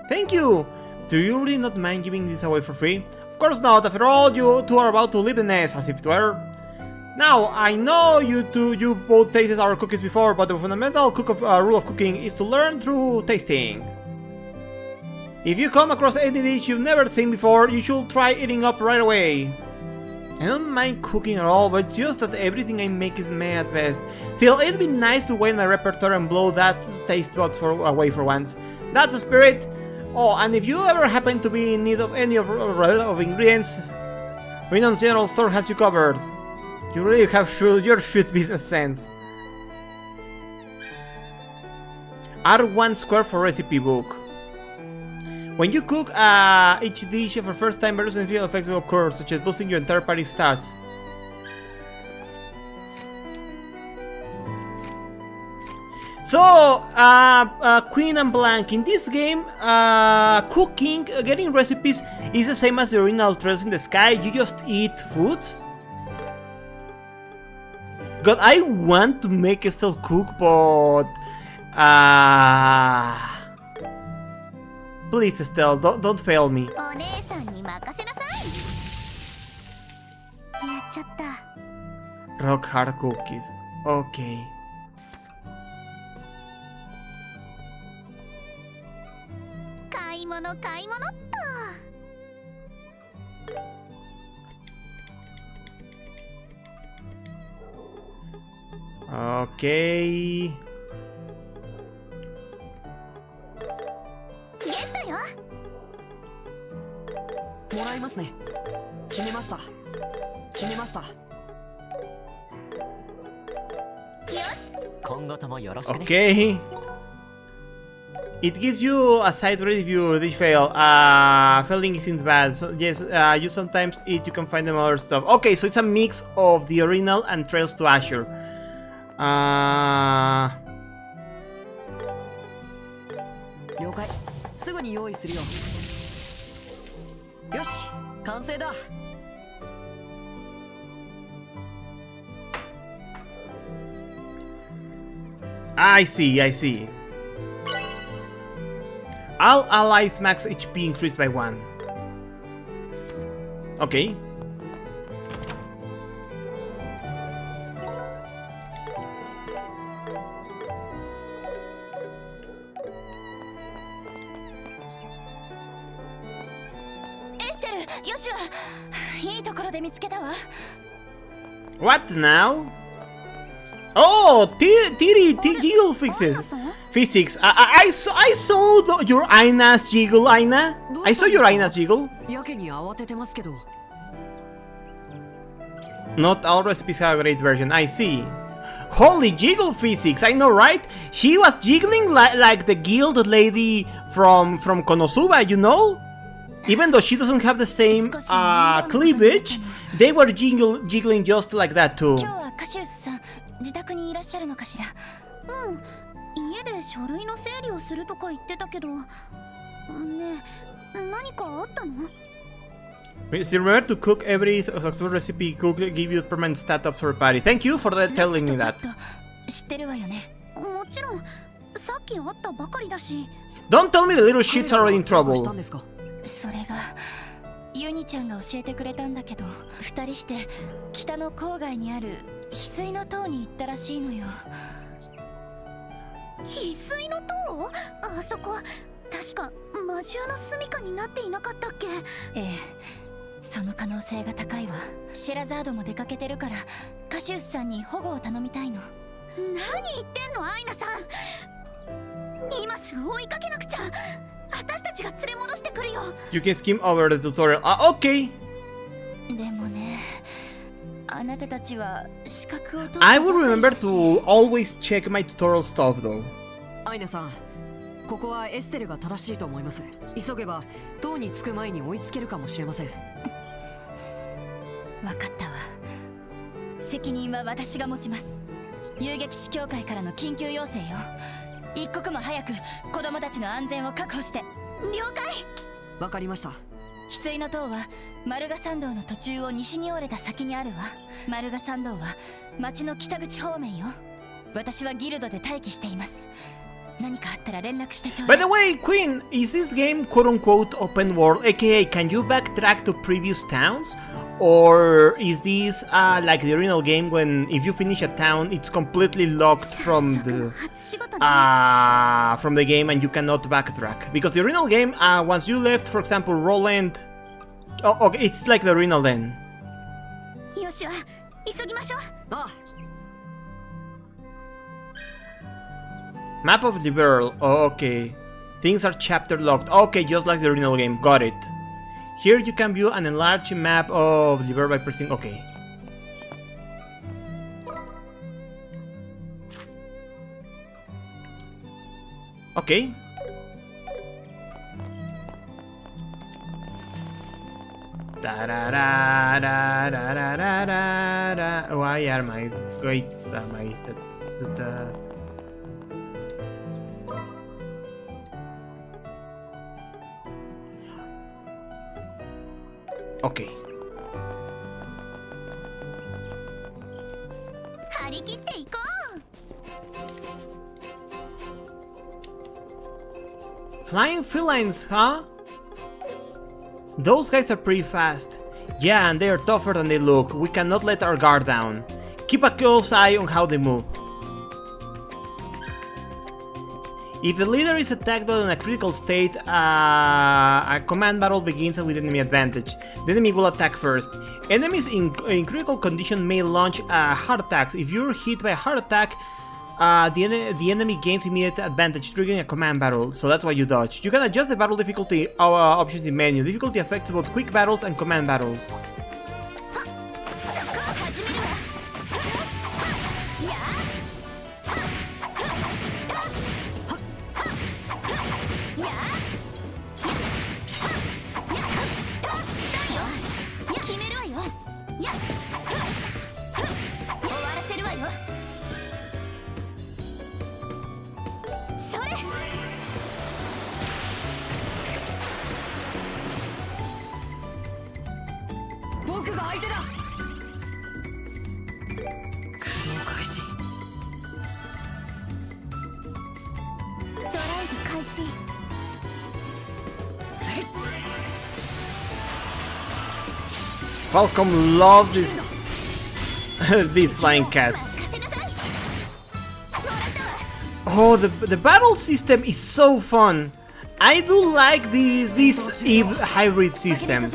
Thank you! Do you really not mind giving this away for free? Of course not, after all, you two are about to leave the nest, as if it were. Now, I know you both tasted our cookies before, but the fundamental rule of cooking is to learn through tasting. If you come across any dish you've never seen before, you should try eating up right away. I don't mind cooking at all, but just that everything I make is meh at best. Still, it'd be nice to widen my repertoire and blow that taste buds away for once. That's the spirit. Oh, and if you ever happen to be in need of any of ingredients, Renon's General Store has you covered. You really have your shrewd business sense. R1 square for recipe book. When you cook each dish for first time, various beneficial effects will occur, such as boosting your entire party stats. So, Queen and Blank, in this game, cooking, getting recipes is the same as the original Trails in the Sky. You just eat foods. God, I want to make Estelle cook, but please, Estelle, don't fail me. Rock hard cookies. Okay. Okay. Okay. It gives you a side review dish fail. Failing isn't bad. So yes, you sometimes eat, you can find them other stuff. Okay, so it's a mix of the original and Trails to Azure. I see. All allies max HP increased by 1. Okay. What now? Oh, Jiggle fixes. Physics. I saw your Aina's Jiggle, Aina. I saw your Aina's Jiggle. Not all recipes have a great version. I see. Holy Jiggle physics, I know, right? She was jiggling like the guild lady from Konosuba, you know? Even though she doesn't have the same cleavage, they were jiggling just like that too. Remember to cook every successful recipe cook give you permanent stat ups for a party. Thank you for telling me that. Don't tell me the little shit's already in trouble. それがユニちゃんが教えてくれたんだけど、2人して北の郊外にある翡翠の塔に行ったらしいのよ。翡翠の塔？あそこ確か魔獣の住処になっていなかったっけ？ええ、その可能性が高いわ。シェラザードも出かけてるからカシウスさんに保護を頼みたいの。何言ってんのアイナさん。今すぐ追いかけなくちゃ。私たちが連れ戻してくるよ。 You can skim over the tutorial. Okay. でもね、あなたたちは資格を取って I will remember to always check my tutorial stuff though. アイナさん、ここはエステルが正しいと思います。急げば塔に着く前に追いつけるかもしれません。わかったわ。責任は私が持ちます。遊撃士協会からの緊急要請よ。一刻も早く子供たちの安全を確保して。了解。わかりました。翡翠の塔はマルガ山道の途中を西に折れた先にあるわ。マルガ山道は町の北口方面よ。私はギルドで待機しています。何かあったら連絡してちょうだい。 By the way, Queen, is this game quote-unquote open world? AKA, can you backtrack to previous towns? Or is this like the original game when if you finish a town, it's completely locked from the game and you cannot backtrack? Because the original game, once you left, for example, Roland... Oh, okay, it's like the original then. よしは急ぎましょう。ああ。Map of the world. Oh, okay. Things are chapter locked. Okay, just like the original game. Got it. Here you can view an enlarged map of the world by pressing OK. Okay. Why are my wait my OK. 張り切っていこう。 Flying felines, huh? Those guys are pretty fast. Yeah, and they are tougher than they look. We cannot let our guard down. Keep a close eye on how they move. If the leader is attacked while in a critical state, a command battle begins with enemy advantage. The enemy will attack first. Enemies in critical condition may launch heart attacks. If you're hit by a heart attack, the enemy gains immediate advantage, triggering a command battle. So that's why you dodge. You can adjust the battle difficulty options in menu. Difficulty affects both quick battles and command battles. Falcom loves this these flying cats. Oh, the battle system is so fun. I do like this hybrid system.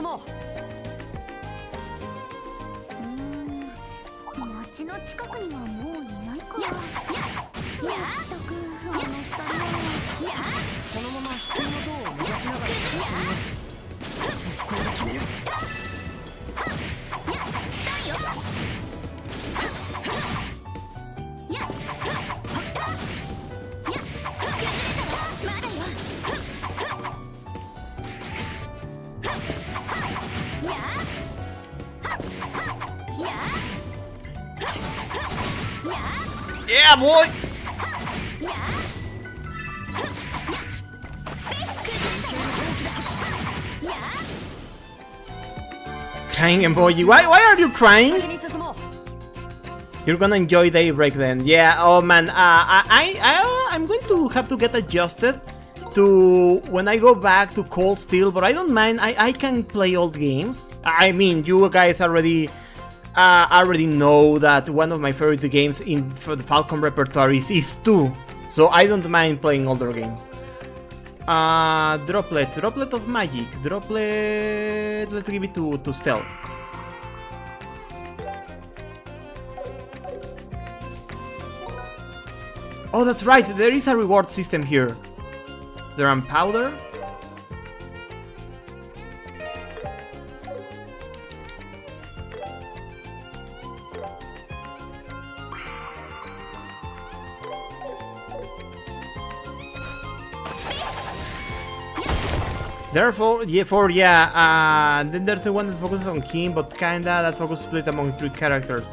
町の近くにはもういないか。やったくあの二人はこのまま普通の塔を目指しながら速攻で決める。Yeah, boy! Crying and boy, why are you crying? You're gonna enjoy daybreak then. Yeah, oh man, I'm going to have to get adjusted to when I go back to Cold Steel, but I don't mind. I can play old games. I mean, you guys already know that one of my favorite games for the Falcom repertoire is 2, so I don't mind playing older games. Droplet of magic. Droplet. Let's give it to stealth. Oh, that's right. There is a reward system here. There are powder. Therefore, then there's the one that focuses on him, but kinda that focus split among 3 characters.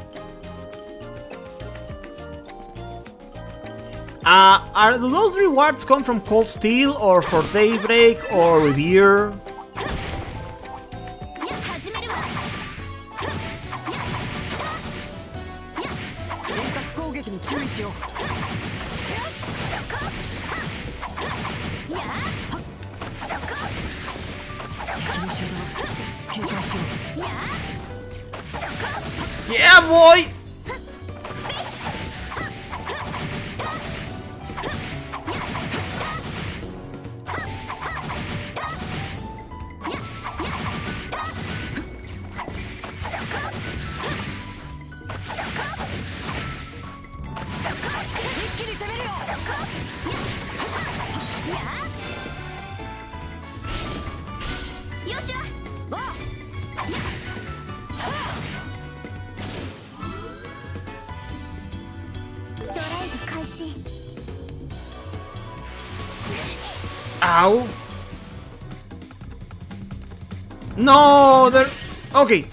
Do those rewards come from Cold Steel, or for Daybreak, or Revere? Yeah, boy! Ow! No, there. Okay.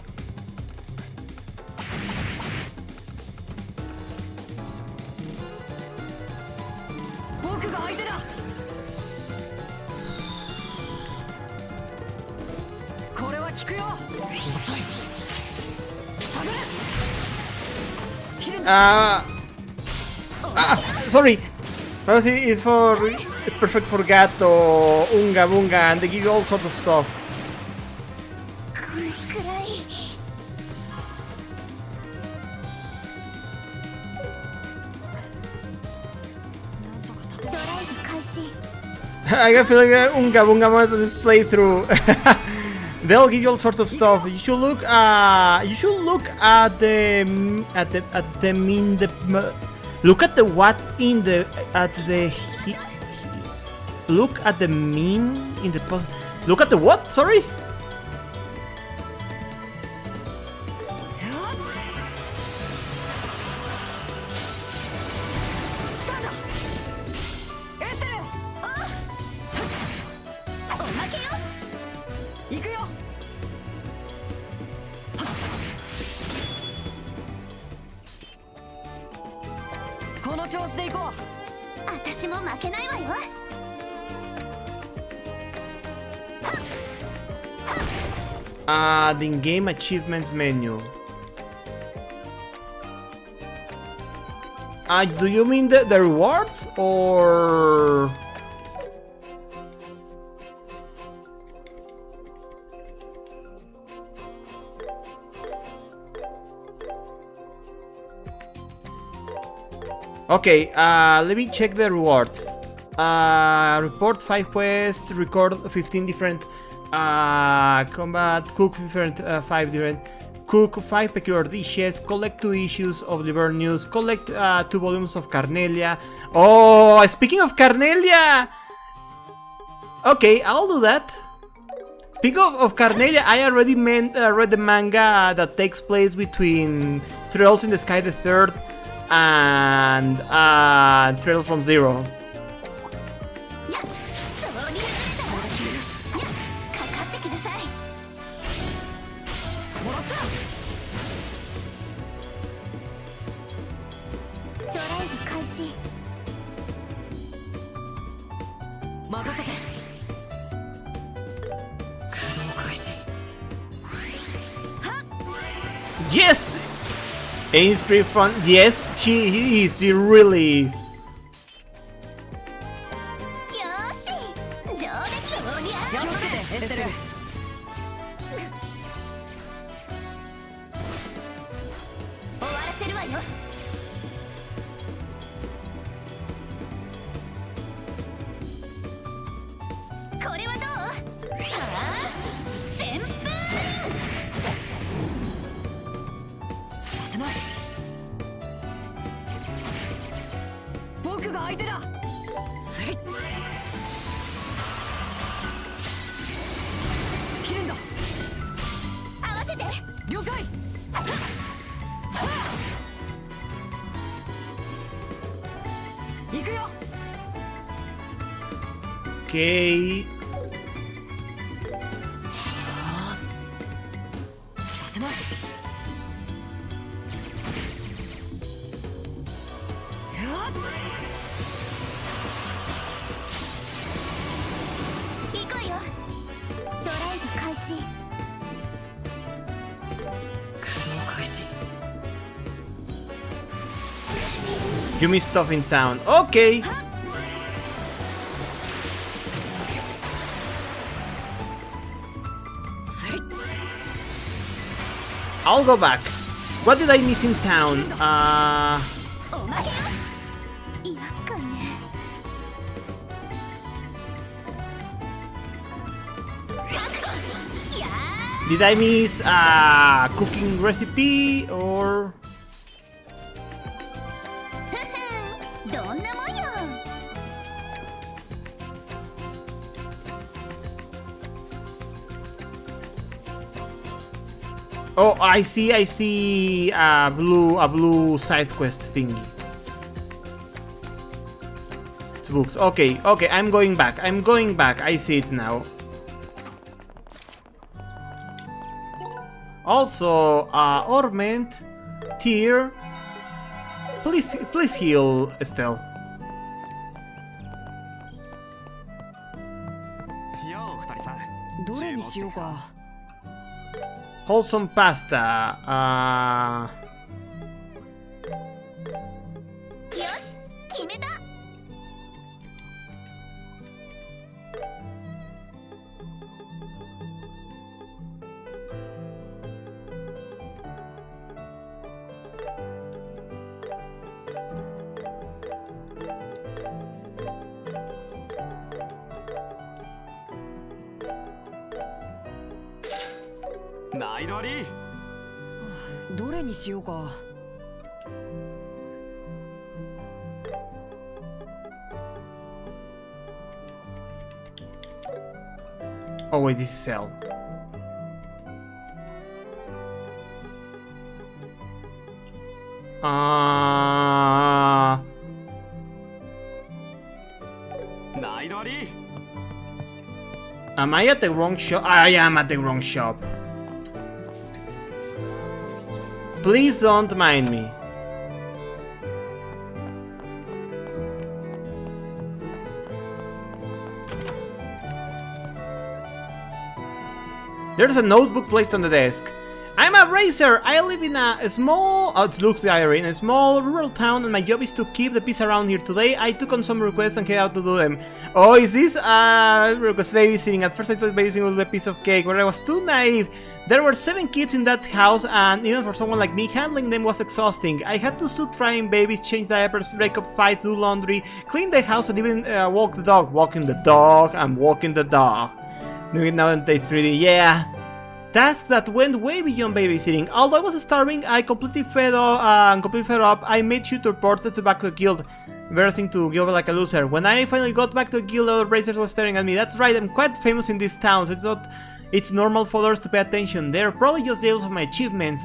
Sorry. It's perfect for Gato, Unga Bunga, and they give you all sorts of stuff. I got feeling Unga Bunga most of this playthrough. They'll give you all sorts of stuff. You should look. You should look at the look at the what in the look at the mean in the post. Look at the what? Sorry. The in-game achievements menu. Do you mean the rewards or? Okay, let me check the rewards. Report 5 quests, record 15 different combat, cook 5 different, cook 5 peculiar dishes, collect 2 issues of Liber News, collect 2 volumes of Carnelia. Oh, speaking of Carnelia! Okay, I'll do that. Speaking of Carnelia, I already read the manga that takes place between Trails in the Sky the Third and Trails from Zero. Yes! Ain's pretty fun. Yes, she is. She really is. が相手だ。スイッ切れんだ。合わせて。了解。行くよ。Okay. させます。行くわよ。ドライブ開始。駆動開始。 Give me stuff in town. Okay. I'll go back. What did I miss in town? おまけよ。厄介ね。Did I miss cooking recipe or? どんなもんよ。Oh, I see a blue side quest thingy. It's books. Okay, I'm going back. I see it now. Also, Orment, Tear. Please heal, Estelle. Yo, どれにしようか。Wholesome pasta. よし、決めた。どれにしようか。Oh wait, this is Cell. Am I at the wrong shop? I am at the wrong shop. Please don't mind me. There's a notebook placed on the desk. I'm a racer! I live in a small... Oh, it looks the diary. In a small rural town, and my job is to keep the peace around here. Today, I took on some requests and head out to do them. Oh, is this request babysitting? At first, I thought babysitting would be a piece of cake, but I was too naive. There were 7 kids in that house, and even for someone like me, handling them was exhausting. I had to suit trying babies, change diapers, break up fights, do laundry, clean the house, and even walk the dog. Walking the dog, I'm walking the dog. Doing it now and it's 3D, yeah. Tasks that went way beyond babysitting. Although I was starving, I completely fed up. I made sure to report it back to the guild. Embarrassing to give up like a loser. When I finally got back to the guild, other racers were staring at me. That's right, I'm quite famous in this town, so it's normal for others to pay attention. They're probably just jealous of my achievements.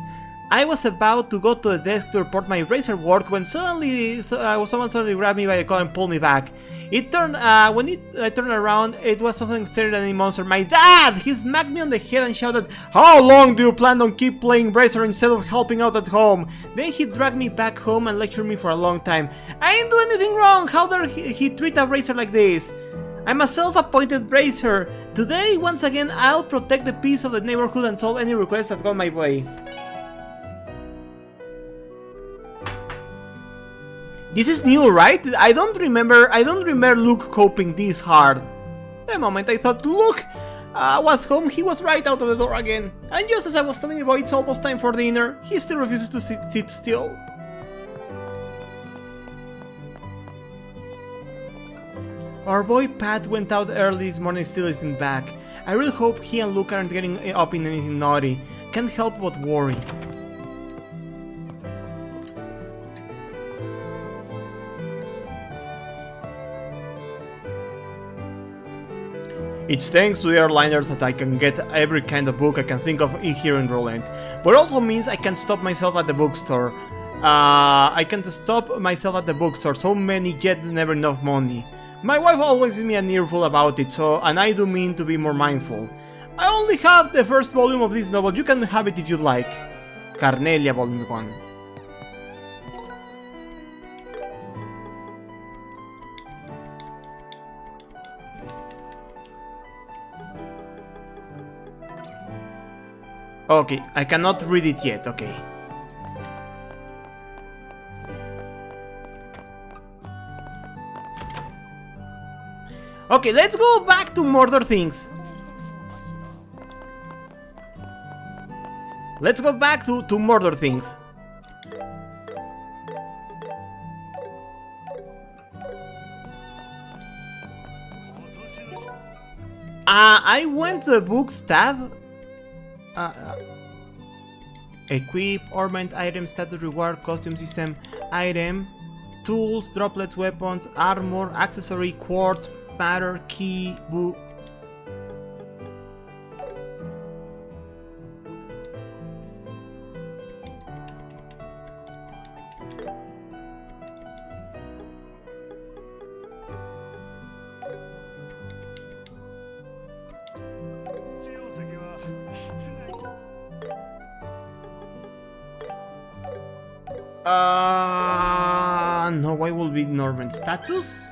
I was about to go to the desk to report my racer work when suddenly someone suddenly grabbed me by the collar and pulled me back. It turned when I turned around, it was something scarier than any monster. My dad! He smacked me on the head and shouted, "How long do you plan on keep playing racer instead of helping out at home?" Then he dragged me back home and lectured me for a long time. I didn't do anything wrong. How dare he treat a racer like this? I'm a self-appointed racer. Today, once again, I'll protect the peace of the neighborhood and solve any requests that come my way. This is new, right? I don't remember Luke coping this hard. The moment I thought Luke was home, he was right out of the door again. And just as I was telling the boy it's almost time for dinner, he still refuses to sit still. Our boy Pat went out early this morning, still isn't back. I really hope he and Luke aren't getting up in anything naughty. Can't help but worry. It's thanks to the airliners that I can get every kind of book I can think of here in Roland. But it also means I can stop myself at the bookstore. So many yet never enough money. My wife always gives me an earful about it, and I do mean to be more mindful. I only have the first volume of this novel. You can have it if you'd like. Carnelia, Volume 1. Okay, I cannot read it yet, okay. Okay, let's go back to Murder Things. Let's go back to Murder Things. I went to the books tab. Equip, ornament, item, status, reward, costume system, item, tools, droplets, weapons, armor, accessory, quartz, matter, key, book. No, why will be Norman status?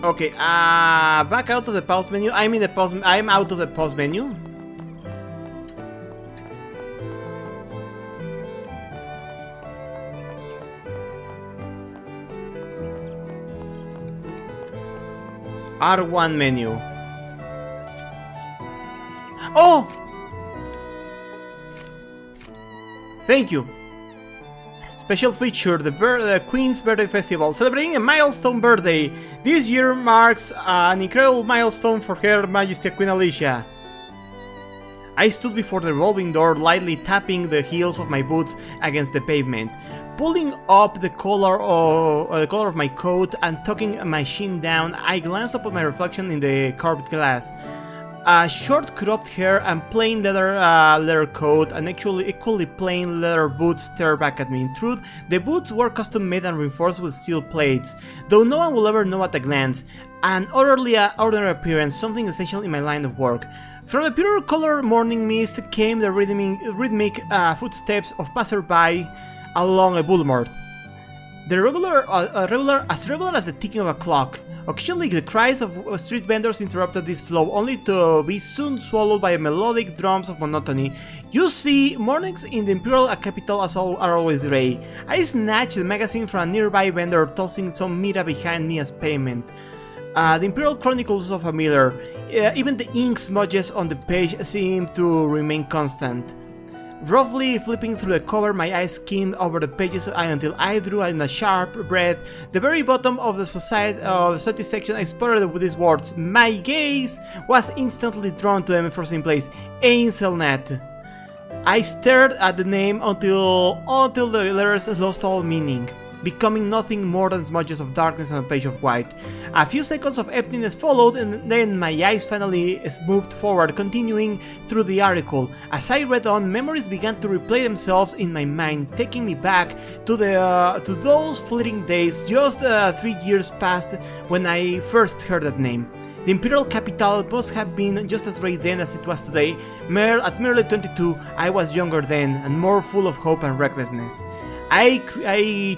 Okay, back out of the pause menu. I'm out of the pause menu. R1 menu. Oh! Thank you. Special feature, the Queen's Birthday Festival, celebrating a milestone birthday. This year marks an incredible milestone for Her Majesty Queen Alicia. I stood before the revolving door, lightly tapping the heels of my boots against the pavement, pulling up the collar of my coat and tucking my chin down. I glanced up at my reflection in the carved glass. A short cropped hair and plain leather coat and actually equally plain leather boots stared back at me. In truth, the boots were custom made and reinforced with steel plates, though no one will ever know at a glance. An ordinary appearance, something essential in my line of work. From the pure colored morning mist came the rhythmic footsteps of passersby along a boulevard. The regular as the ticking of a clock. Occasionally the cries of street vendors interrupted this flow, only to be soon swallowed by melodic drums of monotony. You see, mornings in the Imperial capital are always grey. I snatched the magazine from a nearby vendor, tossing some mira behind me as payment. The Imperial Chronicles of familiar. Even the ink smudges on the page seemed to remain constant. Roughly flipping through the cover, my eyes skimmed over the pages until I drew in a sharp breath the very bottom of the society section. I sputtered with these words. My gaze was instantly drawn to them first in place. Ainselnet. I stared at the name until the letters lost all meaning, becoming nothing more than smudges of darkness on a page of white. A few seconds of emptiness followed, and then my eyes finally moved forward, continuing through the article. As I read on, memories began to replay themselves in my mind, taking me back to those fleeting days, just 3 years past, when I first heard that name. The Imperial capital must have been just as great then as it was today. At merely 22, I was younger then, and more full of hope and recklessness. I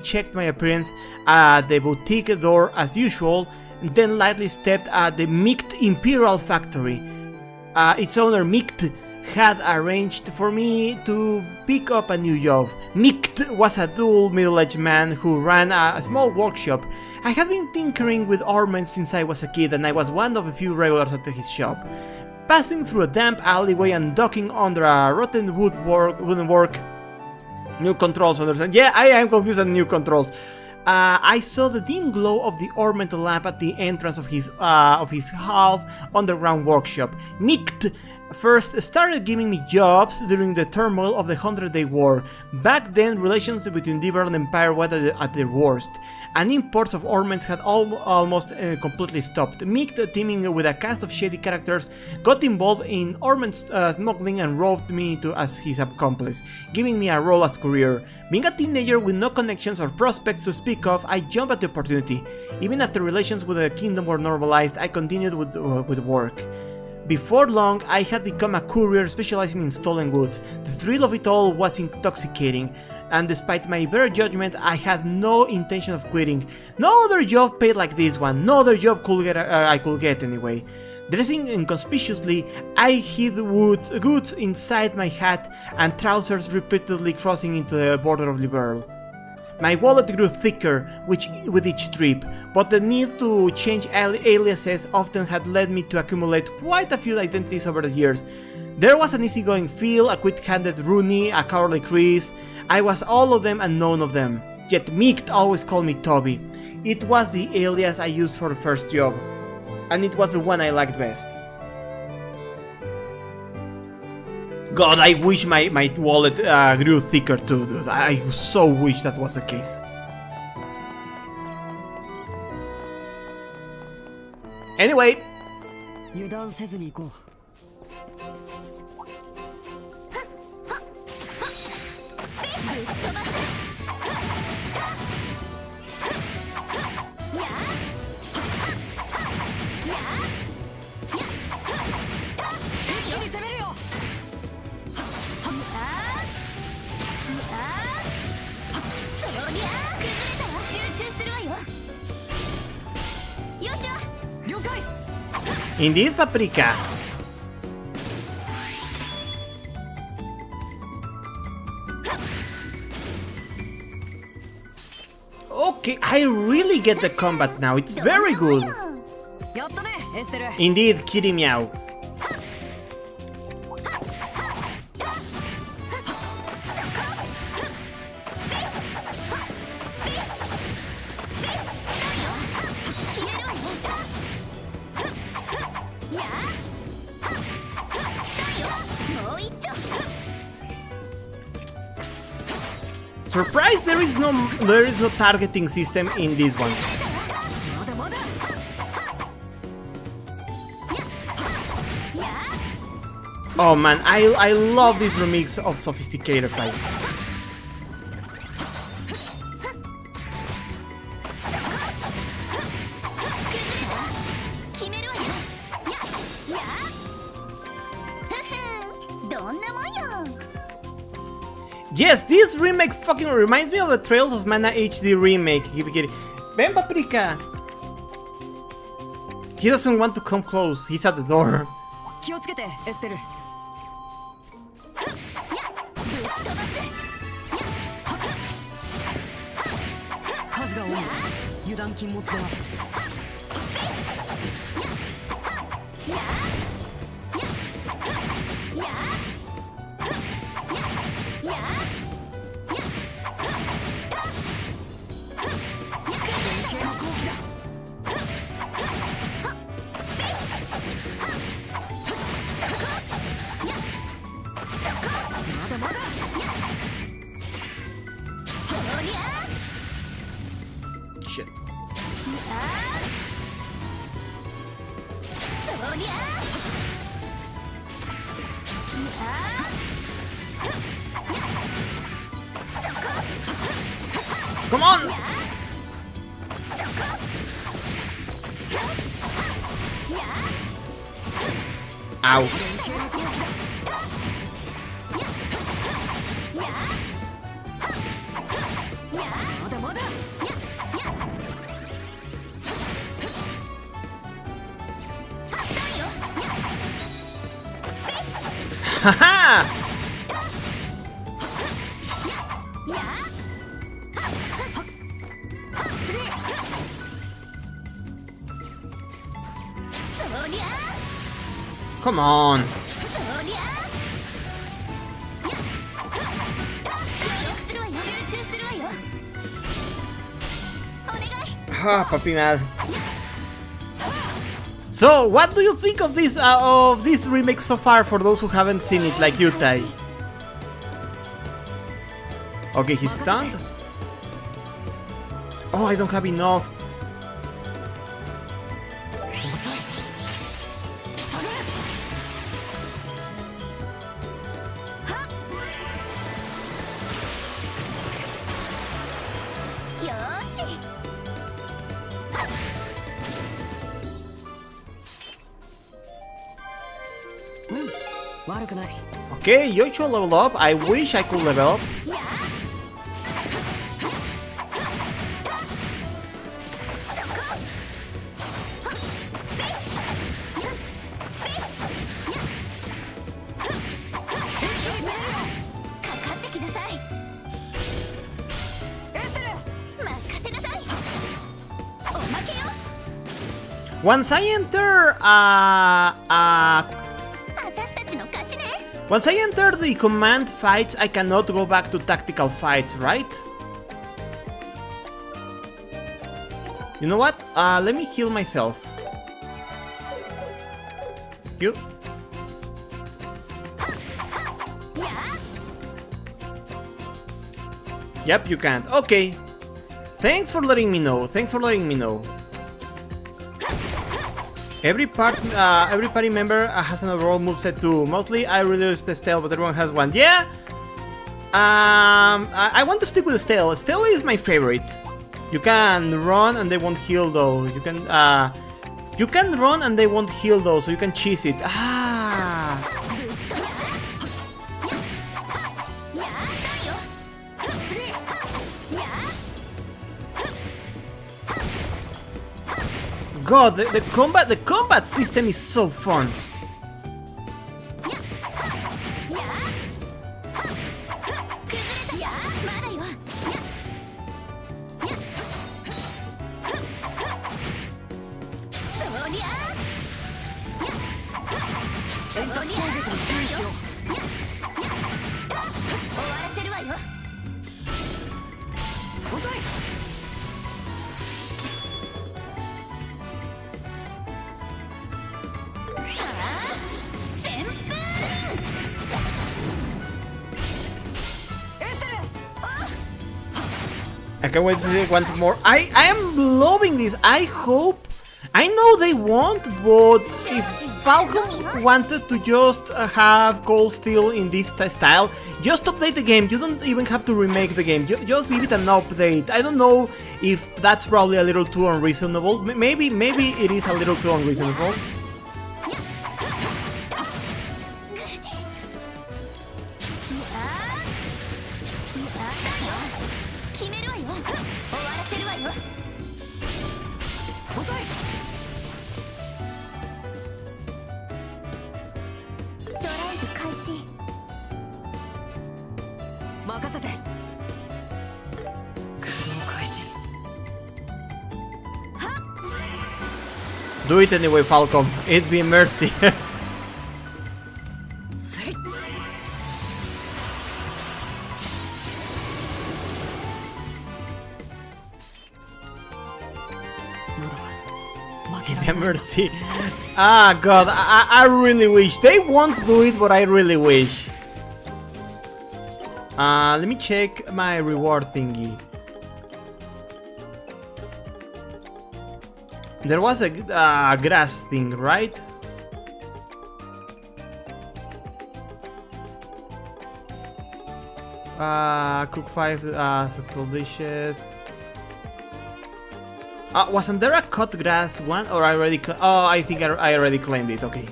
checked my appearance at the boutique door as usual, and then lightly stepped at the Mikt Imperial factory. Its owner, Mikt, had arranged for me to pick up a new job. Mikt was a dull middle-aged man who ran a small workshop. I had been tinkering with ornaments since I was a kid, and I was one of a few regulars at his shop. Passing through a damp alleyway and ducking under a rotten woodenwork. New controls, understand? Yeah, I am confused on new controls. I saw the dim glow of the ornamental lamp at the entrance of his half underground workshop. Mikt first started giving me jobs during the turmoil of the 100-Day War. Back then, relations between the Liberal Empire were at their worst, and imports of ornaments had almost completely stopped. Mick, teaming with a cast of shady characters, got involved in ornament smuggling and roped me as his accomplice, giving me a role as courier. Being a teenager with no connections or prospects to speak of, I jumped at the opportunity. Even after relations with the kingdom were normalized, I continued with work. Before long, I had become a courier specializing in stolen goods. The thrill of it all was intoxicating, and despite my better judgment, I had no intention of quitting. No other job paid like this one, no other job I could get anyway. Dressing inconspicuously, I hid goods inside my hat and trousers, repeatedly crossing into the border of Liberal. My wallet grew thicker with each trip, but the need to change aliases often had led me to accumulate quite a few identities over the years. There was an easygoing Phil, a quick-handed Rooney, a cowardly Chris. I was all of them and none of them. Yet Mick always called me Toby. It was the alias I used for the first job, and it was the one I liked best. God, I wish my wallet grew thicker too, dude. I so wish that was the case. Anyway. 油断せずに行こう。Indeed, Paprika. Okay, I really get the combat now. It's very good. Indeed, Kitty Meow. Surprised there is no targeting system in this one. Oh man, I love this remix of Sophisticated Fight. Yes, this remake fucking reminds me of the Trails of Mana HD remake. Ben, Paprika! He doesn't want to come close, he's at the door. Shit. Come on! Ow. Haha! Come on. Ah, puppy mad. So, what do you think of this remake so far? For those who haven't seen it, like you, Tai. Okay, he's stunned. Oh, I don't have enough. Okay, Yoicho level up. I wish I could level up. Once I enter once I enter the command fights, I cannot go back to tactical fights, right? You know what? Let me heal myself. You. Yep, you can't. Okay. Thanks for letting me know. Thanks for letting me know. Every party member has an overall moveset too. Mostly I really use the Stale, but everyone has one. Yeah. I want to stick with the Stale. Stale is my favorite. You can run and they won't heal though. You can run and they won't heal though, so you can cheese it. God, the combat system is so fun. I can't wait to see one more. I am loving this. I know they won't, but if Falcon wanted to just have Cold Steel in this style, just update the game. You don't even have to remake the game. Just give it an update. I don't know if that's probably a little too unreasonable. Maybe it is a little too unreasonable. Do it anyway, Falcon. It'd be a mercy. Give me a mercy. Ah, God. I really wish. They won't do it, but I really wish. Let me check my reward thingy. There was a grass thing, right? Cook 5 successful dishes. Wasn't there a cut grass one? Or I already... Oh, I think I already claimed it. Okay.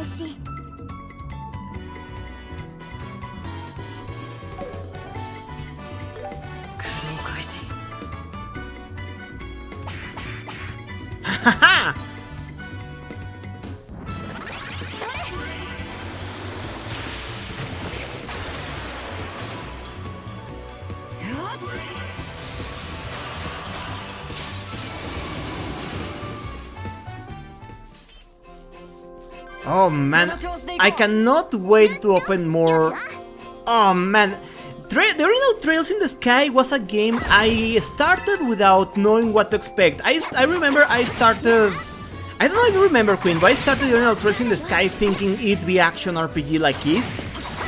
始。 Haha! Oh man, I cannot wait to open more. Oh man, the original Trails in the Sky was a game I started without knowing what to expect. I remember I started. I don't know if you remember, Queen, but I started the original Trails in the Sky thinking it'd be action RPG like this,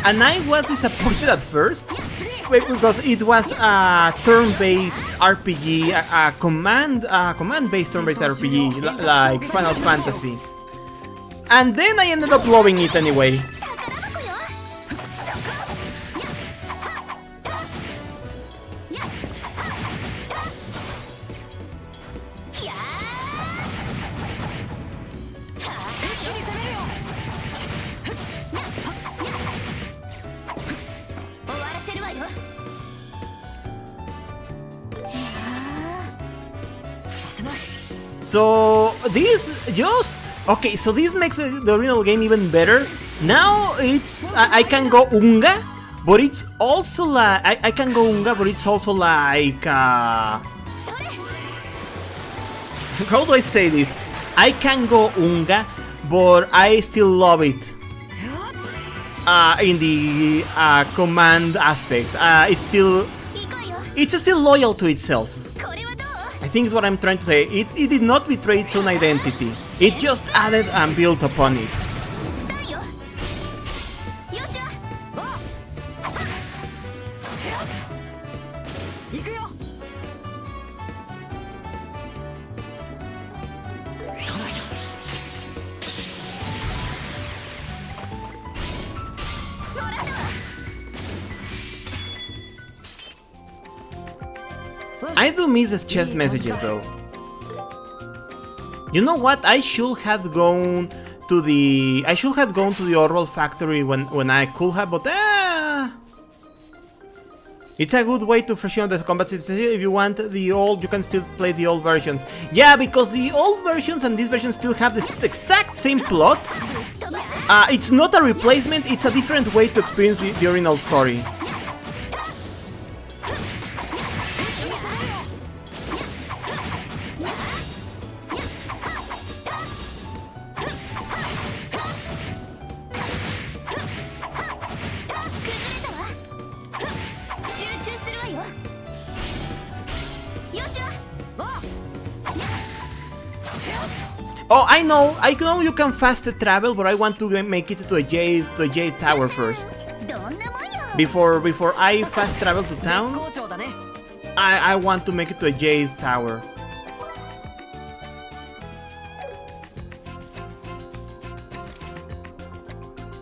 and I was disappointed at first because it was a turn-based RPG, a command-based turn-based RPG like Final Fantasy. And then I ended up loving it anyway. So this just okay. So this makes the original game even better. Now it's I can go Unga, but it's also like I can go Unga, but it's also like how do I say this? I can go Unga, but I still love it. In the command aspect, it's still loyal to itself. I think is what I'm trying to say. It did not betray its own identity. It just added and built upon it. I do miss the chest messages though. You know what? I should have gone to the Orwell factory when I could have, but it's a good way to freshen up the combat system. If you want the old, you can still play the old versions. Yeah, because the old versions and this version still have the exact same plot. It's not a replacement, it's a different way to experience the original story. Oh, I know you can fast travel, but I want to make it to a Jade Tower first. Before I fast travel to town, I want to make it to a Jade Tower.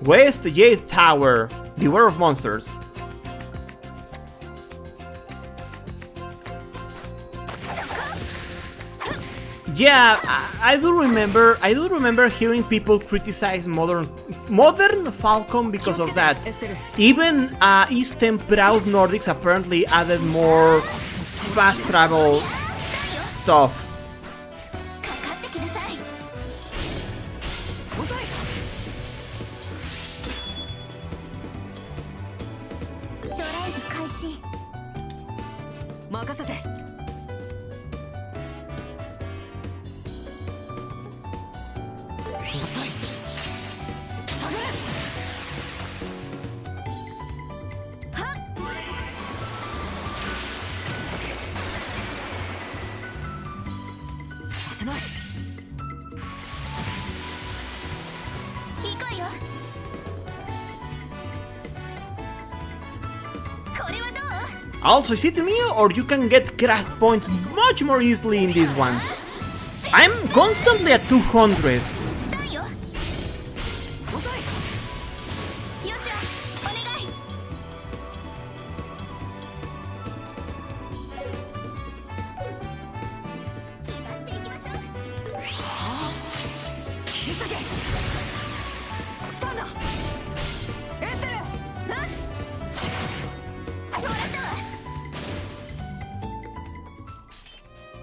West Jade Tower, beware of monsters. Yeah, I do remember hearing people criticize modern Falcom because of that. Even Eastern Proud Nordics apparently added more fast travel stuff. Also, is it me or you can get craft points much more easily in this one? I'm constantly at 200.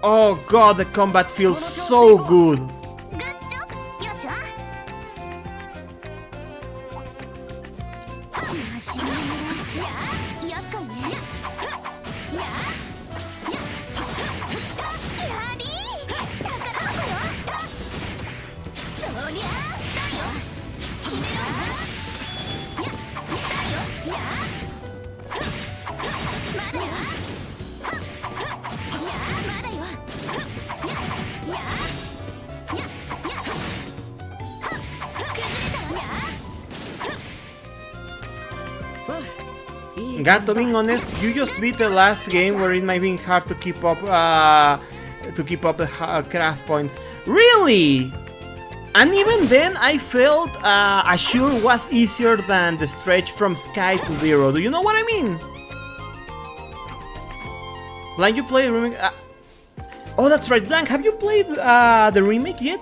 Oh god, the combat feels so good. Good job, よしわ。よしや、やっかいね。や、やりー。宝箱よ。そりゃあ、したよ。決めろよ。や、したよ。や、まだよ。や、まだよ。や、や、や、や。Gato, being honest, you just beat the last game where it might be hard to keep up the craft points. Really? And even then, I felt Ashur was easier than the stretch from Sky to Zero. Do you know what I mean? Blank, you played the remake? Oh, that's right, Blank. Have you played the remake yet?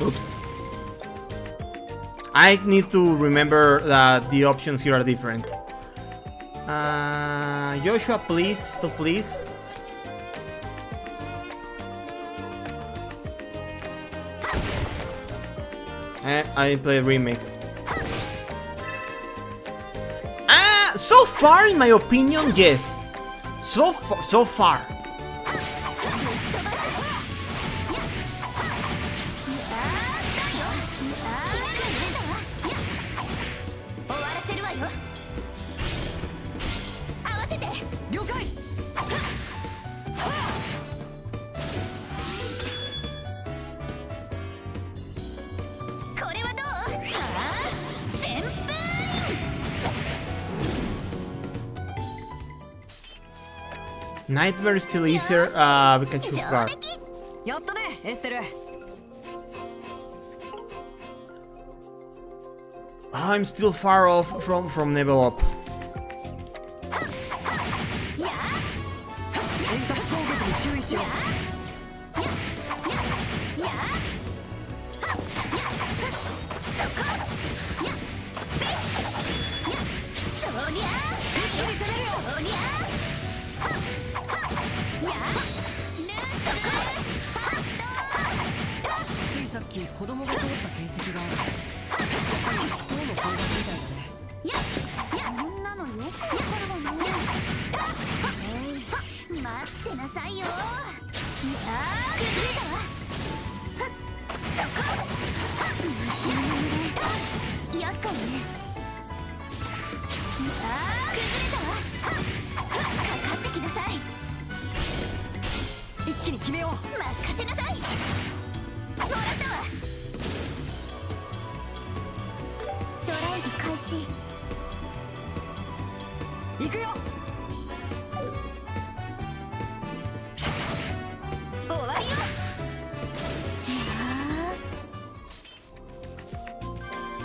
Oops. I need to remember that the options here are different. Joshua, please, still please. I play remake. So far, in my opinion, yes. So far. Nightmare is still easier. We can choose guard. やったね、エステル。I'm still far off from level up. 遠隔攻撃に注意しよう。ついさっき子供が通った形跡がある。やっぱり人の攻撃みたいだね。そんなのよくわかるわね。待ってなさいよ。崩れたわ。そこ。厄介ね。崩れたわ。かかってきなさい。一気に決めよう。任せなさい。もらったわ。ドライブ開始。行くよ。終わりよ。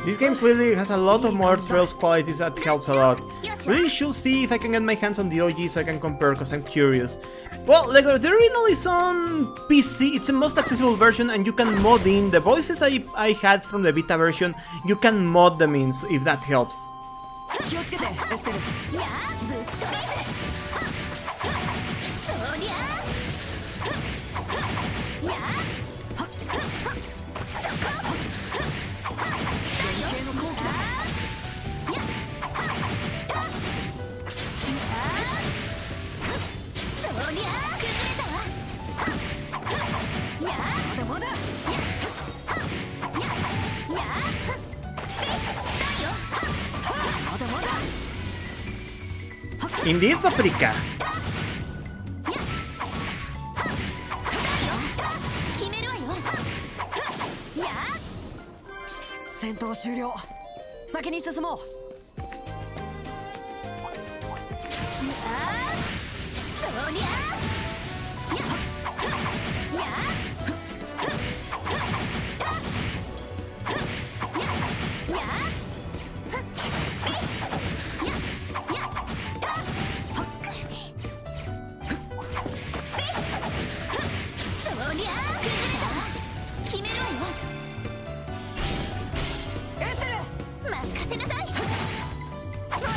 This game clearly has a lot of more Trails qualities that helps a lot. Really should see if I can get my hands on the OG so I can compare, cause I'm curious. Well, like, the original is on PC, it's the most accessible version and you can mod in. The voices I had from the Vita version, you can mod them in, if that helps. 気をつけて、エステル。やぶっ飛べ。そりゃやそこ連携の後期だ。そりゃ崩れたわ。やまだまだ。やしたよ。まだまだ。Indeed, Paprika. 決めるわよ。や戦闘終了。先に進もう。そりゃや決めるわよ。エステル。任せなさい。もらったわ。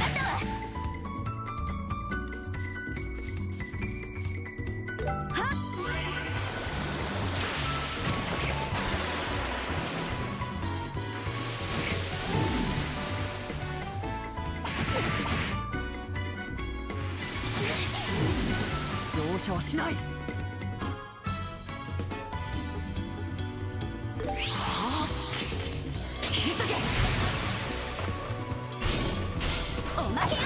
容赦はしない。切り裂け。おまけよ。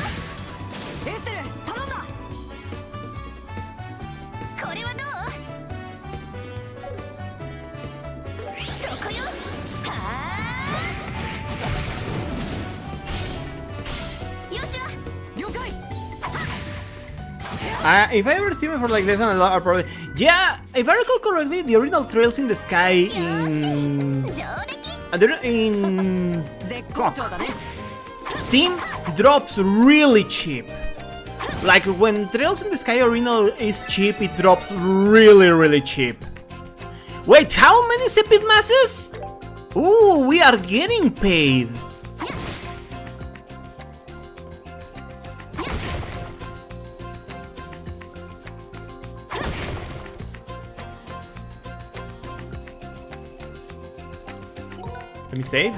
エステル頼んだ。これはどう？そこよ。はあ。よっしゃ。了解。If I ever see me for like this, and I'll probably... Yeah, if I recall correctly, the original Trails in the Sky in... in... Fuck. Steam drops really cheap. Like, when Trails in the Sky original is cheap, it drops really cheap. Wait, how many Sepid masses? Ooh, we are getting paid. Let me save.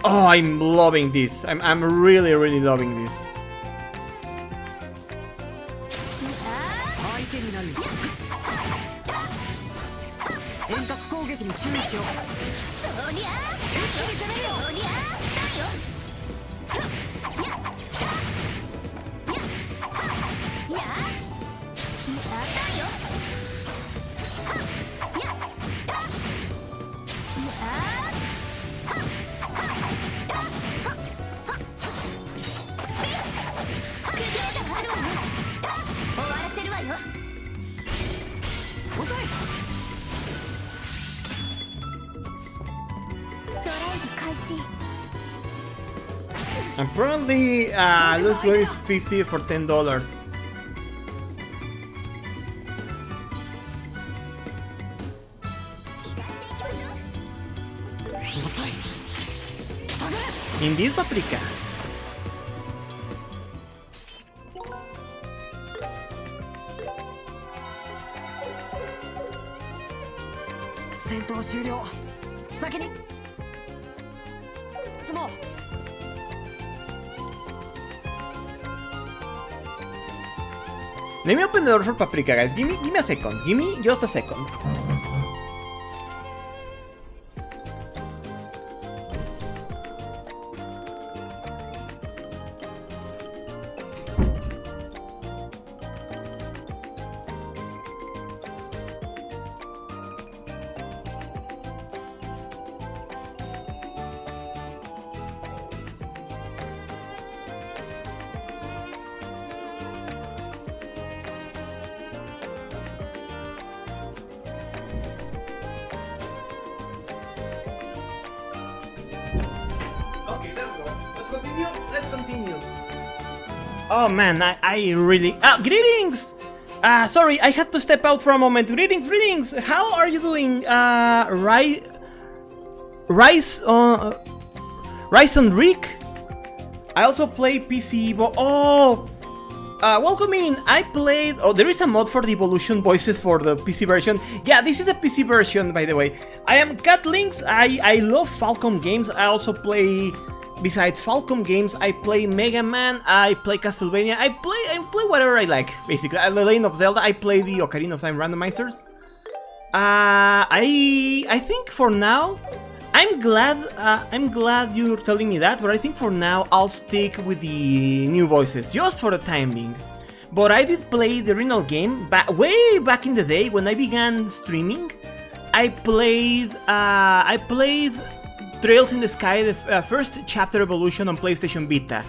Oh, I'm loving this. I'm really loving this. 相手になる。遠隔攻撃に注意しよう。そりゃあ。一気に攻めるよ。そりゃあ。来たよ。や。や。や。来たよ。Apparently, let's go is 50 for $10. Indeed, Paprika. 戦闘終了。先に進もう。Let me open the door for Paprika, guys. Give me a second. Give me just a second. Let's continue. Oh man, I really... greetings! Sorry, I had to step out for a moment. Greetings! How are you doing? Rise on Rick? I also play PC... welcome in! I played... Oh, there is a mod for the evolution voices for the PC version. Yeah, this is a PC version, by the way. I am Cat Links. I love Falcom games. I also play... Besides Falcom games, I play Mega Man, I play Castlevania, I play whatever I like, basically. The Legend of Zelda, I play the Ocarina of Time randomizers. I think for now, I'm glad you're telling me that, but I think for now I'll stick with the new voices, just for the time being. But I did play the original game way back in the day when I began streaming. I played Trails in the Sky, the first chapter evolution on PlayStation Vita.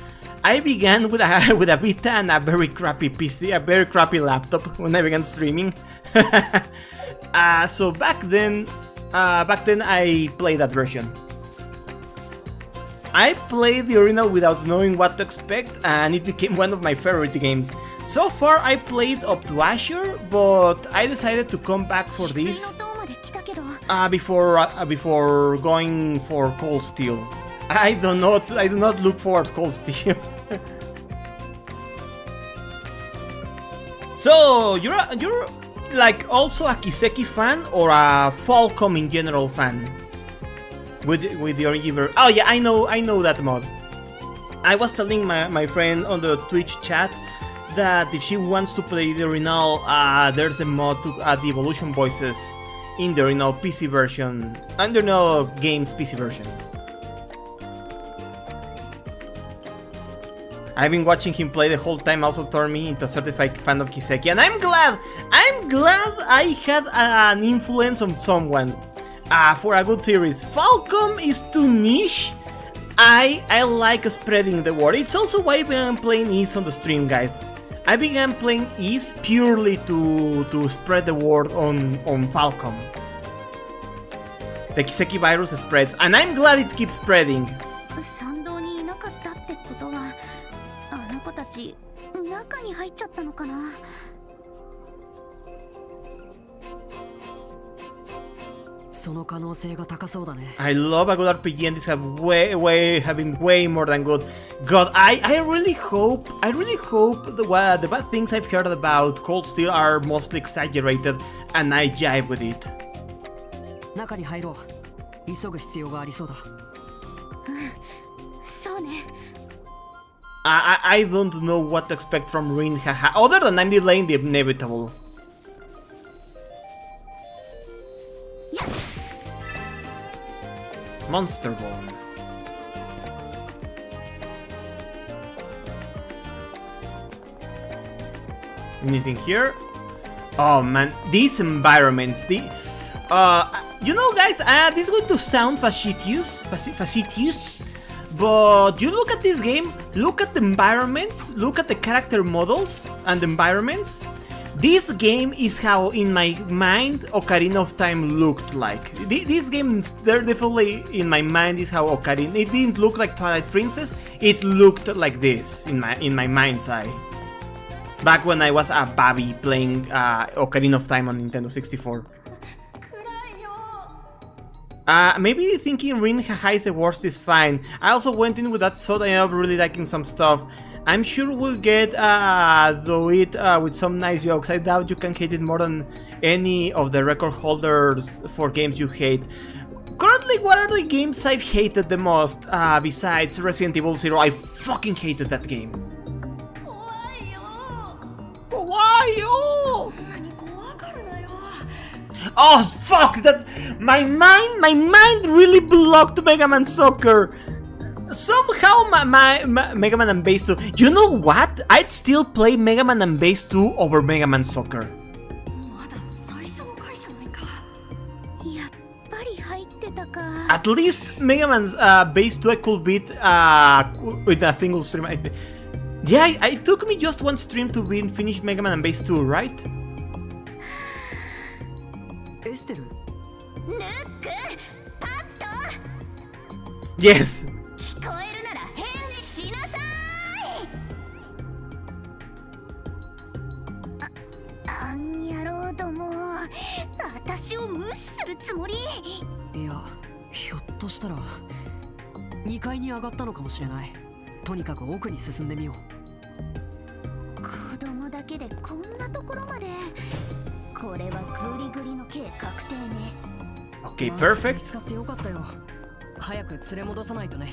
I began with a Vita and a very crappy PC, a very crappy laptop when I began streaming. So back then I played that version. I played the original without knowing what to expect, and it became one of my favorite games. So far I played up to Azure, but I decided to come back for this before going for Cold Steel. I do not look forward to Cold Steel. So you're like also a Kiseki fan or a Falcom in general fan? With your giver. Oh yeah, I know that mod. I was telling my friend on the Twitch chat that if she wants to play the Renal, there's a mod to add the evolution voices in the Renal PC version, and the Renal games PC version. I've been watching him play the whole time, also turned me into a certified fan of Kiseki, and I'm glad I had an influence on someone for a good series. Falcom is too niche. I like spreading the word. It's also why I began playing East on the stream, guys. I began playing East purely to spread the word on Falcom. The Kiseki virus spreads, and I'm glad it keeps spreading. 参道にいなかったってことは、あの子たち中に入っちゃったのかな。その可能性が高そうだね。 I love a good RPG, and this have been way more than good. God, I really hope the bad things I've heard about Cold Steel are mostly exaggerated, and I jive with it. 中に入ろう。急ぐ必要がありそうだ。そうね。I don't know what to expect from Rin, haha, other than I'm delaying the inevitable. Monster Bone. Anything here? Oh man, these environments, you know guys, this is going to sound facetious, but you look at this game, look at the environments, look at the character models and the environments. This game is how, in my mind, Ocarina of Time looked like. This game, they're definitely in my mind, is how Ocarina. It didn't look like Twilight Princess. It looked like this in my mind's eye. Back when I was a baby playing Ocarina of Time on Nintendo 64. Maybe thinking Rin haha is the worst is fine. I also went in with that thought. I am really liking some stuff. I'm sure we'll get though it with some nice jokes. I doubt you can hate it more than any of the record holders for games you hate. Currently, what are the games I've hated the most besides Resident Evil 0? I fucking hated that game. Why? Oh fuck! That my mind really blocked Mega Man Soccer. Somehow my Mega Man and Base 2. You know what? I'd still play Mega Man and Base 2 over Mega Man Soccer. At least Mega Man's Base 2 I could beat with a single stream. Yeah, it took me just one stream to finish Mega Man and Base 2, right? Yes! 聞こえるなら返事しなさい。あんやろうども、私を無視するつもり？いや、ひょっとしたら2階に上がったのかもしれない。とにかく奥に進んでみよう。子供だけでこんなところまで。これはグリグリの刑確定ね。Okay, perfect. 使ってよかったよ。早く連れ戻さないとね。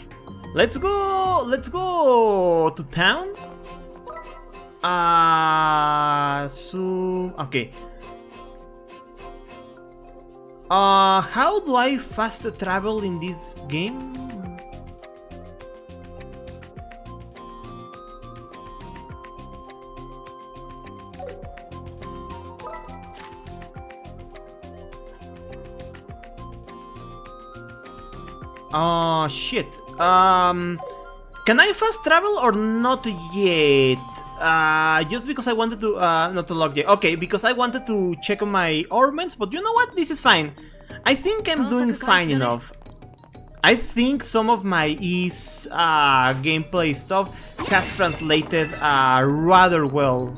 Let's go to town. Okay. How do I fast travel in this game? Oh shit. Can I fast travel or not yet? Just because I wanted to not to log yet. Okay, because I wanted to check on my ornaments, but you know what? This is fine. I think I'm doing fine enough. I think some of my Ease gameplay stuff has translated rather well.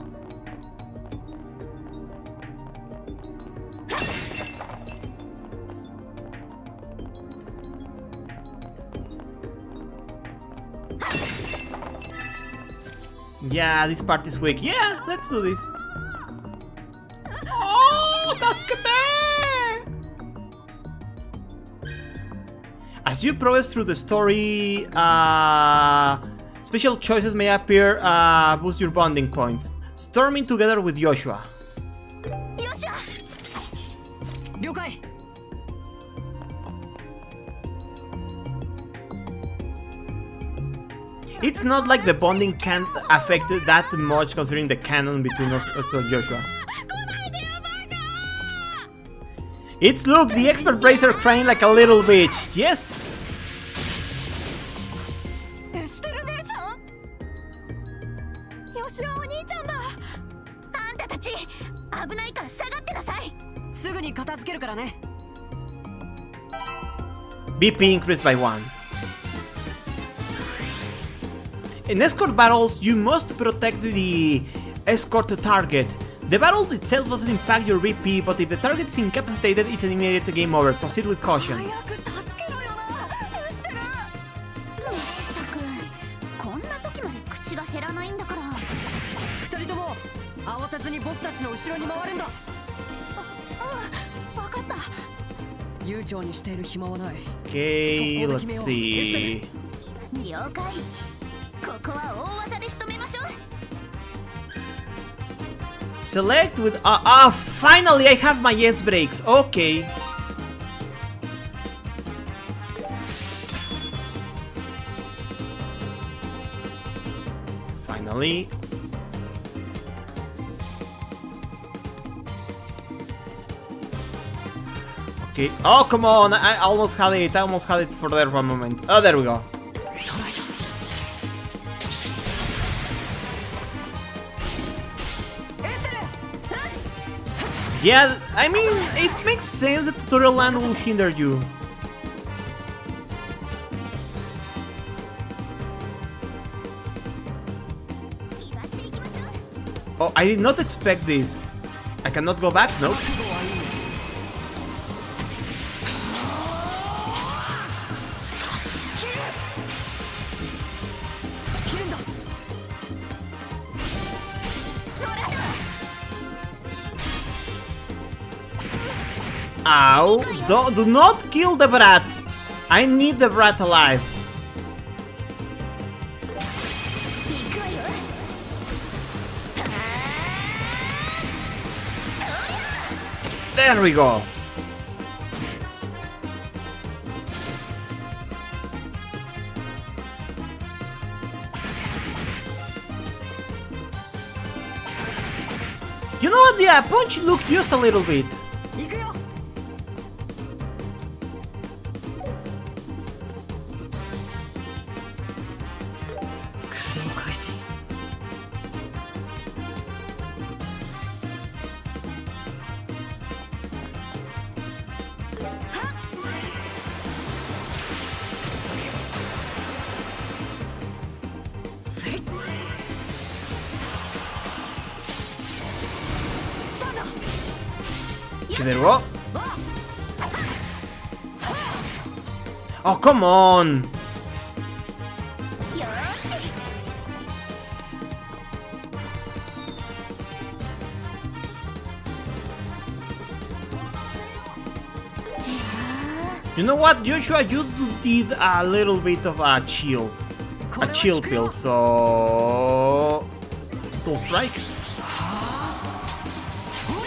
Yeah, this part is weak. Yeah, let's do this. As you progress through the story, special choices may appear, boost your bonding points. Storming together with Joshua. Joshua! 了解。 It's not like the bonding can't affect that much considering the canon between us and Joshua. It's Luke, the expert bracer, crying like a little bitch. Yes! エステル姉ちゃん吉尾お兄ちゃんだあんたたち危ないから下がってなさいすぐに片付けるからね。 BP increased by 1. In escort battles, you must protect the escort target. The battle itself doesn't impact your BP, but if the target is incapacitated, it's an immediate game over. Proceed with caution. 早く助けろよなエステルまったくこんな時まで口が減らないんだから。二人とも慌てずに僕たちの後ろに回るんだ。分かった。悠長にしている暇はない。 Okay, let's see. 了解。ここは大技で仕留めましょう。 Select with... finally I have my yes brakes. Okay. Finally. Okay. Oh, come on. I almost had it. I almost had it for there for a moment. Oh, there we go. Yeah, I mean, it makes sense that tutorial land will hinder you. Oh, I did not expect this. I cannot go back? Nope. Ow! Do not kill the brat! I need the brat alive. There we go. You know what? Yeah, punch Luke just a little bit. There we go. Oh, come on! You know what, Joshua? You did a little bit of a chill pill, so... Full strike.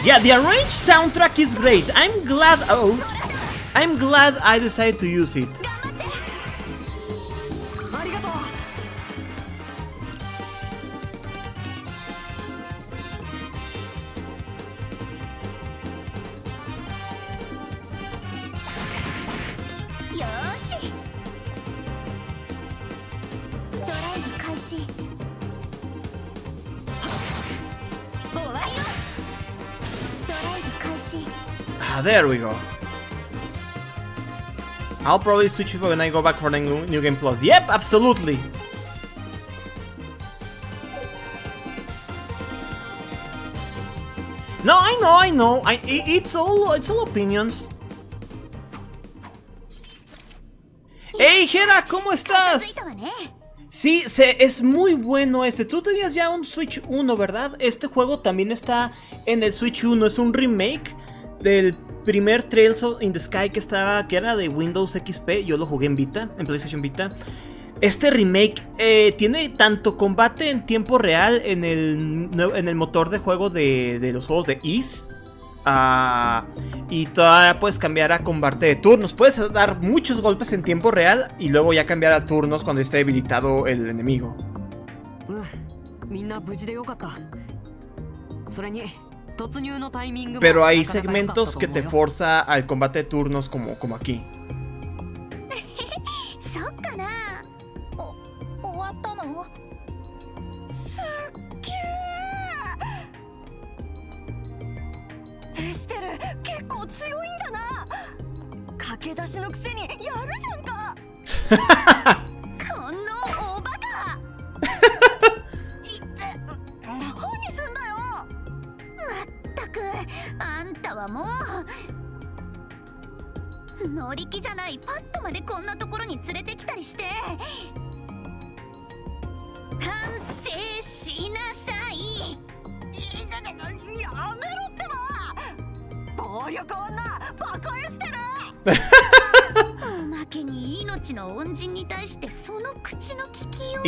Yeah, the arranged soundtrack is great. I'm glad I decided to use it. There we go. I'll probably switch it when I go back for the New Game Plus. Yep, absolutely. No, I know. It's all opinions. Hey, Hera, ¿cómo estás? Sí, es muy bueno este. Tú tenías ya un Switch 1, ¿verdad? Este juego también está en el Switch 1. Es un remake del primer Trails in the Sky que era de Windows XP, yo lo jugué en Vita, en PlayStation Vita. Este remake tiene tanto combate en tiempo real en el motor de juego de los juegos de ESE. Y todavía puedes cambiar a combate de turnos. Puedes dar muchos golpes en tiempo real y luego ya cambiar a turnos cuando esté debilitado el enemigo. Pero hay segmentos que te forza al combate de turnos como aquí.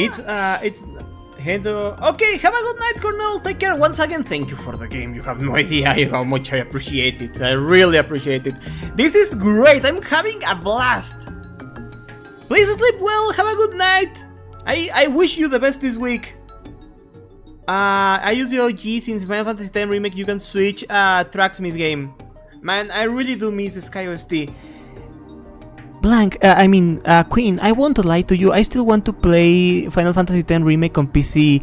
It's okay, have a good night, Cornell. Take care. Once again, thank you for the game. You have no idea how much I appreciate it. I really appreciate it. This is great. I'm having a blast. Please sleep well. Have a good night. I wish you the best this week. I use the OG since Final Fantasy X Remake. You can switch tracks mid-game. Man, I really do miss Sky OST. Queen, I won't lie to you. I still want to play Final Fantasy X Remake on PC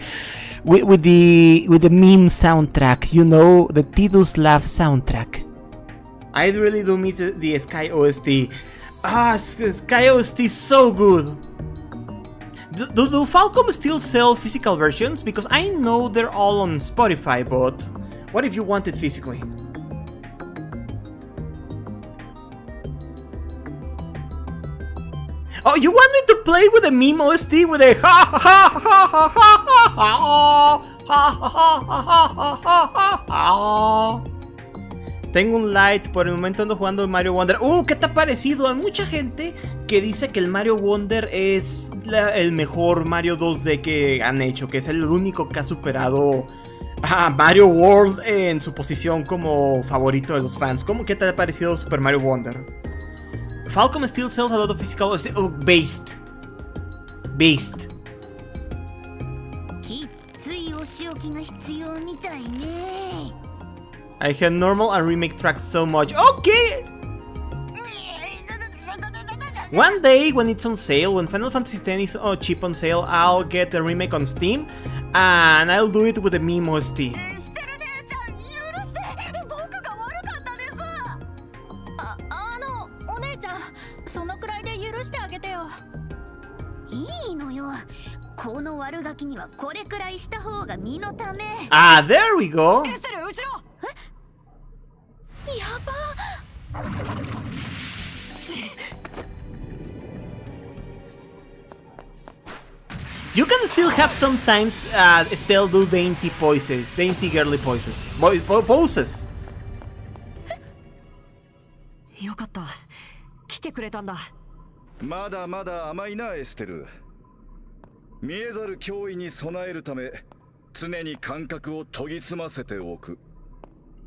with the meme soundtrack. You know, the Tidus Laugh soundtrack. I really do miss the Sky OST. Sky OST is so good. Do Falcom still sell physical versions? Because I know they're all on Spotify, but what if you want it physically? Oh, you want me to play with a meme OST with a ha ha ha ha ha ha ha ha? Tengo un light, por el momento ando jugando Mario Wonder. ¿Qué te ha parecido? Hay mucha gente que dice que el Mario Wonder es el mejor Mario 2D que han hecho, que es el único que ha superado a Mario World en su posición como favorito de los fans. ¿Qué te ha parecido Super Mario Wonder? Falcom still sells a lot of physical based. I had normal and remake tracks so much. Okay! One day when it's on sale, when Final Fantasy X is cheap on sale, I'll get a remake on Steam and I'll do it with a meme OST. There we go. You can still have sometimes still do dainty poses, dainty girly poses. Poses. よかった。来てくれたんだ。まだまだ甘いな、エステル。見えざる脅威に備えるため、常に感覚を研ぎ澄ませておく。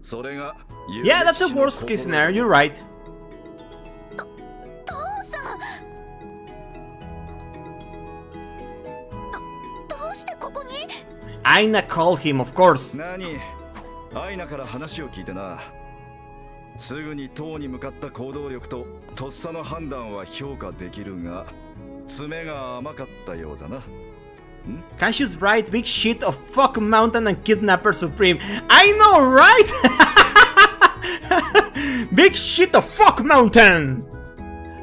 それが。Yeah, that's a worst case scenario. You're right. Aina called him, of course. 何？アイナから話を聞いてな。すぐに塔に向かった行動力ととっさの判断は評価できるが、爪が甘かったようだな。Cassius Bright, big shit of fuck mountain and kidnapper supreme. I know, right? Big shit of fuck mountain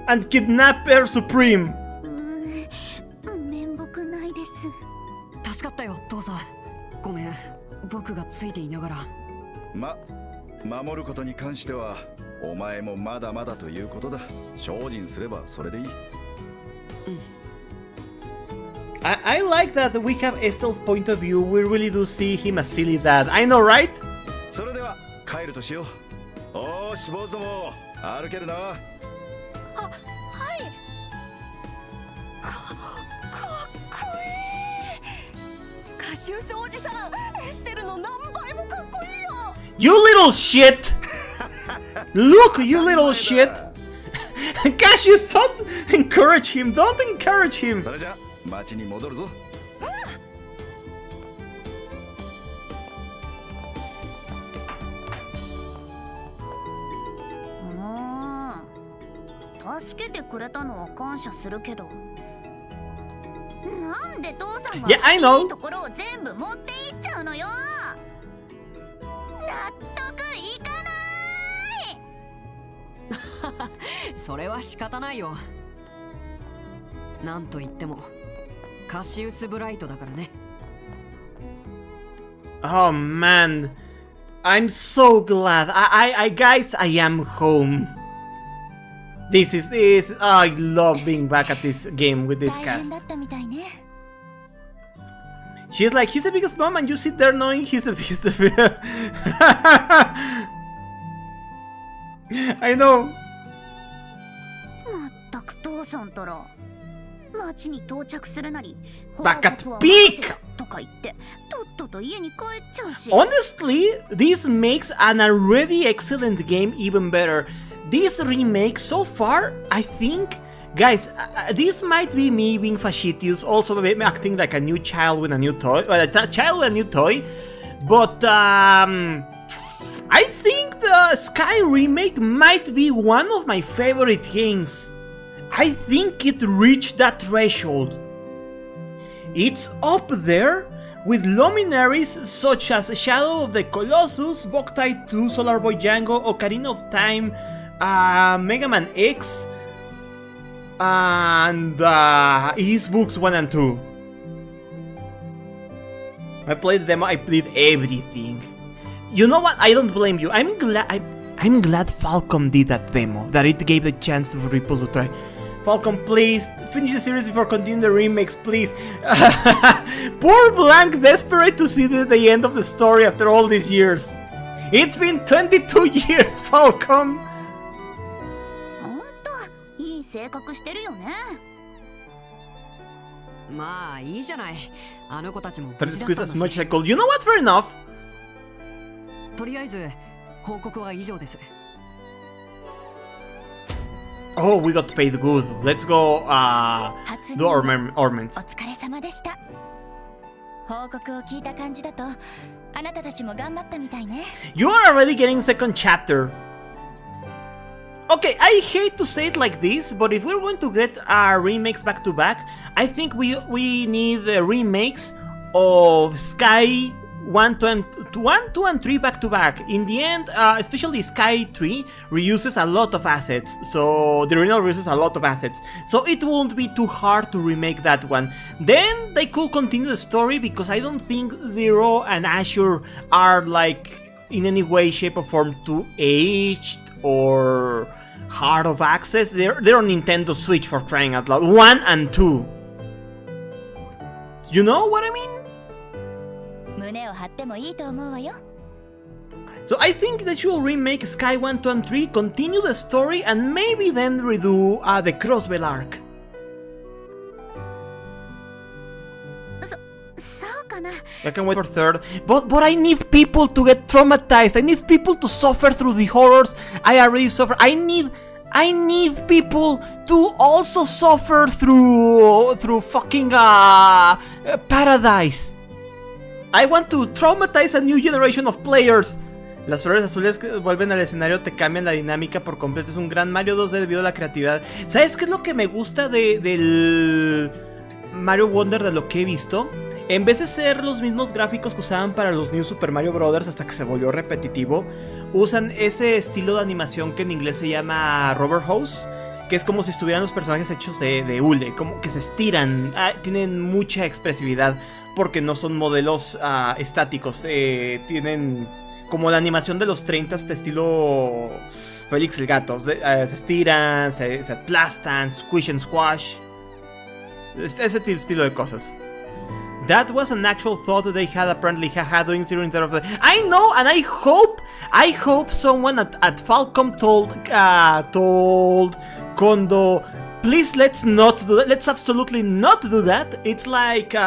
and kidnapper supreme. 助かったよ、父さん。ごめん、僕がついていながら。守ることに関してはお前もまだまだということだ。精進すればそれでいい。I like that we have Estel's point of view. We really do see him as silly dad. I know, right? それでは帰るとしよう。およし坊主ども歩けるな。はい。かっこいい。カシウスおじさん、エステルの何倍もかっこいいよ。 You little shit! Look, you little shit! Gosh, you don't encourage him! Don't encourage him! それじゃ町に戻るぞ。助けてくれたのは感謝するけど、なんで父さんは Yeah, I know. いいところを全部持っていっちゃうのよ。納得いかない。それは仕方ないよ。なんと言ってもカシウスブライトだからね。 Oh man, I'm so glad. I guys, I am home. This. I love being back at this game with this 大変 cast. だったみたいね。 She's like, he's the biggest mom, and you sit there knowing he's the biggest. I know. まったく父さんとら町に到着するなりバカ報告はピーク任せたとか言ってとっとと家に帰っちゃうし。 Honestly, this makes an already excellent game even better. This remake so far, I think, guys, this might be me being facetious, also acting like a new child with a new toy, a child with a new toy, but I think the Sky remake might be one of my favorite games. I think it reached that threshold. It's up there with luminaries such as Shadow of the Colossus, Boktai 2, Solar Boy Django, Ocarina of Time, Mega Man X, and his books 1 and 2. I played the demo, I played everything. You know what? I don't blame you. I'm glad Falcom did that demo, that it gave the chance to people to try. Falcom, please finish the series before continuing the remakes, please. Poor Blank, desperate to see the end of the story after all these years. It's been 22 years, Falcom. ほんといい性格してるよね。まあいいじゃない。あの子たちも Try 無 to 事だった squeeze んだ as し。 much as I could. You know what? Fair enough. とりあえず報告は以上です。 Oh, we got paid good. Let's go, 初 do 任 ornaments. お疲れ様でした。報告を聞いた感じだとあなたたちも頑張ったみたいね。 You are already getting second chapter. Okay, I hate to say it like this, but if we're going to get our remakes back to back, I think we need the remakes of Sky 1, 2, and 3 back to back. In the end, especially Sky 3 reuses a lot of assets, so the original reuses a lot of assets, so it won't be too hard to remake that one. Then they could continue the story, because I don't think Zero and Azure are like in any way, shape or form too aged or hard of access. They're on Nintendo Switch, for crying out loud. 1 and 2. You know what I mean? 胸を張ってもいいと思うわよ。 So I think they should remake Sky 1, 2, and 3, continue the story, and maybe then redo the Crossbell arc. そうかな。 I can wait for third, but I need people to get traumatized. I need people to suffer through the horrors I already suffer. I need people to also suffer through fucking Paradise. I want to traumatize a new generation of players. Las flores azules que vuelven al escenario te cambian la dinámica por completo. Es un gran Mario 2 debido a la creatividad. ¿Sabes qué es lo que me gusta del Mario Wonder, de lo que he visto? En vez de ser los mismos gráficos que usaban para los New Super Mario Bros. Hasta que se volvió repetitivo, usan ese estilo de animación que en inglés se llama rubber hose, que es como si estuvieran los personajes hechos de hule, como que se estiran, tienen mucha expresividad porque no son modelos estáticos, tienen como la animación de los 30 de estilo Félix el Gato, se estiran, se aplastan, squish and squash, ese estilo de cosas. That was an actual thought that they had apparently doing Zero instead of the... I know, and I hope I hope someone at Falcom told Kondo, please let's not do that. Let's absolutely not do that. It's like in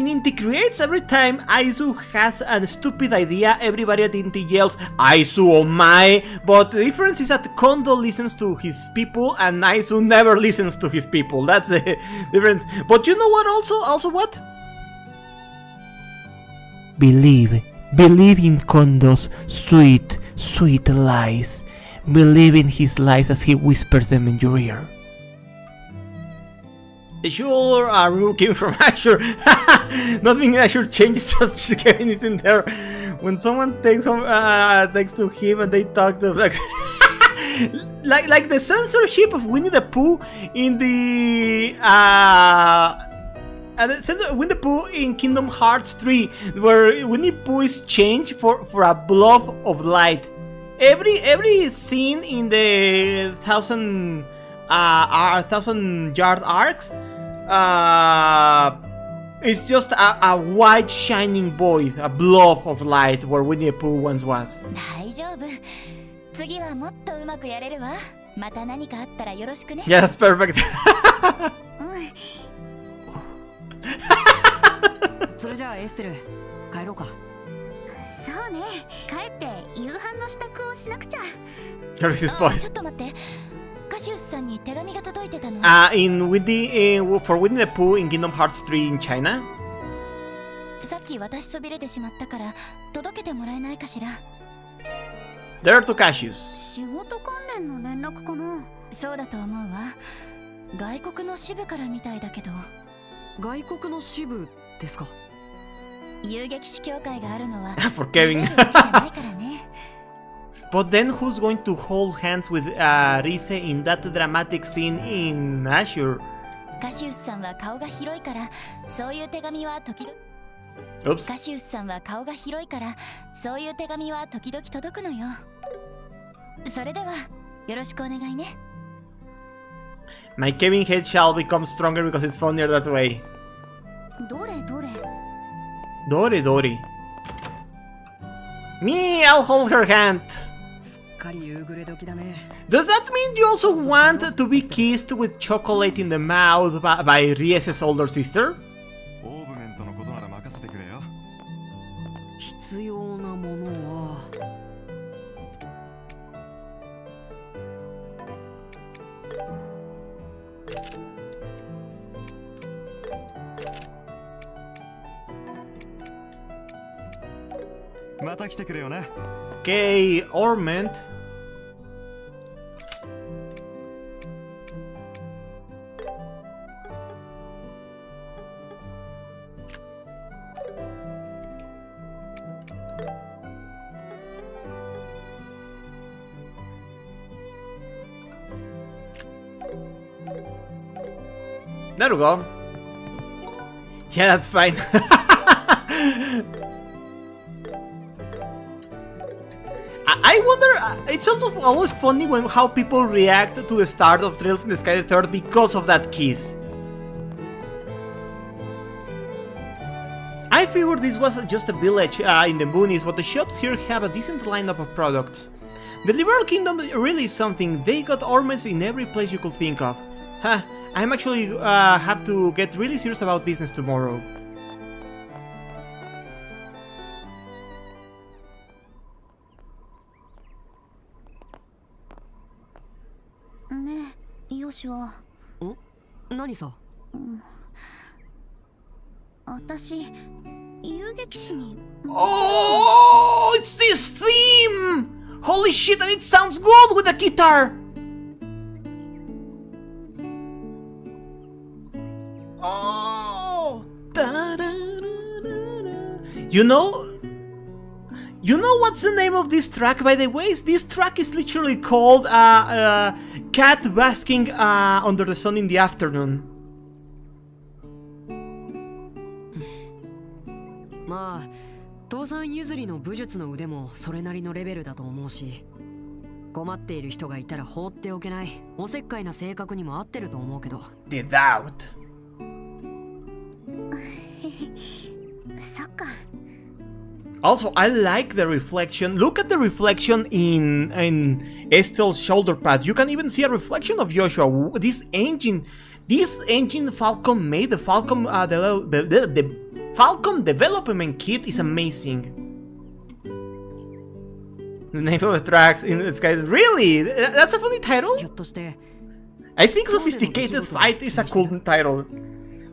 Inti Creates, every time Aizu has a stupid idea, everybody at Inti yells, Aizu oh my! But the difference is that Kondo listens to his people and Aizu never listens to his people. That's the difference. But you know what also what? Believe in Kondo's sweet lies. Believe in his lies as he whispers them in your ear. Sure, remove Kevin from Asher. Nothing in Asher changes, just Kevin is in there. When someone takes to him and they talk to like the censorship of Winnie the Pooh in the Winnie the Pooh in Kingdom Hearts 3, where Winnie the Pooh is changed for a blob of light. Every scene in the thousand yard arcs, it's just a white shining void, a blob of light where Winnie the Pooh once was. 大丈夫。次はもっとうまくやれるわ。また何かあったらよろしくね。Yeah, that's perfect. それじゃあエステル、帰ろうか。そうね、帰って夕飯の支度をしなくちゃ。Here is his voice. ちょっと待って。カシウスさんに手紙が届いてたの。For Winnie the Pooh in Kingdom Hearts 3 in China. さっき渡しそびれてしまったから届けてもらえないかしら。There are two Cashews. 仕事関連の連絡かな。そうだと思うわ。外国の支部からみたいだけど。外国の支部ですか。遊撃士協会があるのは For Kevin. じゃないからね。But then who's going to hold hands with Rise in that dramatic scene in Asher? カシウスさんは顔が広いからそういう手紙は時々 Oops. カシウスさんは顔が広いからそういう手紙は時々届くのよ。それではよろしくお願いね。My Kevin head shall become stronger because it's funnier that way. どれどれ。Dori. Me, I'll hold her hand. すっかり夕暮れ時だね。 Does that mean you also want to be kissed with chocolate in the mouth by Riese's older sister? オーブメントのことなら任せてくれよ。必要なものは。また来てくれよな。Okay, ornament. There we go. Yeah, that's fine. I wonder, it's also always funny how people react to the start of Trails in the Sky the Third because of that kiss. I figured this was just a village in the boonies, but the shops here have a decent lineup of products. The Liberal Kingdom really is something. They got ornaments in every place you could think of. Huh, I'm actually have to get really serious about business tomorrow. Oh, 何さ。私、遊撃士に。Oh, it's this theme! Holy shit, and it sounds good with the guitar! Oh! You know what's the name of this track, by the way? This track is literally called Cat Basking Under the Sun in the Afternoon. まあ、父さん譲りの武術の腕もそれなりのレベルだと思うし、困っている人がいたら放っておけないおせっかいな性格にも合ってると思うけど。Devout. そっか。Also, I like the reflection. Look at the reflection in Estelle's shoulder pad. You can even see a reflection of Joshua. This engine Falcom made, the Falcom the Falcom development kit is amazing. The name of the tracks in the sky. Really? That's a funny title? I think Sophisticated Fight is a cool title.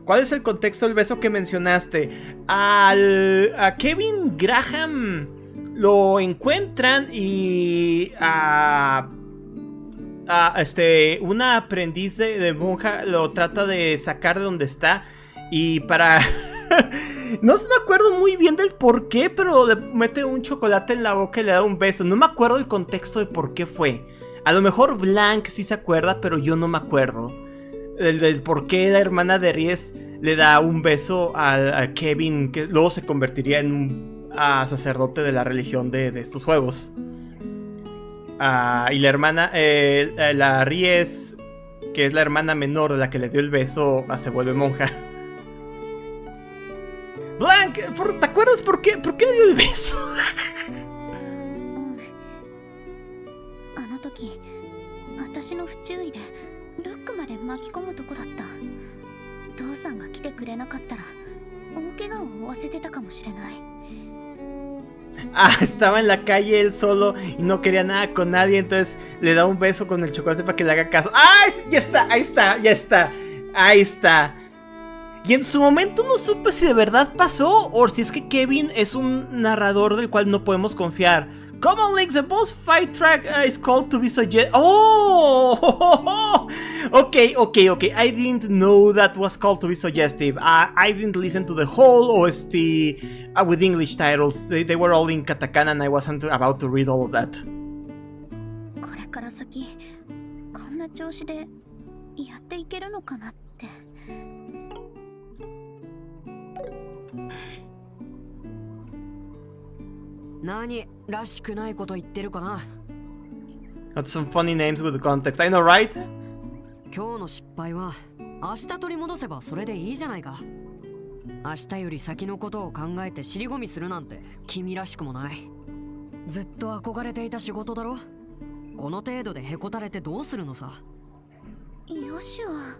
¿Cuál es el contexto del beso que mencionaste? A Kevin Graham lo encuentran y una aprendiz de monja lo trata de sacar de donde está y para... No me acuerdo muy bien del por qué, pero le mete un chocolate en la boca y le da un beso. No me acuerdo el contexto de por qué fue. A lo mejor Blanc sí se acuerda, pero yo no me acuerdo del por qué la hermana de Ries le da un beso a Kevin, que luego se convertiría en un sacerdote de la religión de estos juegos. Y la hermana, la Ries, que es la hermana menor de la que le dio el beso, se vuelve monja. Blanc, ¿te acuerdas por qué le dio el beso? あの時私の不注意でルックまで巻き込むとこだった。父さんが来てくれなかったら大怪我を負わせてたかもしれない。 Estaba en la calle él solo y no quería nada con nadie, entonces le da un beso con el chocolate para que le haga caso. Ya está, ahí está. Y en su momento no supe si de verdad pasó o si es que Kevin es un narrador del cual no podemos confiar. Come on, Links, the boss fight track is called to be suggested. Oh! Okay. I didn't know that was called to be suggestive. I didn't listen to the whole OST with English titles. They were all in katakana and I wasn't about to read all of that. これから先こんな調子でやっていけるのかなって。 何らしくないこと言ってるかな。 Got some funny names with the context. I know, right? 今日の失敗は明日取り戻せばそれでいいじゃないか。明日より先のことを考えて尻込みするなんて君らしくもない。ずっと憧れていた仕事だろ。この程度でへこたれてどうするのさ。よしは。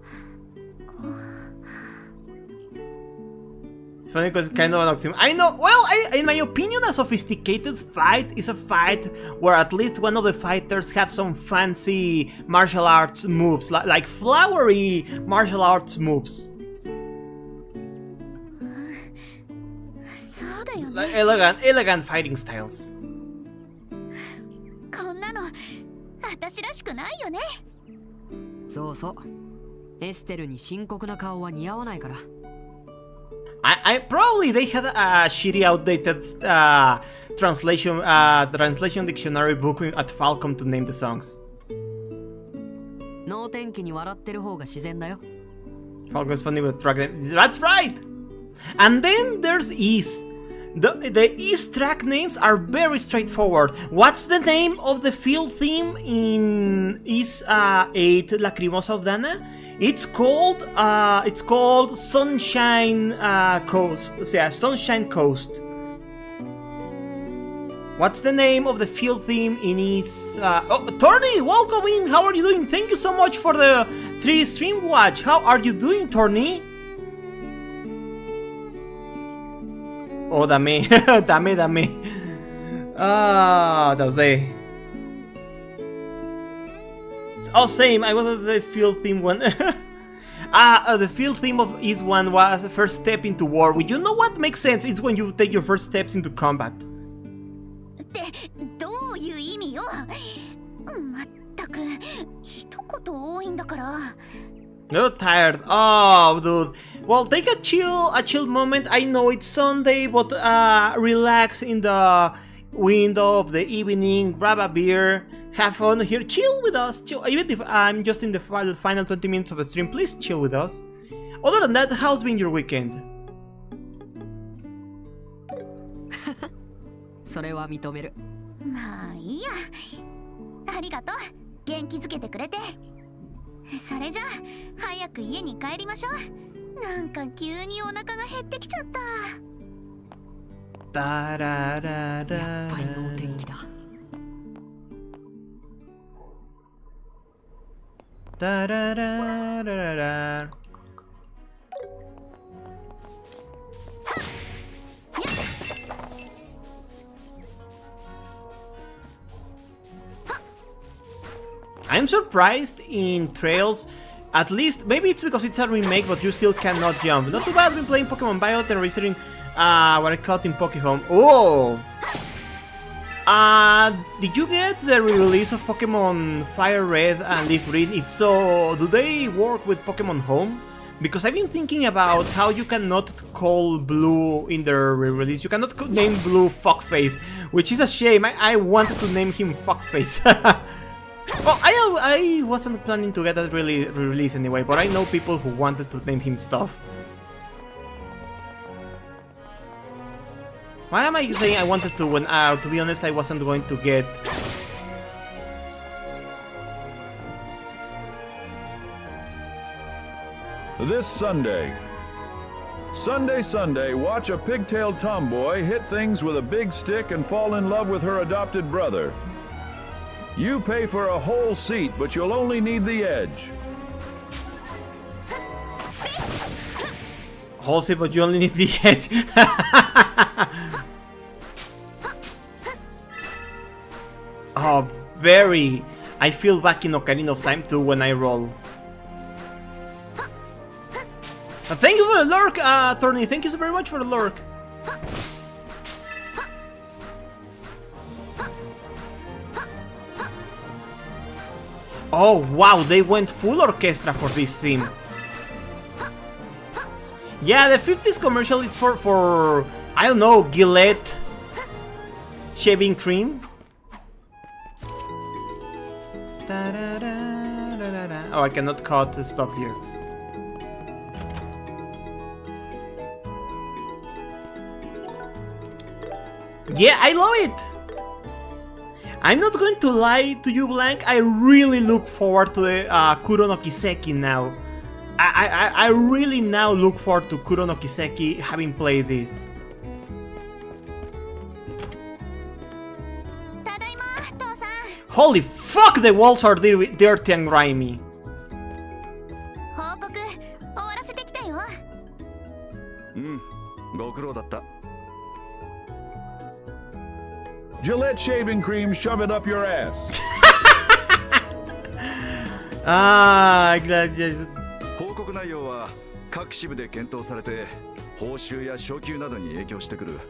It's funny because it's kind of an oxymoron. I know, well, in my opinion, a sophisticated fight is a fight where at least one of the fighters had some fancy martial arts moves, like flowery martial arts moves. Like elegant fighting styles. こんなの私らしくないよね。そうそう。エステルに深刻な顔は似合わないから。 I probably they had a shitty outdated translation dictionary book at Falcom to name the songs. 能天気に笑ってる方が自然だよ。 Falcom's funny with track names. That's right. And then there's Ease. The Ease track names are very straightforward. What's the name of the field theme in Ease 8 Lacrimosa of Dana? It's called Sunshine Coast. Yeah, Sunshine Coast. What's the name of the field theme in East? Torny, welcome in. How are you doing? Thank you so much for the 3 stream watch. How are you doing, Torny? Oh, dame. That's it. Oh, same. I was at the field theme one. The field theme of East 1 was the first step into war. You know what makes sense? It's when you take your first steps into combat. ってどういう意味よ。まったく一言多いんだから。 You're tired. Oh, dude. Well, take a chill moment. I know it's Sunday, but relax in the window of the evening. Grab a beer. Have fun here. Chill with us. Chill. Even if I'm just in the final 20 minutes of the stream, please chill with us. Other than that, how's been your weekend? それは認める。まあいいや。ありがとう。元気づけてくれて。それじゃあ早く家に帰りましょう。なんか急にお腹が減ってきちゃった。タラララやっぱり能天気だ。タラララララ。I'm surprised in Trails. At least, maybe it's because it's a remake, but you still cannot jump. Not too bad. I've been playing Pokemon Violet and researching what I caught in Pokehome. Oh! Did you get the re-release of Pokemon Fire Red and Leaf Green? If so, do they work with Pokemon Home? Because I've been thinking about how you cannot call Blue in the re-release. You cannot name Blue Fuckface, which is a shame. I wanted to name him Fuckface. Oh, I wasn't planning to get that re-release anyway, but I know people who wanted to name him stuff. Why am I saying I wanted to when, to be honest, I wasn't going to get... This Sunday. Sunday, watch a pigtailed tomboy hit things with a big stick and fall in love with her adopted brother. You pay for a whole seat, but you'll only need the edge. Whole seat, but you only need the edge. Oh, very. I feel back in Ocarina of Time too when I roll. Thank you for the lurk, Tony. Thank you so very much for the lurk. Oh wow, they went full orchestra for this theme. Yeah, the 50s commercial is for I don't know, Gillette shaving cream. Oh, I cannot cut the stuff here. Yeah, I love it! I'm not going to lie to you, Blank. I really look forward to the Kuro no Kiseki now. I really now look forward to Kuro no Kiseki having played this. Holy fuck, the walls are dirty and grimy. Gillette shaving cream, shove it up your ass. Glad you... 報告内容は各支部で検討されて報酬や昇給などに影響してくる。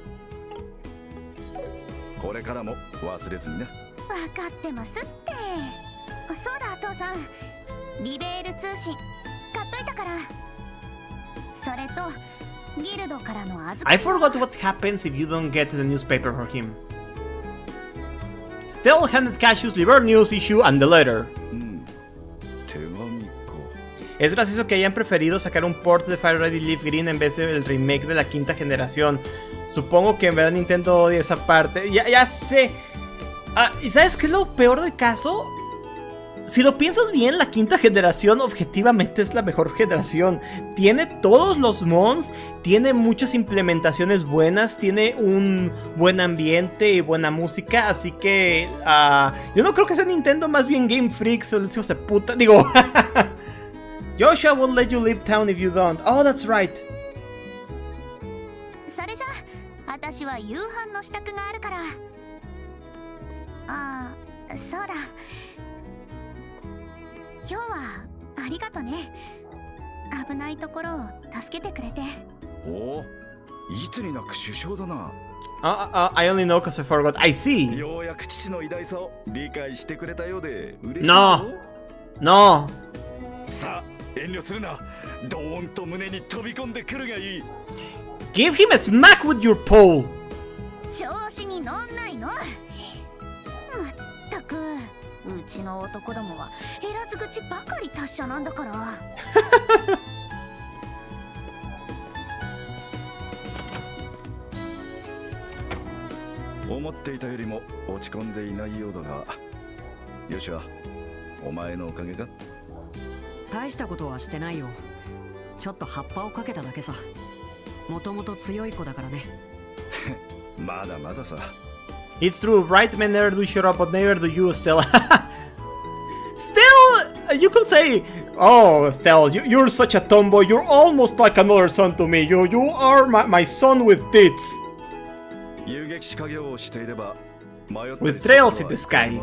これからも忘れずにね。分かってますって。そうだ、父さん。リベール通信買っといたから。それとギルドからの預かり。 I forgot what happens if you don't get the newspaper for him. Still handed Cassius Liber News issue and the letter. Es gracioso que hayan preferido sacar un port de Fire Red y Leaf Green en vez del remake de la quinta generación. Supongo que en verdad Nintendo odia esa parte. Ya sé. ¿Y sabes qué es lo peor del caso? Si lo piensas bien, la quinta generación objetivamente es la mejor generación. Tiene todos los mons, tiene muchas implementaciones buenas, tiene un buen ambiente y buena música. Así que yo no creo que sea Nintendo, más bien Game Freak, los hijos de puta. Digo... Joshua won't let you leave town if you don't. Oh, that's right. それじゃあ、私は夕飯の支度があるから。そうだ。今日はありがとね。危ないところを助けてくれて。おお、いつになく首相だな。I only know because I forgot. I see. ようやく父の偉大さを理解してくれたようで嬉しい。No. さあ、遠慮するな。ドーンと胸に飛び込んでくるがいい。Give him a smack with your pole. 調子に乗んないの。まったく、うちの男どもは減らず口ばかり達者なんだから。思っていたよりも落ち込んでいないようだが、よしはお前のおかげか？大したことはしてないよ。ちょっと葉っぱをかけただけさ。もともと強い子だからね。まだまださ。 It's true, bright men never do shut up, but never do you, Stella. Still, you could say, oh, Stella, you're such a tomboy. You're almost like another son to me. You are my son with tits. 遊撃士家業をしていれば迷ったり With することは trails in the sky.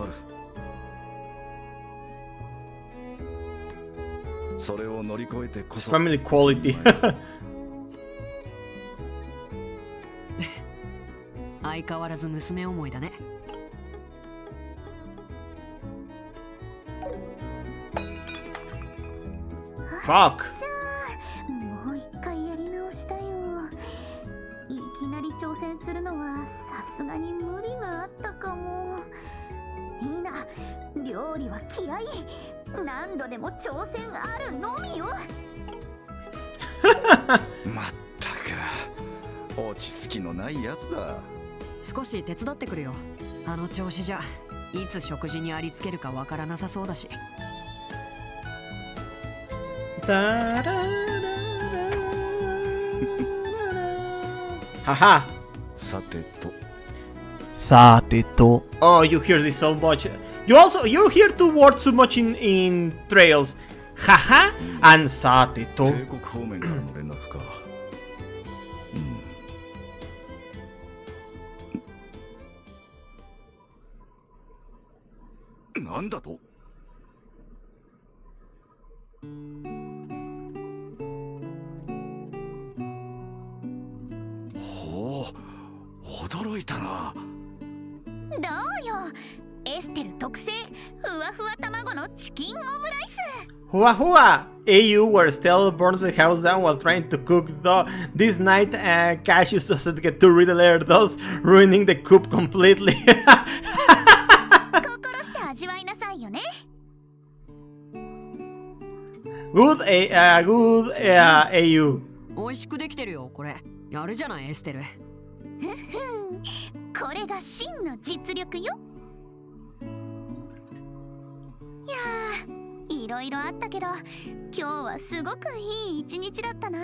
それを乗り越えてこ It's そ family quality. 相変わらず娘思いだね。Fuck. もう一回やり直したよ。いきなり挑戦するのはさすがに無理があったかも。いいな、料理は気合い。何度でも挑戦あるのみよ。まったく落ち着きのないやつだ。少し手伝ってくるよ。あの調子じゃいつ食事にありつけるかわからなさそうだし。Haha. さてと。 Sateto. Oh, you hear this so much. You hear two words too much in trails. Haha and Sateto. 帝国方面からの連絡か。なんだと？ほう、驚いたな。どうよ、エステル特製ふわふわ卵のチキンオムライス。 Hua Hua! AU where Stella burns the house down while trying to cook this night. Cassius doesn't get to read the letter, thus ruining the coop completely. 心して味わいなさいよね。 Good, good AU. 美味しくできてるよこれ。やるじゃないエステル。ふふん、これが真の実力よ。いやー、いろいろあったけど今日はすごくいい一日だったな。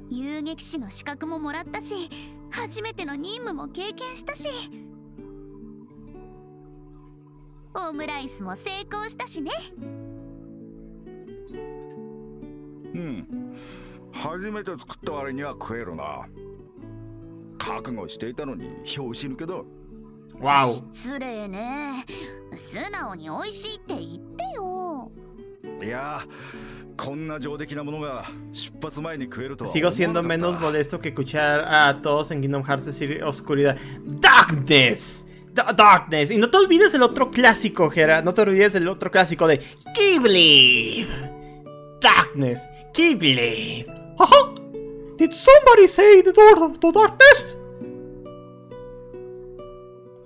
遊撃士の資格ももらったし、初めての任務も経験したし、オムライスも成功したしね。うん、初めて作った割には食えるな。覚悟していたのに拍子抜けだ。わお。失礼ね。素直に美味しいって言ってよ。いや、こんな上出来なものが出発前に食えるとは。 Sigo siendo menos molesto que escuchar a todos en Kingdom Hearts decir oscuridad. Darkness. Darkness. Y no te olvides del otro clásico, Hera. No te olvides del otro clásico de Keyblade. Darkness. Keyblade. Haha. Did somebody say the door of the darkness?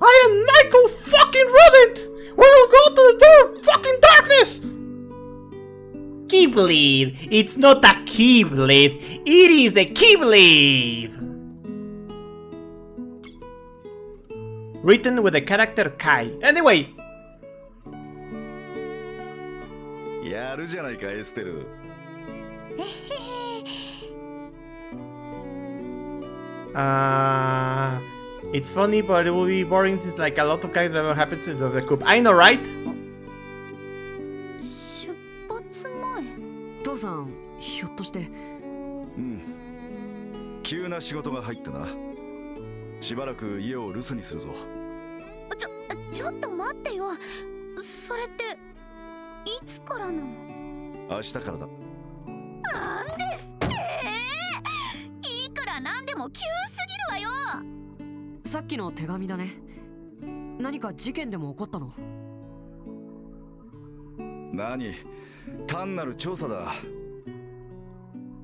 I am Michael fucking Rodent. We will go to the door of fucking darkness. Keyblade. It's not a Keyblade. It is a Keyblade. Written with the character Kai. Anyway. やるじゃないかエステル。It's funny, but it will be boring since like a lot of character happens in the coop. I know, right? 出発前。父さん、ひょっとして。うん。急な仕事が入ったな。しばらく家を留守にするぞ。ちょっと待ってよ。それっていつからなの？明日からだ。なんですって？いくらなんでも急すぎるわよ。さっきの手紙だね。何か事件でも起こったの？何？単なる調査だ。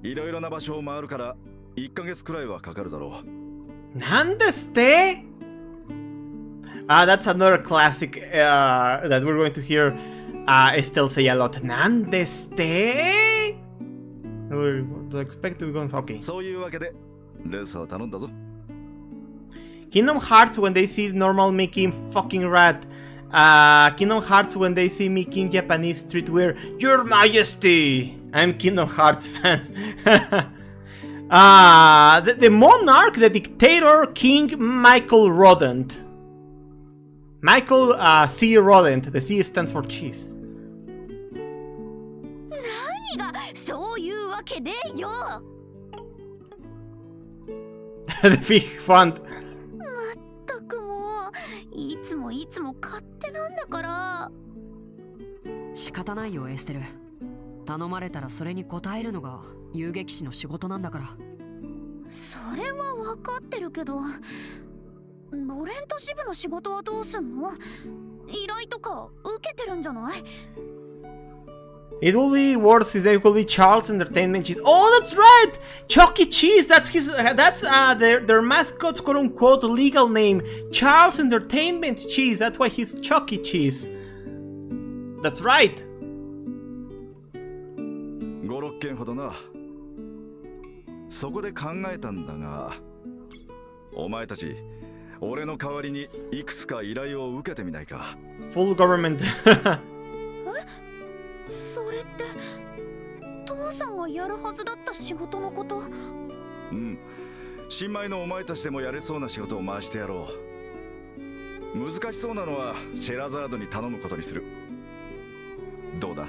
いろいろな場所を回るから1ヶ月くらいはかかるだろう。なんですって？ That's another classic that we're going to hear Estelle say a lot. なんですって？ To expect to be going. Okay. そういうわけでレースを頼んだぞ。Kingdom Hearts when they see normal Mickey in fucking rat. Kingdom Hearts when they see Mickey in Japanese streetwear. Your Majesty! I'm Kingdom Hearts fans. The monarch, the dictator, King Michael Rodent. Michael C. Rodent. The C stands for cheese. 何がそういうわけねえよ。 The big font. まったくもういつも勝手なんだから。仕方ないよエステル。頼まれたらそれに応えるのが遊撃士の仕事なんだから。それは分かってるけど、ロレント支部の仕事はどうすんの？依頼とか受けてるんじゃない？ It will be worse if there will be Charles Entertainment Cheese. Oh, that's right! Chuck E. Cheese. That's their mascot's quote unquote legal name. Charles Entertainment Cheese. That's why he's Chuck E. Cheese. That's right. 5、6件ほどな。そこで考えたんだが、お前たち俺の代わりにいくつか依頼を受けてみないか。 Full government. それって父さんがやるはずだった仕事のこと？うん。新米のお前たちでもやれそうな仕事を回してやろう。難しそうなのはシェラザードに頼むことにする。どうだ？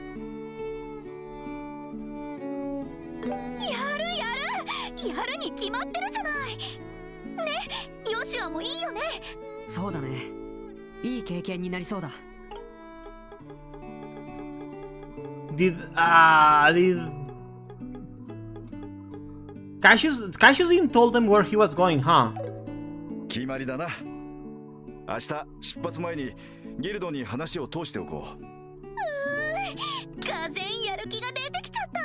やるに決まってるじゃない。ね、ヨシュアもいいよね。そうだね。いい経験になりそうだ。Did Cassius told them where he was going, huh? 決まりだな。明日出発前にギルドに話を通しておこう。がぜんやる気が出てきちゃった。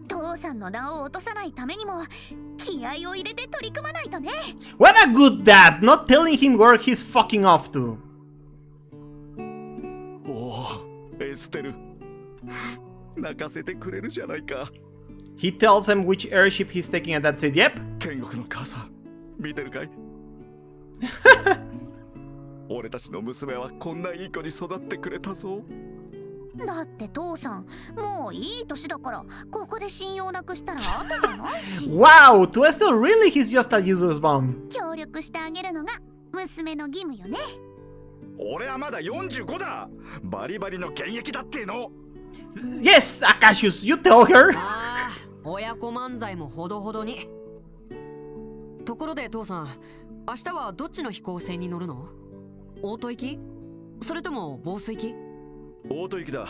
父さんの名を落とさないためにも気合を入れて取り組まないとね。 What a good dad! Not telling him where he's fucking off to. おお、エステル。泣かせてくれるじゃないか。 He tells him which airship he's taking and that's it. Yep. 天国の母さん、見てるかい？俺たちの娘はこんないい子に育ってくれたぞ。だって父さんもういい年だからここで信用なくしたら後がないし。Wow, to Estelle, really he's just a useless bomb. 協力してあげるのが娘の義務よね。俺はまだ45だ。バリバリの現役だっての。Yes, Cassius, you tell her. ああ、親子漫才もほどほどに。ところで父さん、明日はどっちの飛行船に乗るの？オート行き？それともボース行き？オート行きだ。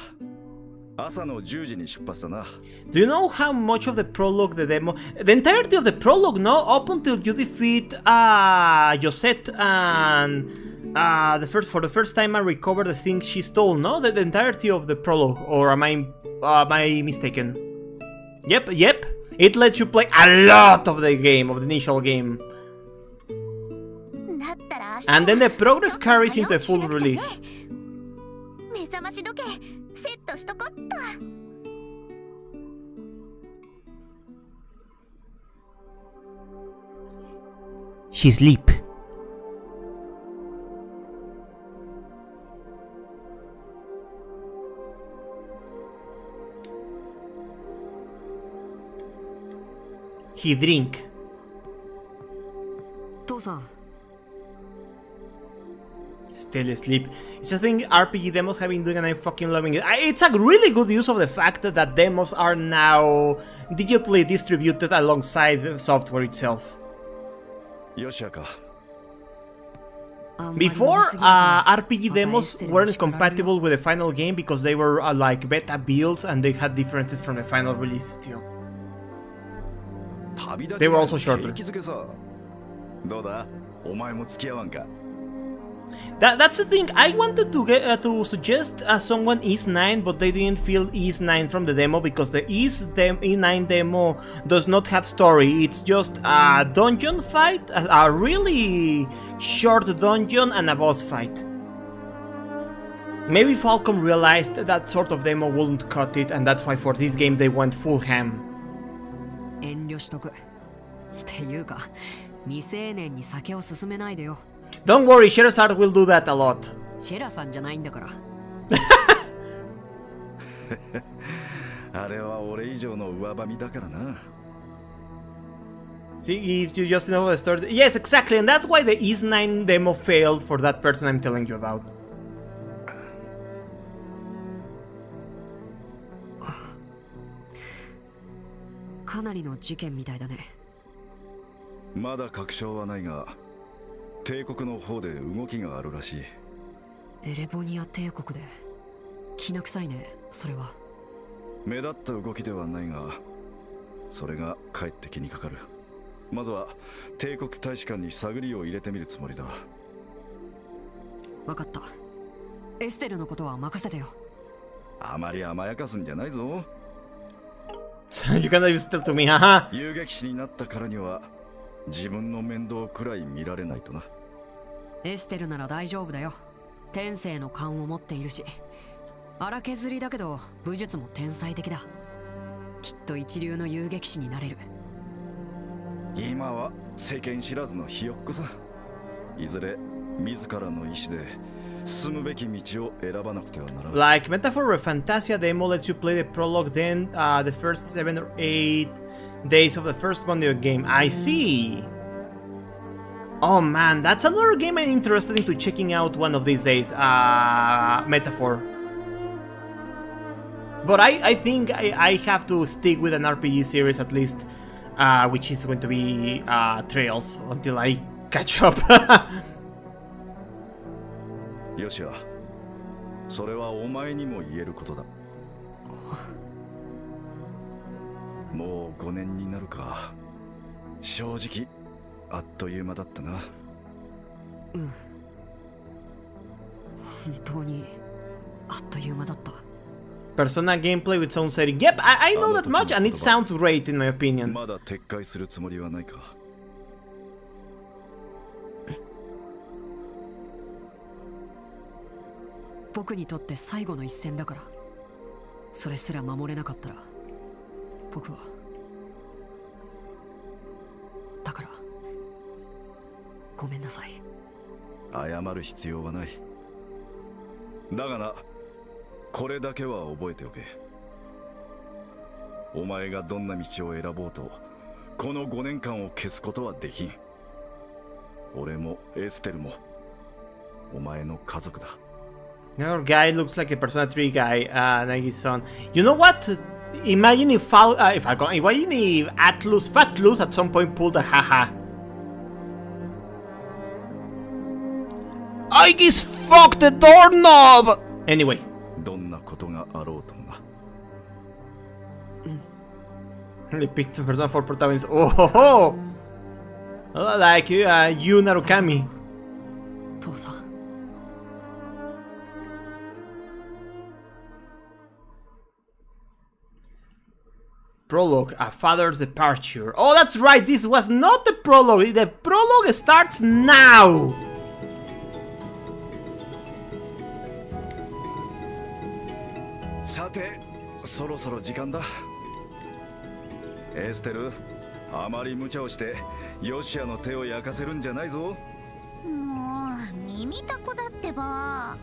朝の10時に出発だな。Do you know how much of the prologue, the demo, the entirety of the prologue, no, up until you defeat Josette and for the first time I recover the thing she stole, no, the entirety of the prologue, or am I mistaken? Yep. It lets you play a lot of the game, of the initial game, and then the progress carries into a full release. 目覚まし時計セットしとこっと。She sleep. He drink. 父さん。Still asleep. It's a thing RPG demos have been doing and I'm fucking loving it. It's a really good use of the fact that demos are now digitally distributed alongside the software itself. Before, RPG demos weren't compatible with the final game because they were like beta builds and they had differences from the final release still. They were also shorter. That's the thing. I wanted to suggest someone ES9, but they didn't feel ES9 from the demo because the E9 demo does not have story. It's just a dungeon fight, a really short dungeon and a boss fight. Maybe Falcom realized that sort of demo wouldn't cut it, and that's why for this game they went full ham. 遠慮しとく。っていうか、未成年に酒を勧めないでよ。Don't worry, Sherazard will do that a lot. シェラさんじゃないんだから。あれは俺以上の上ばみだからな。See, if you just know the story. Yes, exactly, and that's why the East 9 demo failed for that person I'm telling you about.まだ確証はないが、帝国の方で動きがあるらしい。エレボニア帝国できな臭いね、それは。目立った動きではないが、それがかえって気にかかる。まずは帝国大使館に探りを入れてみるつもりだ。わかった。エステルのことは任せてよ。あまり甘やかすんじゃないぞ。You cannot use that to me, haha. 遊撃士になったからには自分の面倒くらい見られないとな。エステルなら大丈夫だよ。天性の勘を持っているし、荒削りだけど武術も天才的だ。きっと一流の遊撃士になれる。今は世間知らずのひよっこさ。いずれ自らの意志で進むべき道を選ばなくてはならない。Like Metaphor or Fantasia demo lets you play the prologue, then the first 7 or 8 days of the first Monday game. I see. Oh man, that's another game I'm interested into checking out one of these days. Metaphor. But I think I have to stick with an RPG series at least, which is going to be Trails until I catch up. よしや、それはお前にも言えることだ。もう5年になるか。正直あっという間だったな。うん。本当にあっという間だった。Persona gameplay with sound setting. Yep, I know that much and it sounds great in my opinion. まだ撤回するつもりはないか。僕にとって最後の一戦だから、それすら守れなかったら僕は。だからごめんなさい。謝る必要はない。だがな、これだけは覚えておけ。お前がどんな道を選ぼうとこの5年間を消すことはできん。俺もエステルもお前の家族だ。Your guy looks like a Persona 3 guy, Nagi-san. You know what? Imagine if imagine if Fatlus at some point pulled a haha. I just fucked the doorknob! Anyway. どんなことがあろうともな。They picked the Persona 4 protagonist. Oh ho ho! Like you, Narukami. 父さん。Prologue, a father's departure. Oh, that's right, this was not the prologue. The prologue starts now. さて、そろそろ時間だ。エステル、あまり無茶をしてヨシアの手を焼かせるんじゃないぞ。もう耳たこだってば。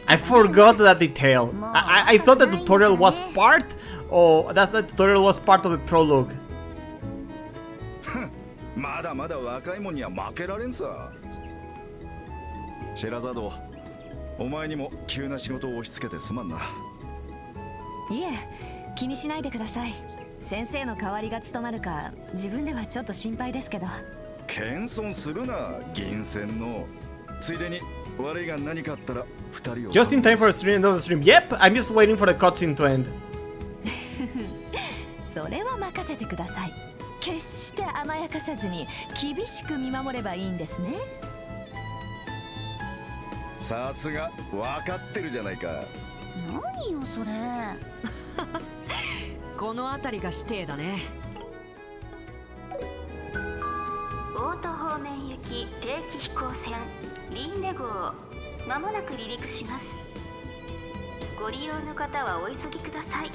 I forgot that detail. I thought the tutorial was part, or that the tutorial was part of the prologue. まだまだ若いもんには負けられんさ。シェラザード、お前にも急な仕事を押し付けてすまんな。いえ、気にしないでください。先生の代わりが務まるか自分ではちょっと心配ですけど。謙遜するな、銀線の。ついでに悪いが何かあったら2人を。Just in time for a stream and another stream. Yep, I'm just waiting for the cutscene to end. それは任せてください。決して甘やかさずに厳しく見守ればいいんですね。さすが分かってるじゃないか。何よそれ。この辺りが指定だね。大戸方面行き定期飛行船リンレ号、まもなく離陸します。ご利用の方はお急ぎください。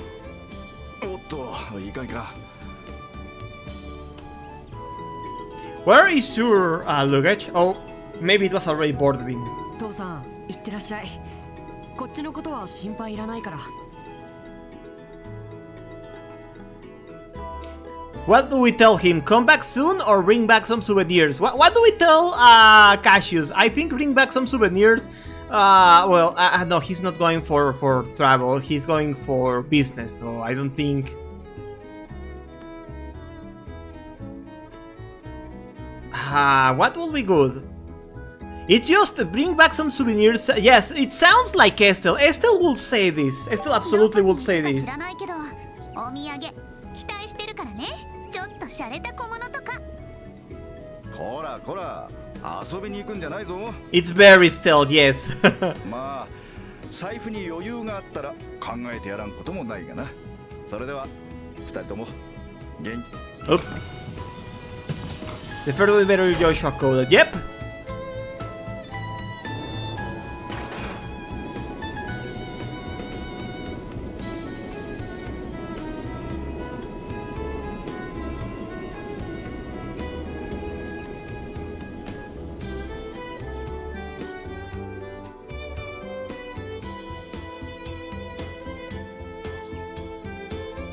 おっと、いかんか。Where is your luggage? Oh, maybe it was already boarded in. 父さん、行ってらっしゃい。こっちのことは心配いらないから。What do we tell him? Come back soon or bring back some souvenirs? What do we tell Cassius? I think bring back some souvenirs. Well, no, he's not going for travel. He's going for business, so I don't think... what will be good? It's just bring back some souvenirs. Yes, it sounds like Estelle. Estelle will say this. Estelle absolutely will say this. It's very stealth, yes. まあ財布に余裕があったら考えてやらんこともないがな。それでは二人とも元気。 Oops. The further better Joshua coded. Yep.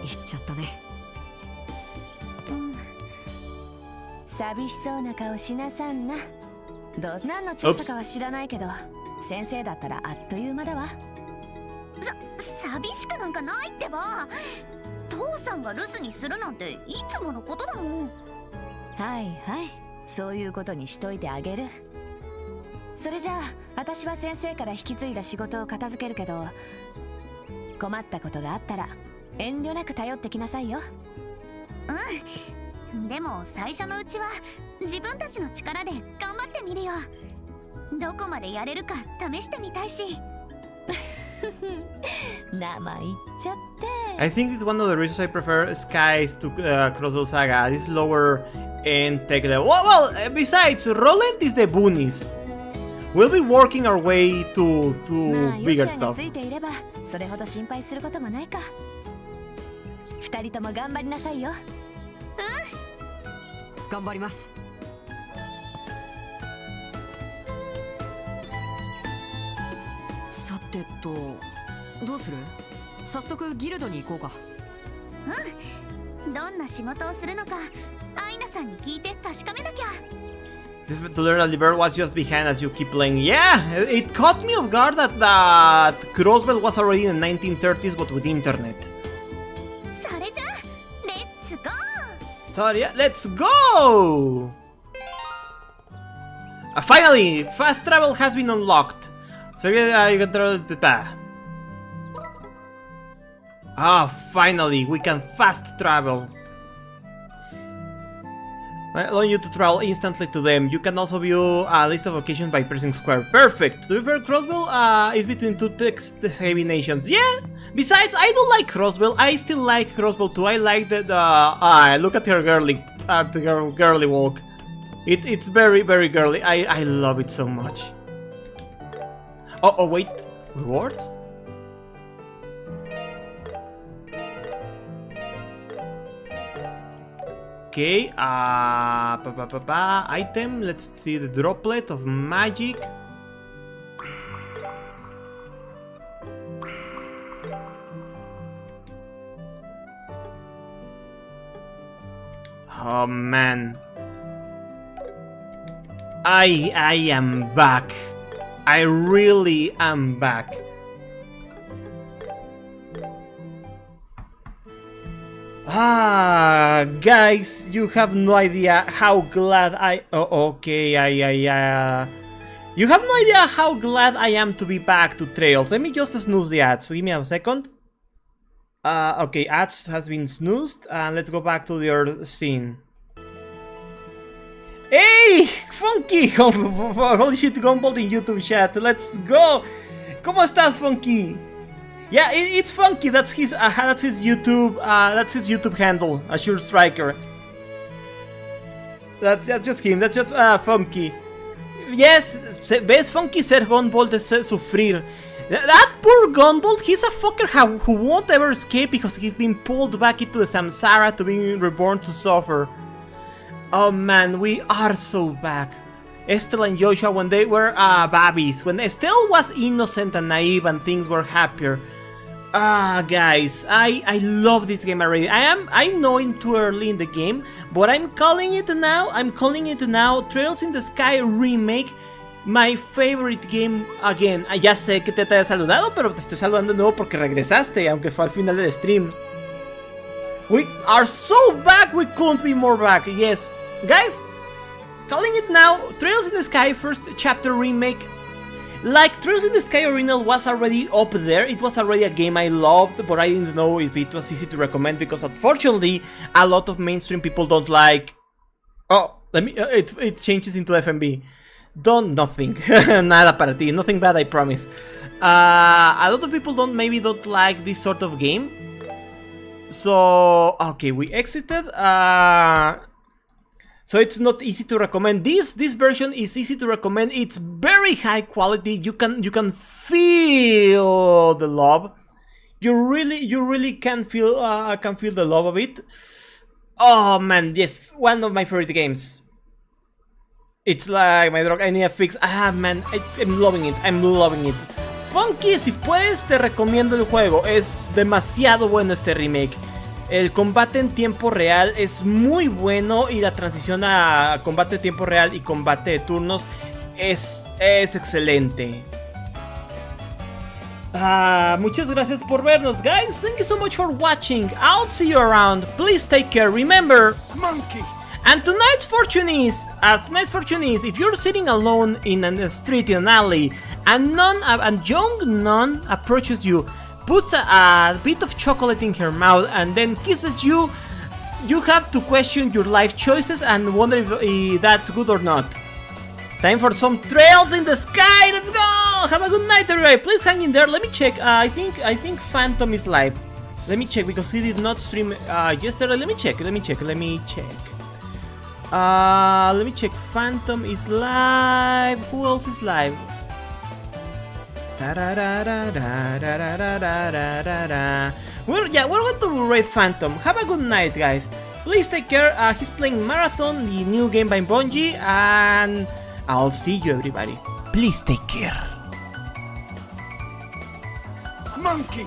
Ichchatta ne. 寂しそうな顔しなさんな。どうせ何の調査かは知らないけど、先生だったらあっという間だわ。寂しくなんかないってば。父さんが留守にするなんていつものことだもん。はいはい、そういうことにしといてあげる。それじゃあ私は先生から引き継いだ仕事を片付けるけど、困ったことがあったら遠慮なく頼ってきなさいよ。うん。でも最初のうちは自分たちの力で頑張ってみるよ。どこまでやれるか試してみたいし。生言っちゃって。I think it's one of the reasons I prefer Skies to Crossbow Saga. This lower end tech level. Well, besides, Roland is the boonies. We'll be working our way to bigger stuff. ついていればそれほど心配することもないか。二人とも頑張りなさいよ。頑張ります。さてと、どうする？早速ギルドに行こうか。どんな仕事をするのかアイナさんに聞いて確かめなきゃ。To learn that the bird was just behind as you keep playing. Yeah, it caught me off guard that Crossbell was already in the 1930s, but with internet. それじゃ、レッツゴー。So yeah, let's go! Finally, fast travel has been unlocked. So you can travel the path. Finally, we can fast travel. Allowing you to travel instantly to them. You can also view a list of locations by pressing square. Perfect! To be fair, Crossbell is between two text-heavy nations. Yeah! Besides, I do like Crossbell. I still like Crossbell too. I like the look at her girly walk. It's very, very girly. I love it so much. Oh, wait. Rewards? Okay, item, let's see the droplet of magic. Oh man. I am back. I really am back. Guys, you have no idea how glad you have no idea how glad I am to be back to Trails. Let me just snooze the ads. So give me a second. Okay, ads has been snoozed, and let's go back to the other scene. Hey, Funky! Holy shit, Gumball in YouTube chat. Let's go. ¿Cómo estás, Funky? Yeah, it's Funky. That's his YouTube. That's his YouTube handle. Assure Striker. That's just him. That's just Funky. Yes, ves, Funky said Gunvolt is sufrir. That poor Gunvolt. He's a fucker who won't ever escape because he's been pulled back into the samsara to being reborn to suffer. Oh man, we are so back. Estelle and Joshua when they were babies, when Estelle was innocent and naive and things were happier. Guys, I love this game already. I know it's too early in the game, but I'm calling it now. Trails in the Sky Remake. My favorite game again. Ya sé que te había saludado, pero te estoy saludando de nuevo porque regresaste, aunque fue al final del stream. We are so back, we couldn't be more back. Yes, guys, calling it now. Trails in the Sky first chapter remake. Like, Trails in the Sky original was already up there. It was already a game I loved, but I didn't know if it was easy to recommend because unfortunately a lot of mainstream people don't like. Oh, it changes into FMB. Nothing. Nada para ti. Nothing bad, I promise. A lot of people don't like this sort of game. So, okay, we exited. So it's not easy to recommend. This version is easy to recommend. It's very high quality. You can feel the love. You really can feel the love of it. Oh man, yes, one of my favorite games. It's like my drug. I need a fix. Man, I'm loving it. Funky, si puedes, te recomiendo el juego. Es demasiado bueno este remake. El combate en tiempo real es muy bueno y la transición a combate de tiempo real y combate de turnos es excelente. Muchas gracias por vernos, guys. Thank you so much for watching. I'll see you around. Please take care. Remember, monkey. And tonight's fortune is, if you're sitting alone in a street, in an alley, and a young nun approaches you, puts a bit of chocolate in her mouth, and then kisses you, you have to question your life choices and wonder if that's good or not. Time for some Trails in the Sky. Let's go. Have a good night, everybody. Please hang in there. Let me check. I think Phantom is live. Let me check because he did not stream yesterday. Let me check. Let me check. Phantom is live. Who else is live? We're going to raid Phantom. Have a good night, guys. Please take care. He's playing Marathon, the new game by Bungie, and I'll see you, everybody. Please take care. Monkey!